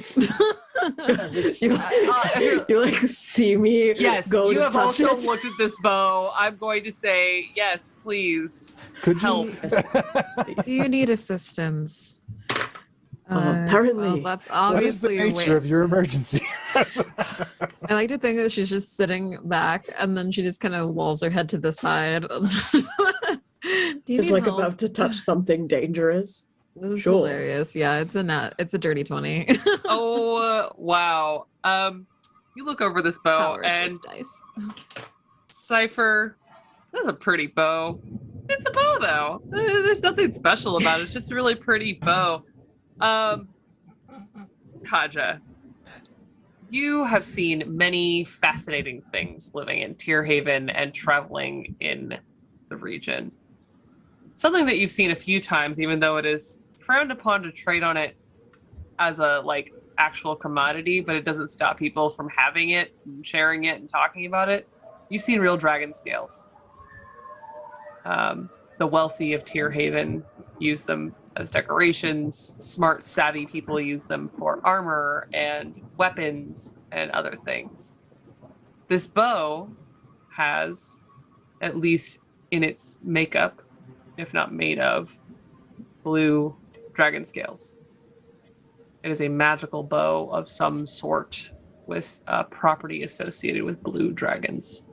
you like see me yes. go You to have touch also it? looked at this bow. I'm going to say yes, please Could help. you? Do you need assistance? Apparently. well, that's What is the obviously a nature way. of your emergency? I like to think that she's just sitting back and then she just kind of lolls her head to the side. Do you Just need like help? about to touch something dangerous. This is Sure. hilarious. Yeah, it's a dirty 20. Oh wow. You look over this bow Power and twist dice. Cypher. That's a pretty bow. It's a bow though. There's nothing special about it. It's just a really pretty bow. Kaja, you have seen many fascinating things living in Tearhaven and traveling in the region. Something that you've seen a few times, even though it is frowned upon to trade on it as a like actual commodity, but it doesn't stop people from having it and sharing it and talking about it. You've seen real dragon scales. The wealthy of Tearhaven use them as decorations. Smart, savvy people use them for armor and weapons and other things. This bow has, at least in its makeup, if not made of, blue dragon scales. It is a magical bow of some sort with a property associated with blue dragons.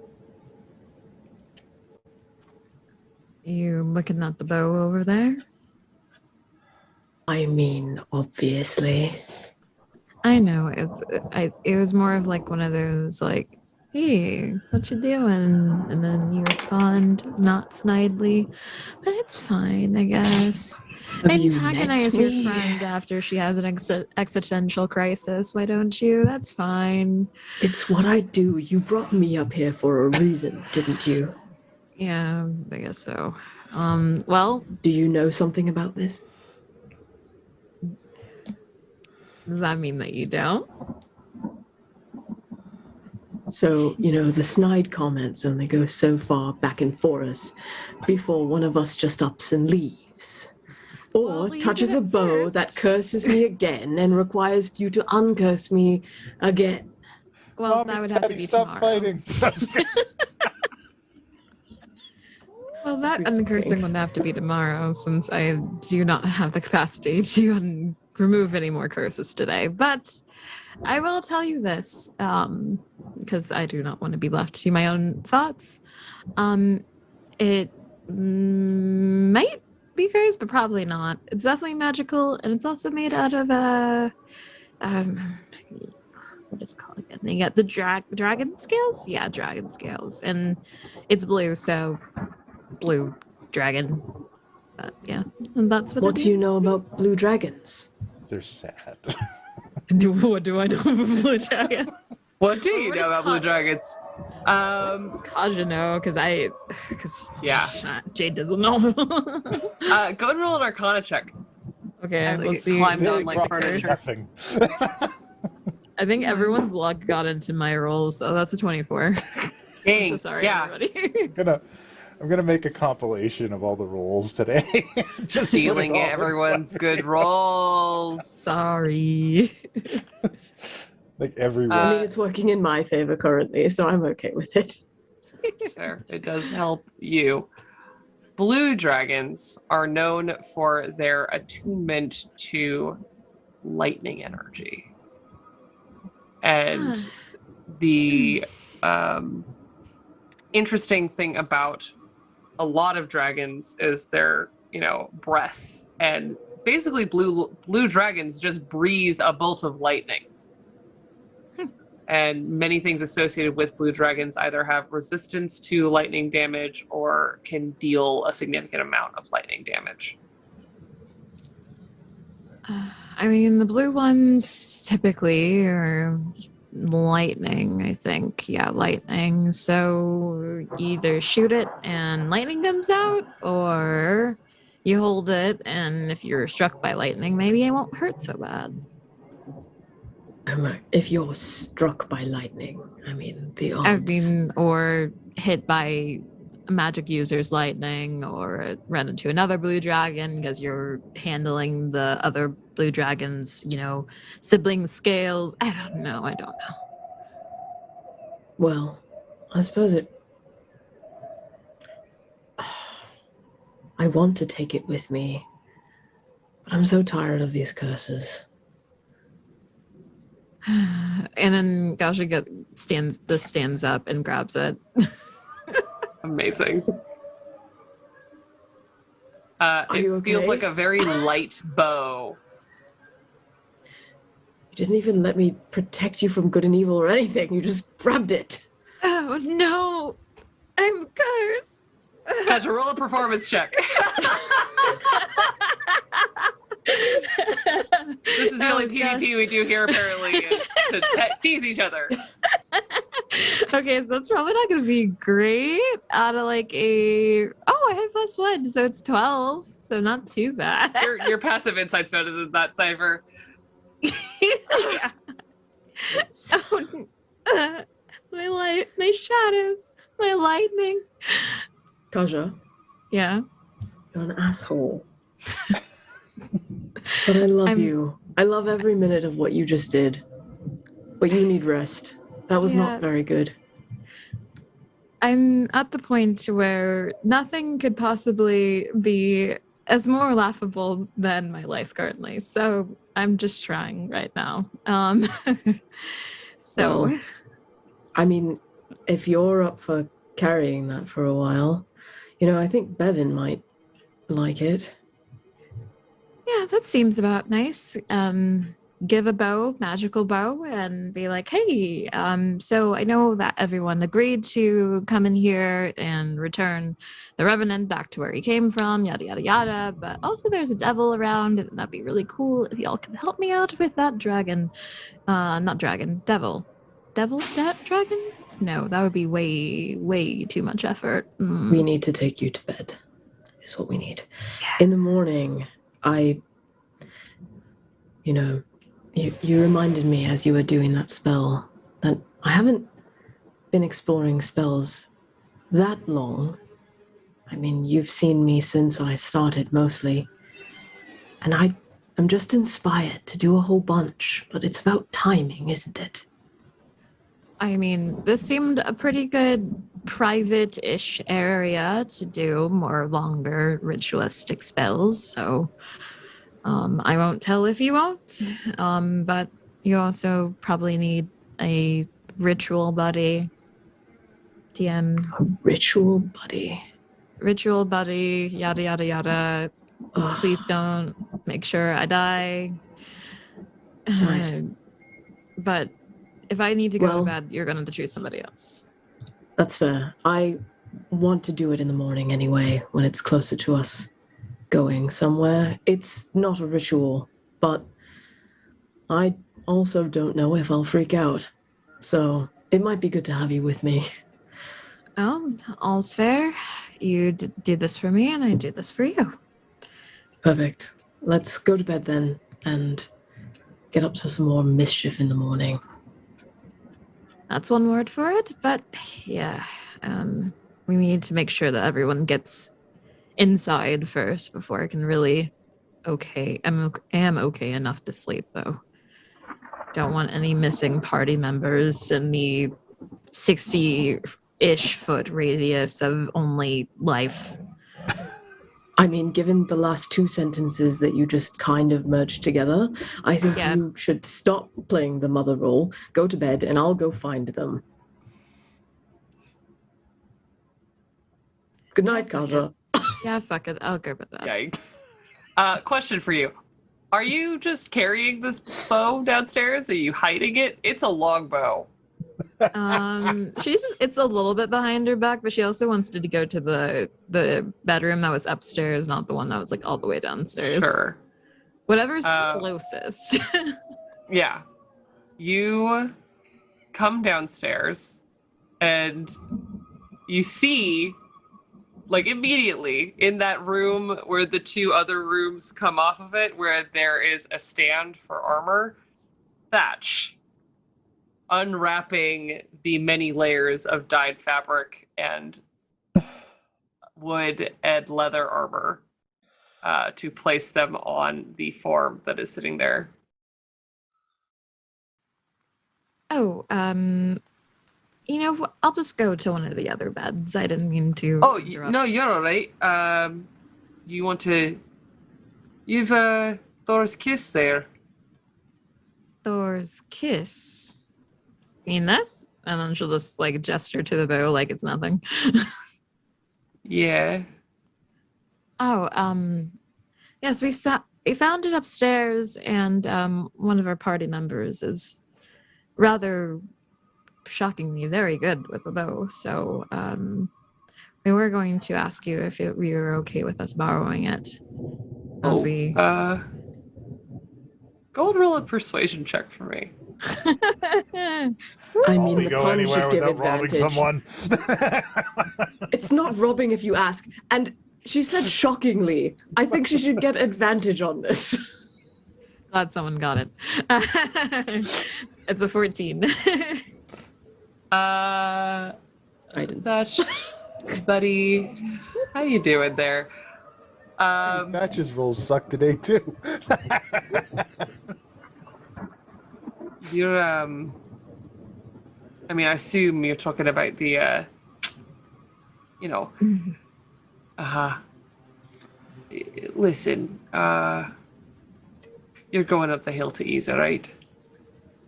You looking at the bow over there? I mean, obviously. I know it was more of like one of those like hey, what you doing? And then you respond not snidely, but it's fine, I guess. Have you Antagonize met your me? friend after she has an existential crisis. Why don't you? That's fine. It's what I do. You brought me up here for a reason, didn't you? Yeah, I guess so. Well, Do you know something about this? does that mean that you don't? So, the snide comments only go so far back and forth before one of us just ups and leaves. Or Well, you touches did a it bow first. that curses me again and requires you to uncurse me again. Well, Mommy, that would have to Daddy, be stop tomorrow. fighting. Well, that Who's uncursing fighting? would have to be tomorrow, since I do not have the capacity to remove any more curses today. But I will tell you this, because I do not want to be left to my own thoughts. It might be cursed, but probably not. It's definitely magical, and it's also made out of what is it called again? They got the dragon scales. Yeah, dragon scales, and it's blue, so blue dragon. But yeah, and that's what. What it do you is. know about blue dragons? They're sad. What do I know about blue dragon? What do you What know is about blue called? dragons? Kaja know, because Yeah. Jade doesn't know. Go and roll an Arcana check. Okay, Like, let's see. climb They down like brought furniture. nothing. I think everyone's luck got into my rolls, so that's a 24. I'm Dang. so sorry, Yeah. everybody. I'm gonna make a compilation of all the rolls today. Just put it Stealing all in everyone's one. good rolls. Sorry. Like everyone. I mean, it's working in my favor currently, so I'm okay with it. It's fair. It does help you. Blue dragons are known for their attunement to lightning energy. And the interesting thing about a lot of dragons is their, breath. And basically blue dragons just breeze a bolt of lightning. And many things associated with blue dragons either have resistance to lightning damage or can deal a significant amount of lightning damage. I mean, the blue ones typically are lightning, I think. Yeah, lightning. So either shoot it and lightning comes out, or you hold it, and if you're struck by lightning, maybe it won't hurt so bad. If you're struck by lightning, I mean, the odds. Or hit by a magic user's lightning, or run into another blue dragon because you're handling the other blue dragon's, sibling scales. I don't know. Well, I suppose it. I want to take it with me, but I'm so tired of these curses. And then Gasha stands up and grabs it. Amazing. you It feels okay? like a very light bow. You didn't even let me protect you from good and evil or anything. You just grabbed it. Oh no, I'm cursed. Got to roll a performance check. This is the only PvP we do here, apparently, is to tease each other. Okay, so that's probably not going to be great. Out of I had +1, so it's 12. So not too bad. Your passive insight's better than that, Cypher. Yeah. My shadows, my lightning. Kaja, Yeah. you're an asshole. But I love you. I love every minute of what you just did. But you need rest. That was Yeah. not very good. I'm at the point where nothing could possibly be as more laughable than my life currently. So I'm just trying right now. So Well, I mean, if you're up for carrying that for a while, I think Bevan might like it. yeah, that seems about nice. give a bow, magical bow, and be like, hey, so I know that everyone agreed to come in here and return the Revenant back to where he came from, yada, yada, yada. But also there's a devil around, and that'd be really cool if y'all can help me out with that dragon. Not dragon, devil. Dragon? No, that would be way too much effort. We need to take you to bed, is what we need. In the morning, you reminded me as you were doing that spell that I haven't been exploring spells that long. I mean, you've seen me since I started mostly. And I'm just inspired to do a whole bunch, but it's about timing, isn't it? I mean, this seemed a pretty good private-ish area to do more longer ritualistic spells, so I won't tell if you won't, but you also probably need a ritual buddy. DM. A ritual buddy. Ritual buddy, yada, yada, yada. Please don't make sure I die. Right. But if I need to go to bed, you're going to choose somebody else. That's fair. I want to do it in the morning anyway, when it's closer to us going somewhere. It's not a ritual, but I also don't know if I'll freak out. So it might be good to have you with me. Oh, all's fair. You do this for me, and I do this for you. Perfect. Let's go to bed then, and get up to some more mischief in the morning. That's one word for it, but yeah, we need to make sure that everyone gets inside first before I can really am okay enough to sleep, though. Don't want any missing party members in the 60-ish foot radius of only life. I mean, given the last two sentences that you just kind of merged together, I think you should stop playing the mother role, go to bed, and I'll go find them. Good night, Kaja. Yeah, fuck it. I'll go with that. Yikes. Question for you. Are you just carrying this bow downstairs? Are you hiding it? It's a long bow. It's a little bit behind her back, but she also wants to go to the bedroom that was upstairs, not the one that was like all the way downstairs. Sure. Whatever's closest. Yeah. You come downstairs and you see, like, immediately in that room where the two other rooms come off of it, where there is a stand for armor, Thatch unwrapping the many layers of dyed fabric and wood and leather armor to place them on the form that is sitting there. Oh, I'll just go to one of the other beds. I didn't mean to. Oh, no, you're all right. You want to... You've Thor's kiss there. Thor's kiss? Mean this? And then she'll just like gesture to the bow like it's nothing. Yeah. Oh, yes, we found it upstairs, and one of our party members is rather shockingly very good with a bow. So we were going to ask you if we were okay with us borrowing it. Go and roll a persuasion check for me. I mean, the go pun anywhere should give without robbing advantage. someone. It's not robbing if you ask. And she said shockingly. I think she should get advantage on this. Glad someone got it. It's a 14. I didn't. Thatch, buddy, how you doing there? Thatch's rolls suck today too. You're I mean, I assume you're talking about the listen, you're going up the hill to Isa, right?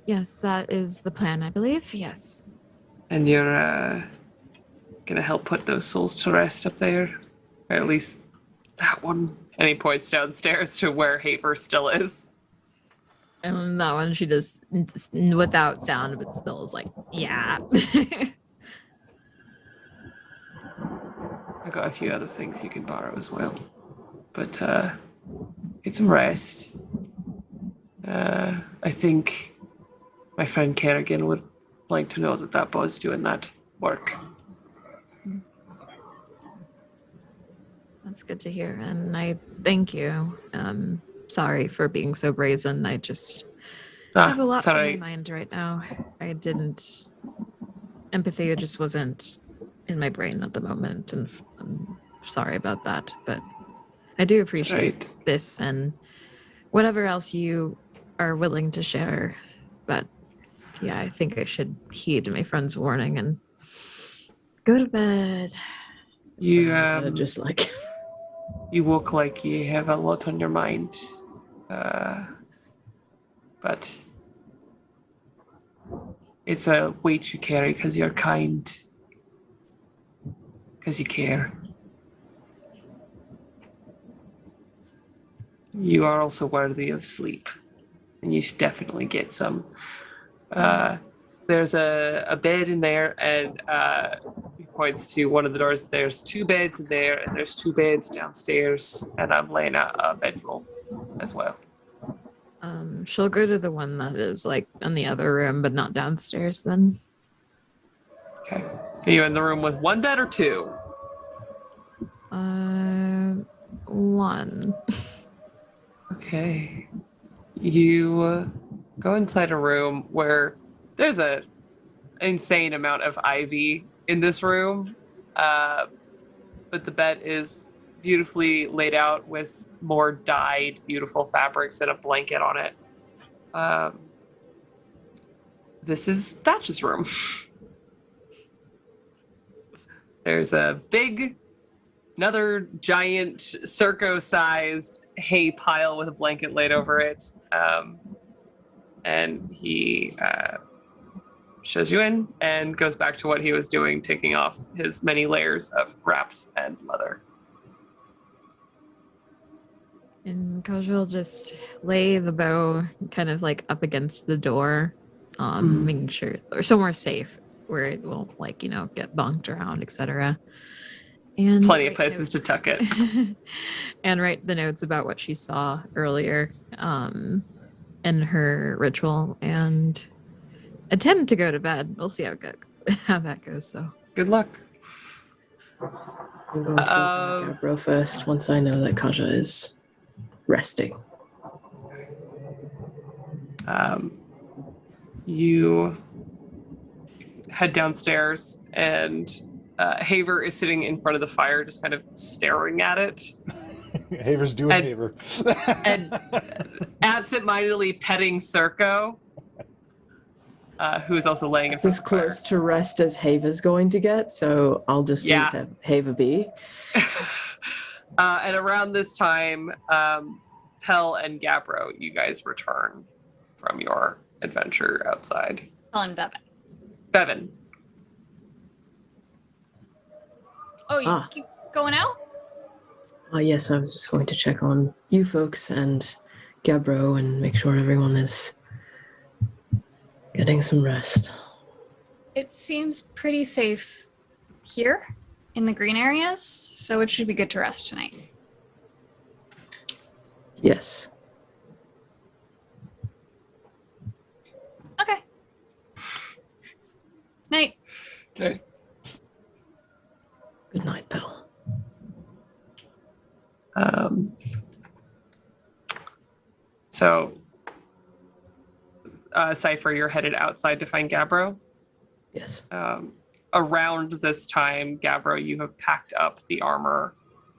Yes, that is the plan, I believe. Yes. And you're gonna help put those souls to rest up there, or at least that one. And he points downstairs to where Haver still is. And that one, she just without sound, but still is like, yeah. I got a few other things you can borrow as well. But get some rest. I think my friend Kerrigan would like to know that boy's doing that work. That's good to hear, and I thank you. Sorry for being so brazen. I just have a lot on my mind right now. Empathy just wasn't in my brain at the moment, and I'm sorry about that. But I do appreciate this and whatever else you are willing to share. But yeah, I think I should heed my friend's warning and go to bed. You just like you look like you have a lot on your mind, but it's a weight you carry because you're kind, because you care. You are also worthy of sleep, and you should definitely get some. There's a bed in there, and he points to one of the doors. There's 2 beds in there, and there's 2 beds downstairs, and I'm laying out a bedroll as well. She'll go to the one that is like in the other room, but not downstairs then. Okay. Are you in the room with 1 bed or 2? 1. Okay. You go inside a room where there's an insane amount of ivy in this room, but the bed is beautifully laid out with more dyed, beautiful fabrics and a blanket on it. This is Thatch's room. There's another giant Circo-sized hay pile with a blanket laid over it. And he shows you in and goes back to what he was doing, taking off his many layers of wraps and leather. And Kajal just lay the bow kind of like up against the door, making sure, or somewhere safe where it won't get bunked around, etc. And plenty of places to tuck it. And write the notes about what she saw earlier in her ritual and attempt to go to bed. We'll see how that goes, though. Good luck. I'm going to go Gabbro first once I know that Kaja is resting. You head downstairs, and Haver is sitting in front of the fire, just kind of staring at it. Haver's doing Haver. And absent-mindedly petting Circo, who is also laying in front as close to rest as Haver's going to get, so I'll just leave Haver be. And around this time, Pell and Gabbro, you guys return from your adventure outside. Pell and Bevan. Bevan. Oh, you keep going out? Yes, I was just going to check on you folks and Gabbro and make sure everyone is getting some rest. It seems pretty safe here in the green areas, so it should be good to rest tonight. Yes. Okay. Night. Okay. Good night, Pell. So, Cypher, you're headed outside to find Gabbro? Yes. Around this time, Gabbro, you have packed up the armor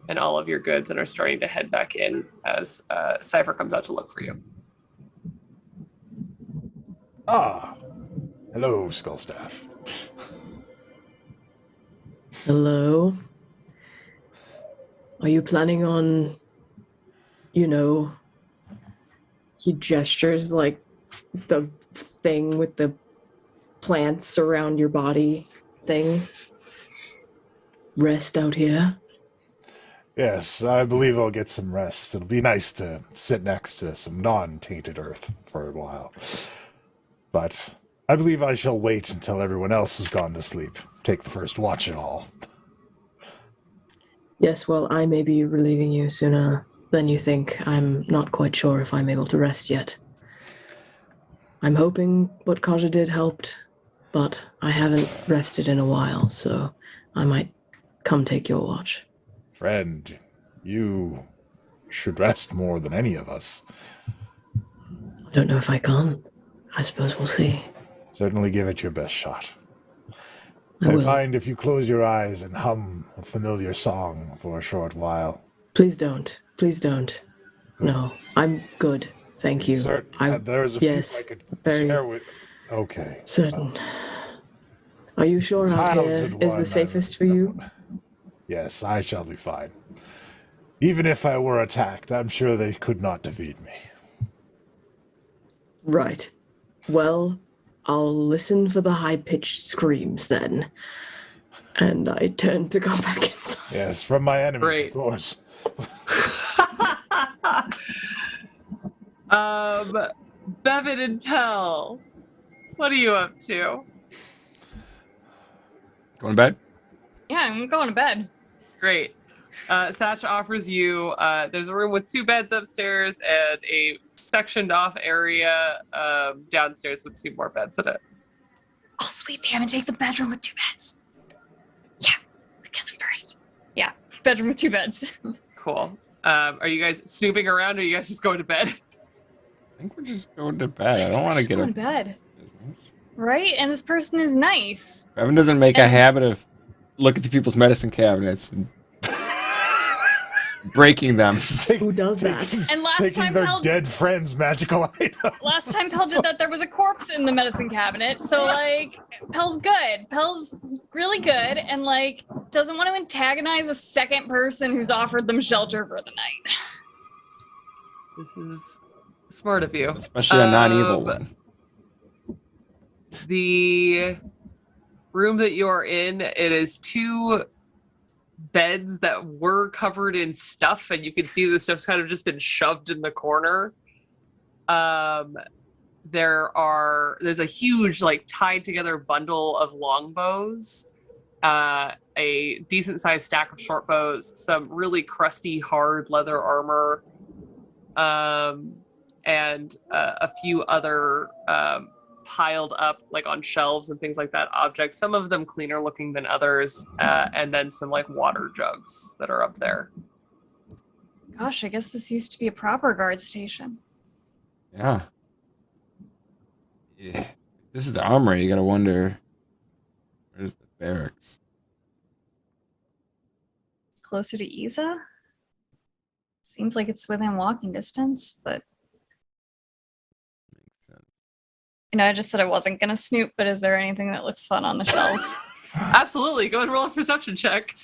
and all of your goods and are starting to head back in as Cypher comes out to look for you. Hello, Skullstaff. Hello. Are you planning on, he gestures like the thing with the plants around your body thing? Rest out here? Yes, I believe I'll get some rest. It'll be nice to sit next to some non-tainted earth for a while. But I believe I shall wait until everyone else has gone to sleep. Take the first watch and all. Yes, well, I may be relieving you sooner than you think. I'm not quite sure if I'm able to rest yet. I'm hoping what Kaja did helped, but I haven't rested in a while, so I might come take your watch. Friend, you should rest more than any of us. I don't know if I can. I suppose we'll see. Certainly give it your best shot. I I will. find if you close your eyes and hum a familiar song for a short while. Please don't. Please don't. No, I'm good. Thank you. There's a yes, few I could very share with. Okay. certain. Are you sure out here Childhood is one, the safest for you? Yes, I shall be fine. Even if I were attacked, I'm sure they could not defeat me. Right. Well, I'll listen for the high-pitched screams then. And I turn to go back inside. Yes, from my enemies, Great. of course. Bevan and Pell, what are you up to? Going to bed? Yeah, I'm going to bed. Great. Thatch offers you, there's a room with 2 beds upstairs and a sectioned off area downstairs with 2 more beds in it. Oh, sweet. They haven't taken the bedroom with 2 beds. Yeah, look at them first. Yeah, bedroom with 2 beds. Cool. Are you guys snooping around or are you guys just going to bed? I think we're just going to bed. I don't want to Just get going up to bed. business. Right? And this person is nice. Evan doesn't make a And- habit of looking at people's medicine cabinets and breaking them. Who does that? And last Taking time their Pell dead friends' magical items. Last time Pell did that, there was a corpse in the medicine cabinet. So, like, Pell's good. Pell's really good and, like, doesn't want to antagonize a second person who's offered them shelter for the night. This is smart of you. Especially a non-evil one. The room that you're in, it is 2 beds that were covered in stuff, and you can see the stuff's kind of just been shoved in the corner. There's a huge, like, tied together bundle of longbows, a decent sized stack of short bows, some really crusty hard leather armor, and a few other piled up, like, on shelves and things like that, objects, some of them cleaner looking than others, and then some, like, water jugs that are up there. Gosh, I guess this used to be a proper guard station. Yeah. This is the armory. You gotta wonder, where's the barracks? Closer to Isa? Seems like it's within walking distance, but I just said I wasn't gonna snoop, but is there anything that looks fun on the shelves? Absolutely. Go and roll a perception check.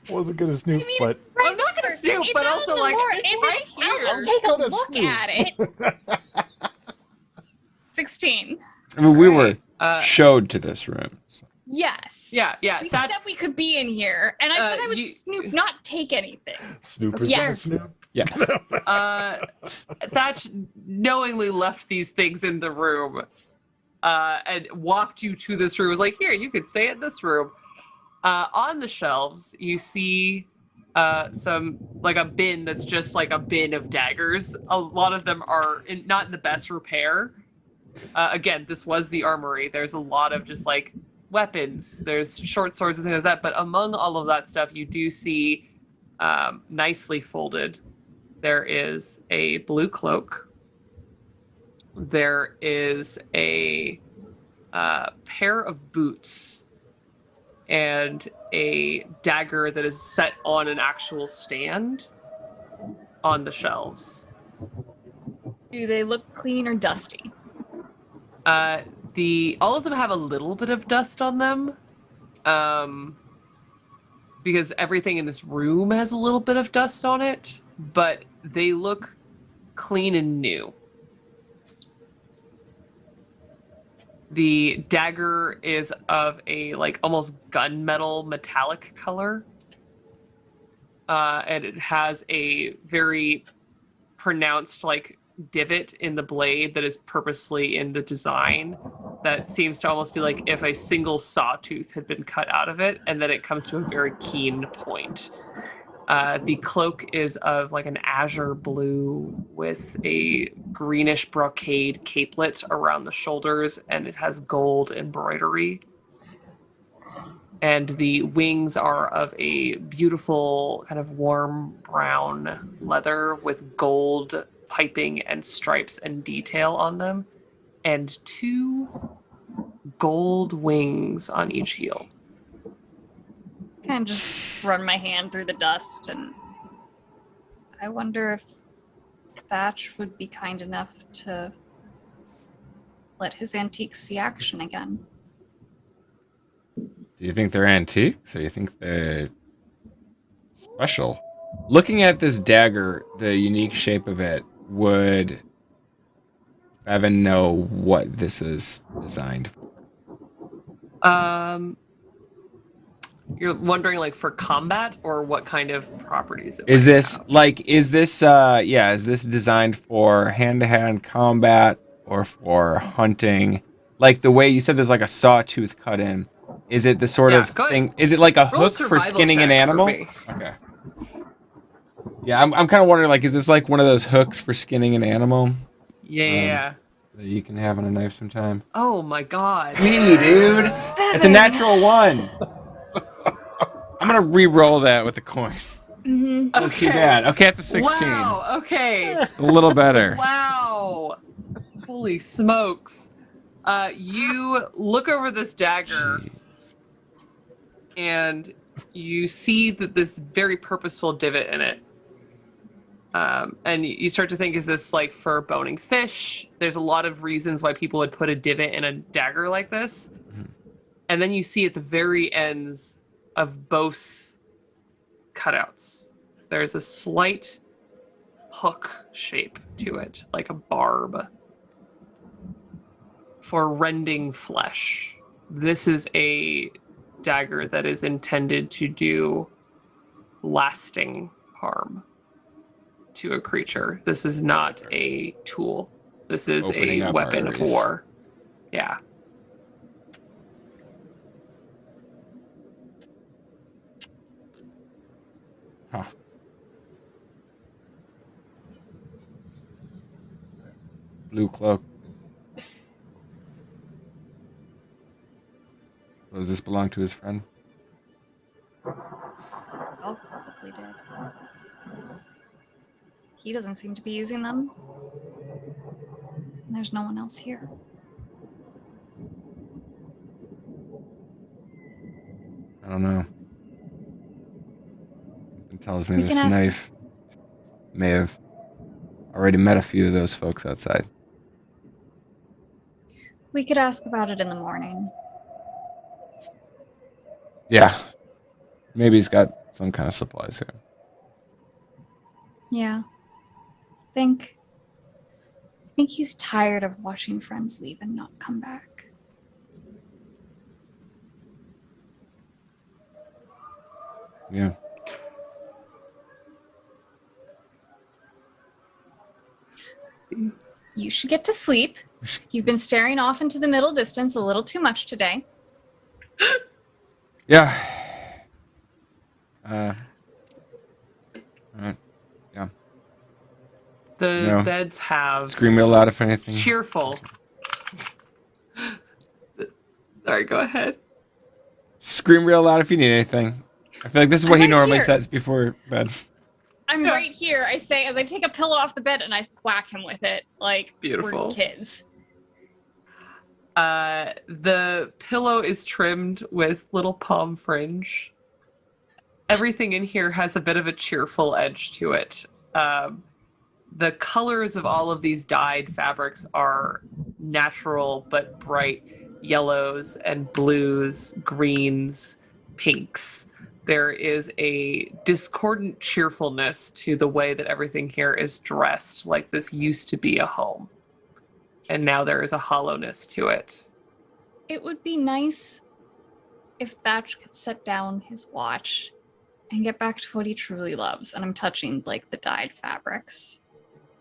Wasn't gonna snoop, but I'm not gonna snoop, It's but out also, in the like, morning. it's right I'll here. just take a Gonna look snoop. at it. 16. I mean, we were Uh, showed to this room. So. Yes. yeah. We That said we could be in here, and I said I would snoop, not take anything. Snoop is Yeah. gonna snoop. Yeah. Thatch knowingly left these things in the room, and walked you to this room. Was like, here, you could stay in this room. On the shelves, you see some, like, a bin that's just like a bin of daggers. A lot of them are not in the best repair. Again, this was the armory. There's a lot of just, like, weapons. There's short swords and things like that. But among all of that stuff, you do see, nicely folded, there is a blue cloak. There is a pair of boots and a dagger that is set on an actual stand on the shelves. Do they look clean or dusty? All of them have a little bit of dust on them, because everything in this room has a little bit of dust on it, but they look clean and new. The dagger is of a, like, almost gunmetal metallic color. and it has a very pronounced like divot in the blade that is purposely in the design that seems to almost be like if a single sawtooth had been cut out of it, and then it comes to a very keen point. The cloak is of like an azure blue with a greenish brocade capelet around the shoulders, and it has gold embroidery. And the wings are of a beautiful kind of warm brown leather with gold piping and stripes and detail on them, and 2 gold wings on each heel. Kind of just run my hand through the dust, and I wonder if Thatch would be kind enough to let his antiques see action again. Do you think they're antiques, or you think they're special? Looking at this dagger, the unique shape of it, would Evan know what this is designed for? You're wondering like for combat or what kind of properties it Is might this have? is this designed for hand-to-hand combat or for hunting? Like the way you said there's like a sawtooth cut in. Is it the sort Yeah, of go ahead. thing? Is it like a Roll a hook for survival skinning an check for animal? me. Okay. Yeah, I'm kind of wondering, like, is this like one of those hooks for skinning an animal Yeah. that you can have on a knife sometime? Oh my god. Me, dude. It's a natural 1. I'm gonna re-roll that with a coin. Mm-hmm. That's too bad. Okay, it's a 16. Wow. Okay. It's a little better. Wow. Holy smokes. You look over this dagger Jeez. and you see that this very purposeful divot in it. And you start to think, is this like for boning fish? There's a lot of reasons why people would put a divot in a dagger like this. Mhm. And then you see at the very ends of both cutouts, there's a slight hook shape to it, like a barb for rending flesh. This is a dagger that is intended to do lasting harm to a creature. This is not a tool. This is Opening a up weapon of arteries. war. Yeah. Huh. Blue cloak. Does this belong to his friend? Oh, probably did. He doesn't seem to be using them. There's no one else here. I don't know. It tells me We this can ask- knife may have already met a few of those folks outside. We could ask about it in the morning. Yeah. Maybe he's got some kind of supplies here. Yeah. I think he's tired of watching friends leave and not come back. Yeah. You should get to sleep. You've been staring off into the middle distance a little too much today. Yeah. Yeah. The No. beds have Scream real loud if anything. cheerful. Sorry, go ahead. Scream real loud if you need anything. I feel like this is what I'm he right normally here. says before bed. I'm Yeah. right here, I say, as I take a pillow off the bed and I thwack him with it like Beautiful. we're kids. The pillow is trimmed with little palm fringe. Everything in here has a bit of a cheerful edge to it. The colors of all of these dyed fabrics are natural but bright yellows and blues, greens, pinks. There is a discordant cheerfulness to the way that everything here is dressed, like this used to be a home. And now there is a hollowness to it. It would be nice if Thatch could set down his watch and get back to what he truly loves. And I'm touching like the dyed fabrics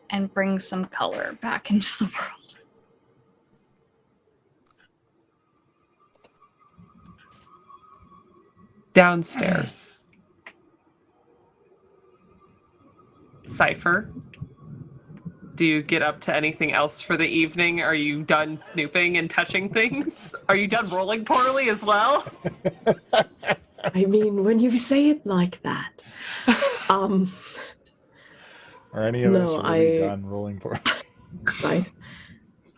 and bring some color back into the world. Downstairs. Cypher, do you get up to anything else for the evening? Are you done snooping and touching things? Are you done rolling poorly as well? I mean, when you say it like that, Are any of No, us really I- done rolling for? right?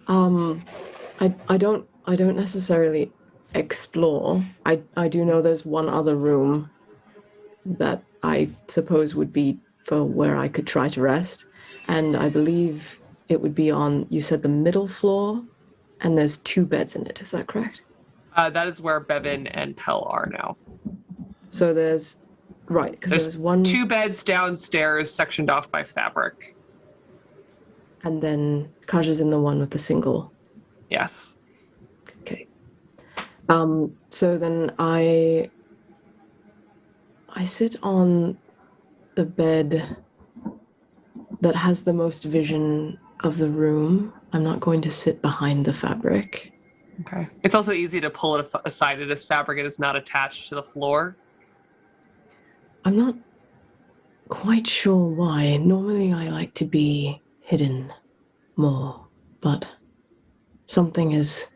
I don't necessarily explore. I do know there's one other room that I suppose would be for where I could try to rest, and I believe it would be on, you said, the middle floor, and there's 2 beds in it. Is that correct? That is where Bevan and Pell are now. So there's right, because There's there's one, 2 beds downstairs sectioned off by fabric. and then Kaja's in the one with the single. Yes. Okay. So then I sit on the bed that has the most vision of the room. I'm not going to sit behind the fabric. Okay. It's also easy to pull it aside. It is fabric. It is not attached to the floor. I'm not quite sure why. Normally I like to be hidden more, but something is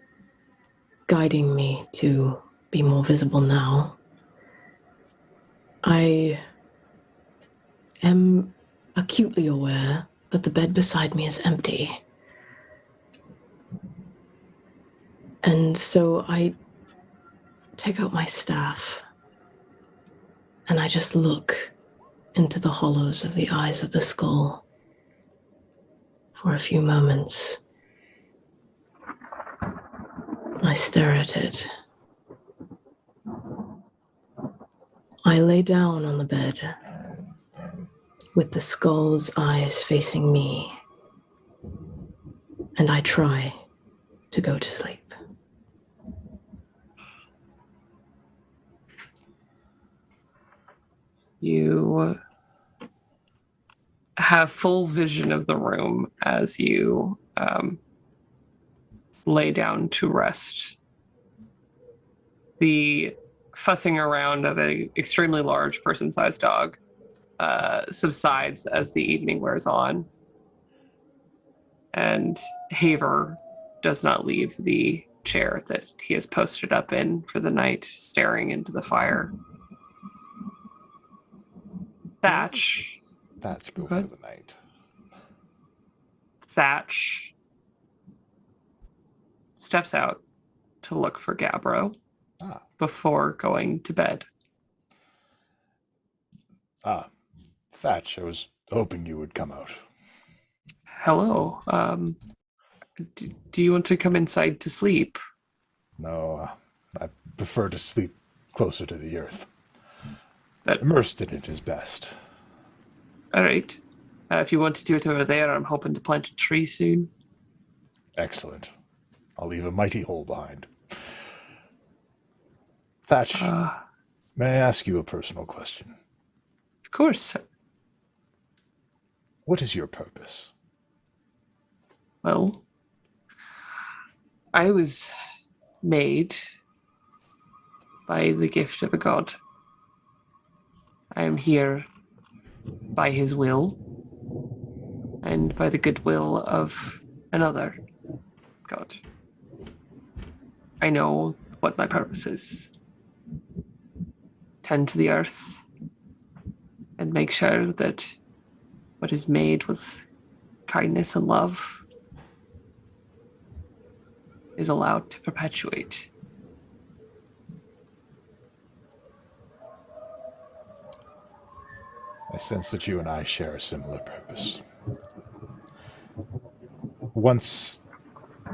guiding me to be more visible now. I am acutely aware that the bed beside me is empty. And so I take out my staff and I just look into the hollows of the eyes of the skull for a few moments. I stare at it. I lay down on the bed with the skull's eyes facing me, and I try to go to sleep. You have full vision of the room as you lay down to rest. The fussing around of an extremely large person-sized dog subsides as the evening wears on. And Haver does not leave the chair that he has posted up in for the night, staring into the fire. Thatch. Thatch go Okay. for the night. Thatch steps out to look for Gabbro before going to bed. Thatch, I was hoping you would come out. Hello. Do you want to come inside to sleep? No, I prefer to sleep closer to the earth. That- Immersed in it is best. All right. If you want to do it over there, I'm hoping to plant a tree soon. Excellent. I'll leave a mighty hole behind. Thatch, may I ask you a personal question? Of course. What is your purpose? Well, I was made by the gift of a god. I am here by his will and by the goodwill of another god. I know what my purpose is. Tend to the earth and make sure that what is made with kindness and love is allowed to perpetuate. I sense that you and I share a similar purpose. Once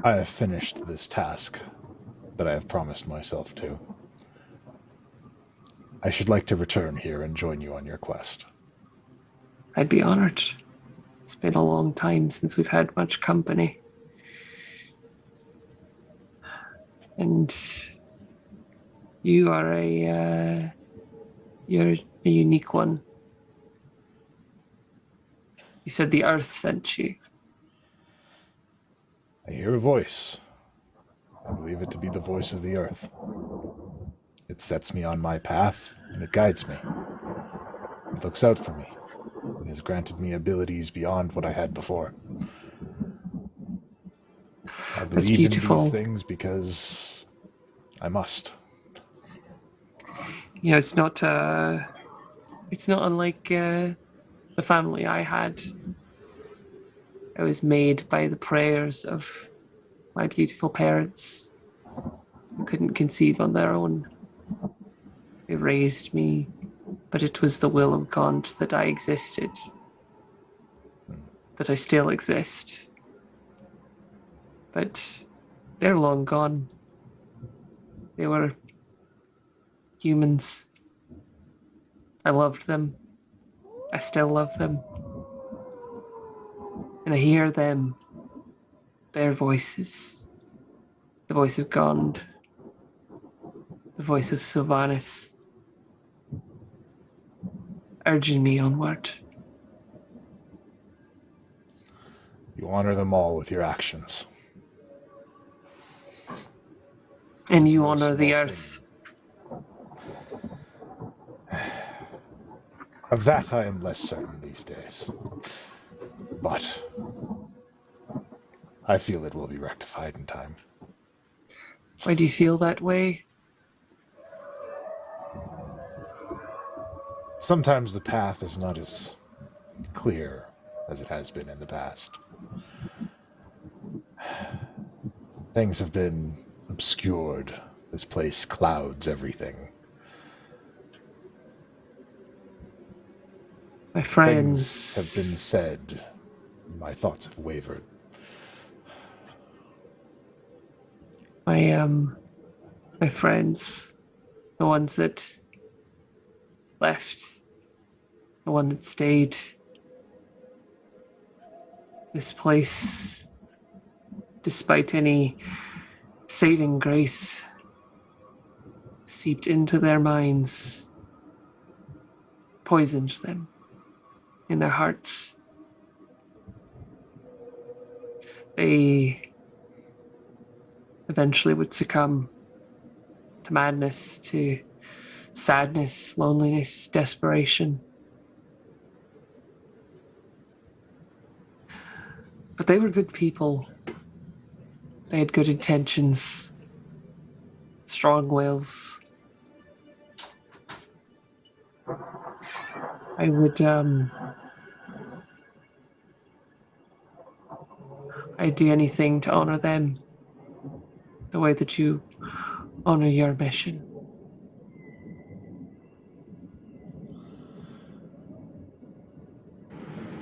I have finished this task that I have promised myself to, I should like to return here and join you on your quest. I'd be honored. It's been a long time since we've had much company. And you are you're A unique one. You said the earth sent you. I hear a voice. I believe it to be the voice of the earth. It sets me on my path, and it guides me. It looks out for me. It has granted me abilities beyond what I had before. I That's believe in beautiful. these things because I must. You know, it's not unlike the family I had. I was made by the prayers of my beautiful parents who couldn't conceive on their own. They raised me, but it was the will of God that I existed, that I still exist. But they're long gone. They were humans. I loved them. I still love them. And I hear them, their voices, the voice of Gond, the voice of Sylvanus, urging me onward. You honor them all with your actions. And There's you no honor the small earth. Of that I am less certain these days. But I feel it will be rectified in time. Why do you feel that way? Sometimes the path is not as clear as it has been in the past. Things have been obscured. This place clouds everything. My Things friends have been said. My thoughts have wavered. my friends, the ones that left, the one that stayed. This place, despite any saving grace, seeped into their minds, poisoned them in their hearts. They eventually would succumb to madness, to sadness, loneliness, desperation. But they were good people. They had good intentions, strong wills. I'd do anything to honor them the way that you honor your mission.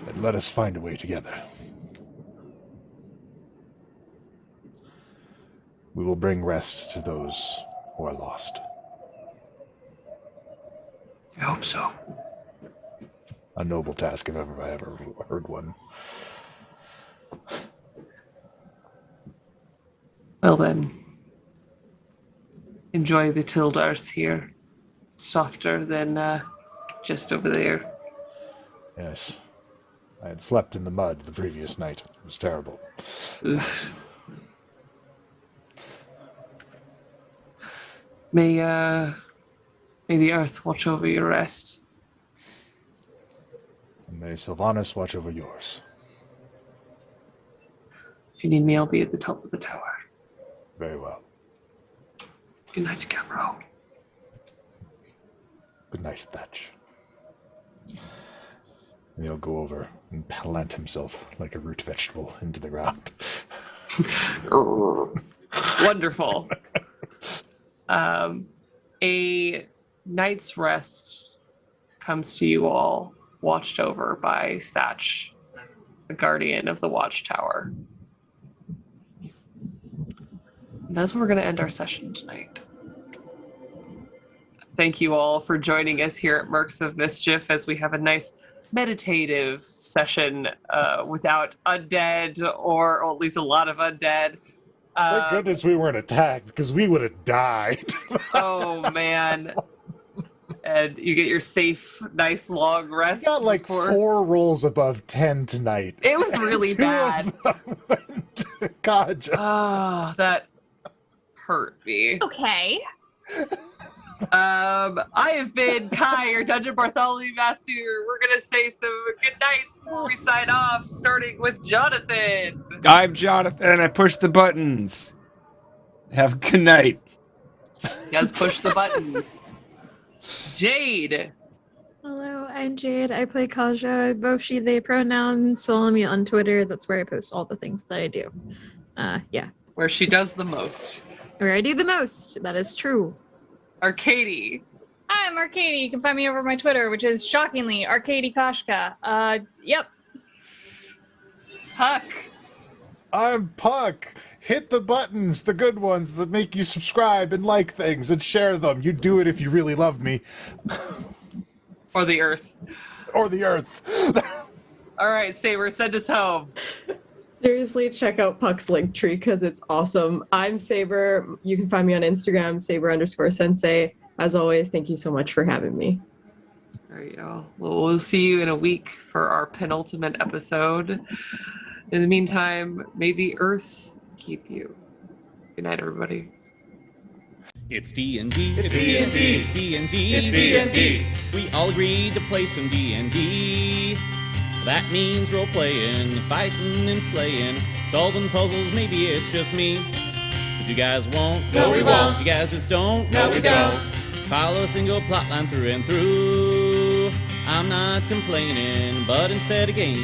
Then let us find a way together. We will bring rest to those who are lost. I hope so. A noble task if ever I ever heard one. Well then, enjoy the tilled earth here. Softer than just over there. Yes. I had slept in the mud the previous night. It was terrible. Oof. May the earth watch over your rest. And may Sylvanus watch over yours. If you need me, I'll be at the top of the tower. Very well. Good night, Camero. Good night, Thatch. And he'll go over and plant himself like a root vegetable into the ground. Wonderful. A night's rest comes to you all, watched over by Thatch, the guardian of the watchtower. And that's where we're going to end our session tonight. Thank you all for joining us here at Mercs of Mischief as we have a nice meditative session without undead, or at least a lot of undead. Thank goodness we weren't attacked, because we would have died. Oh, man. and you get your safe, nice long rest. Got like before... 4 rolls above 10 tonight. It was really 2 bad. of them went to Kaja. Oh, that hurt me. Okay. I have been Kai, your Dungeon Bartholomew Master. We're gonna say some good nights before we sign off, starting with Jonathan. I'm Jonathan. I push the buttons. Have a good night. He does push the buttons. Jade. Hello, I'm Jade. I play Kaja. Both she, they pronouns. Follow me on Twitter. That's where I post all the things that I do. Yeah. Where she does the most. Where I do the most. That is true. Arcady. I'm Arcady. You can find me over my Twitter, which is shockingly Arcady Koshka. Yep. Huck. I'm Puck. Hit the buttons, the good ones that make you subscribe and like things and share them. You do it if you really love me. Or the Earth. Or the Earth. All right, Saber, send us home. Seriously, check out Puck's link tree because it's awesome. I'm Saber. You can find me on Instagram, Saber_Sensei. As always, thank you so much for having me. There you go. Well, we'll see you in a week for our penultimate episode. In the meantime, may the Earth keep you. Good night, everybody. It's D&D. It's D&D. It's D&D. It's D&D. We all agreed to play some D&D. That means role-playing, fighting and slaying, solving puzzles, maybe it's just me. But you guys won't. No, we won't. You guys just don't. No, we don't. Follow a single plotline through and through. I'm not complaining, but instead of game,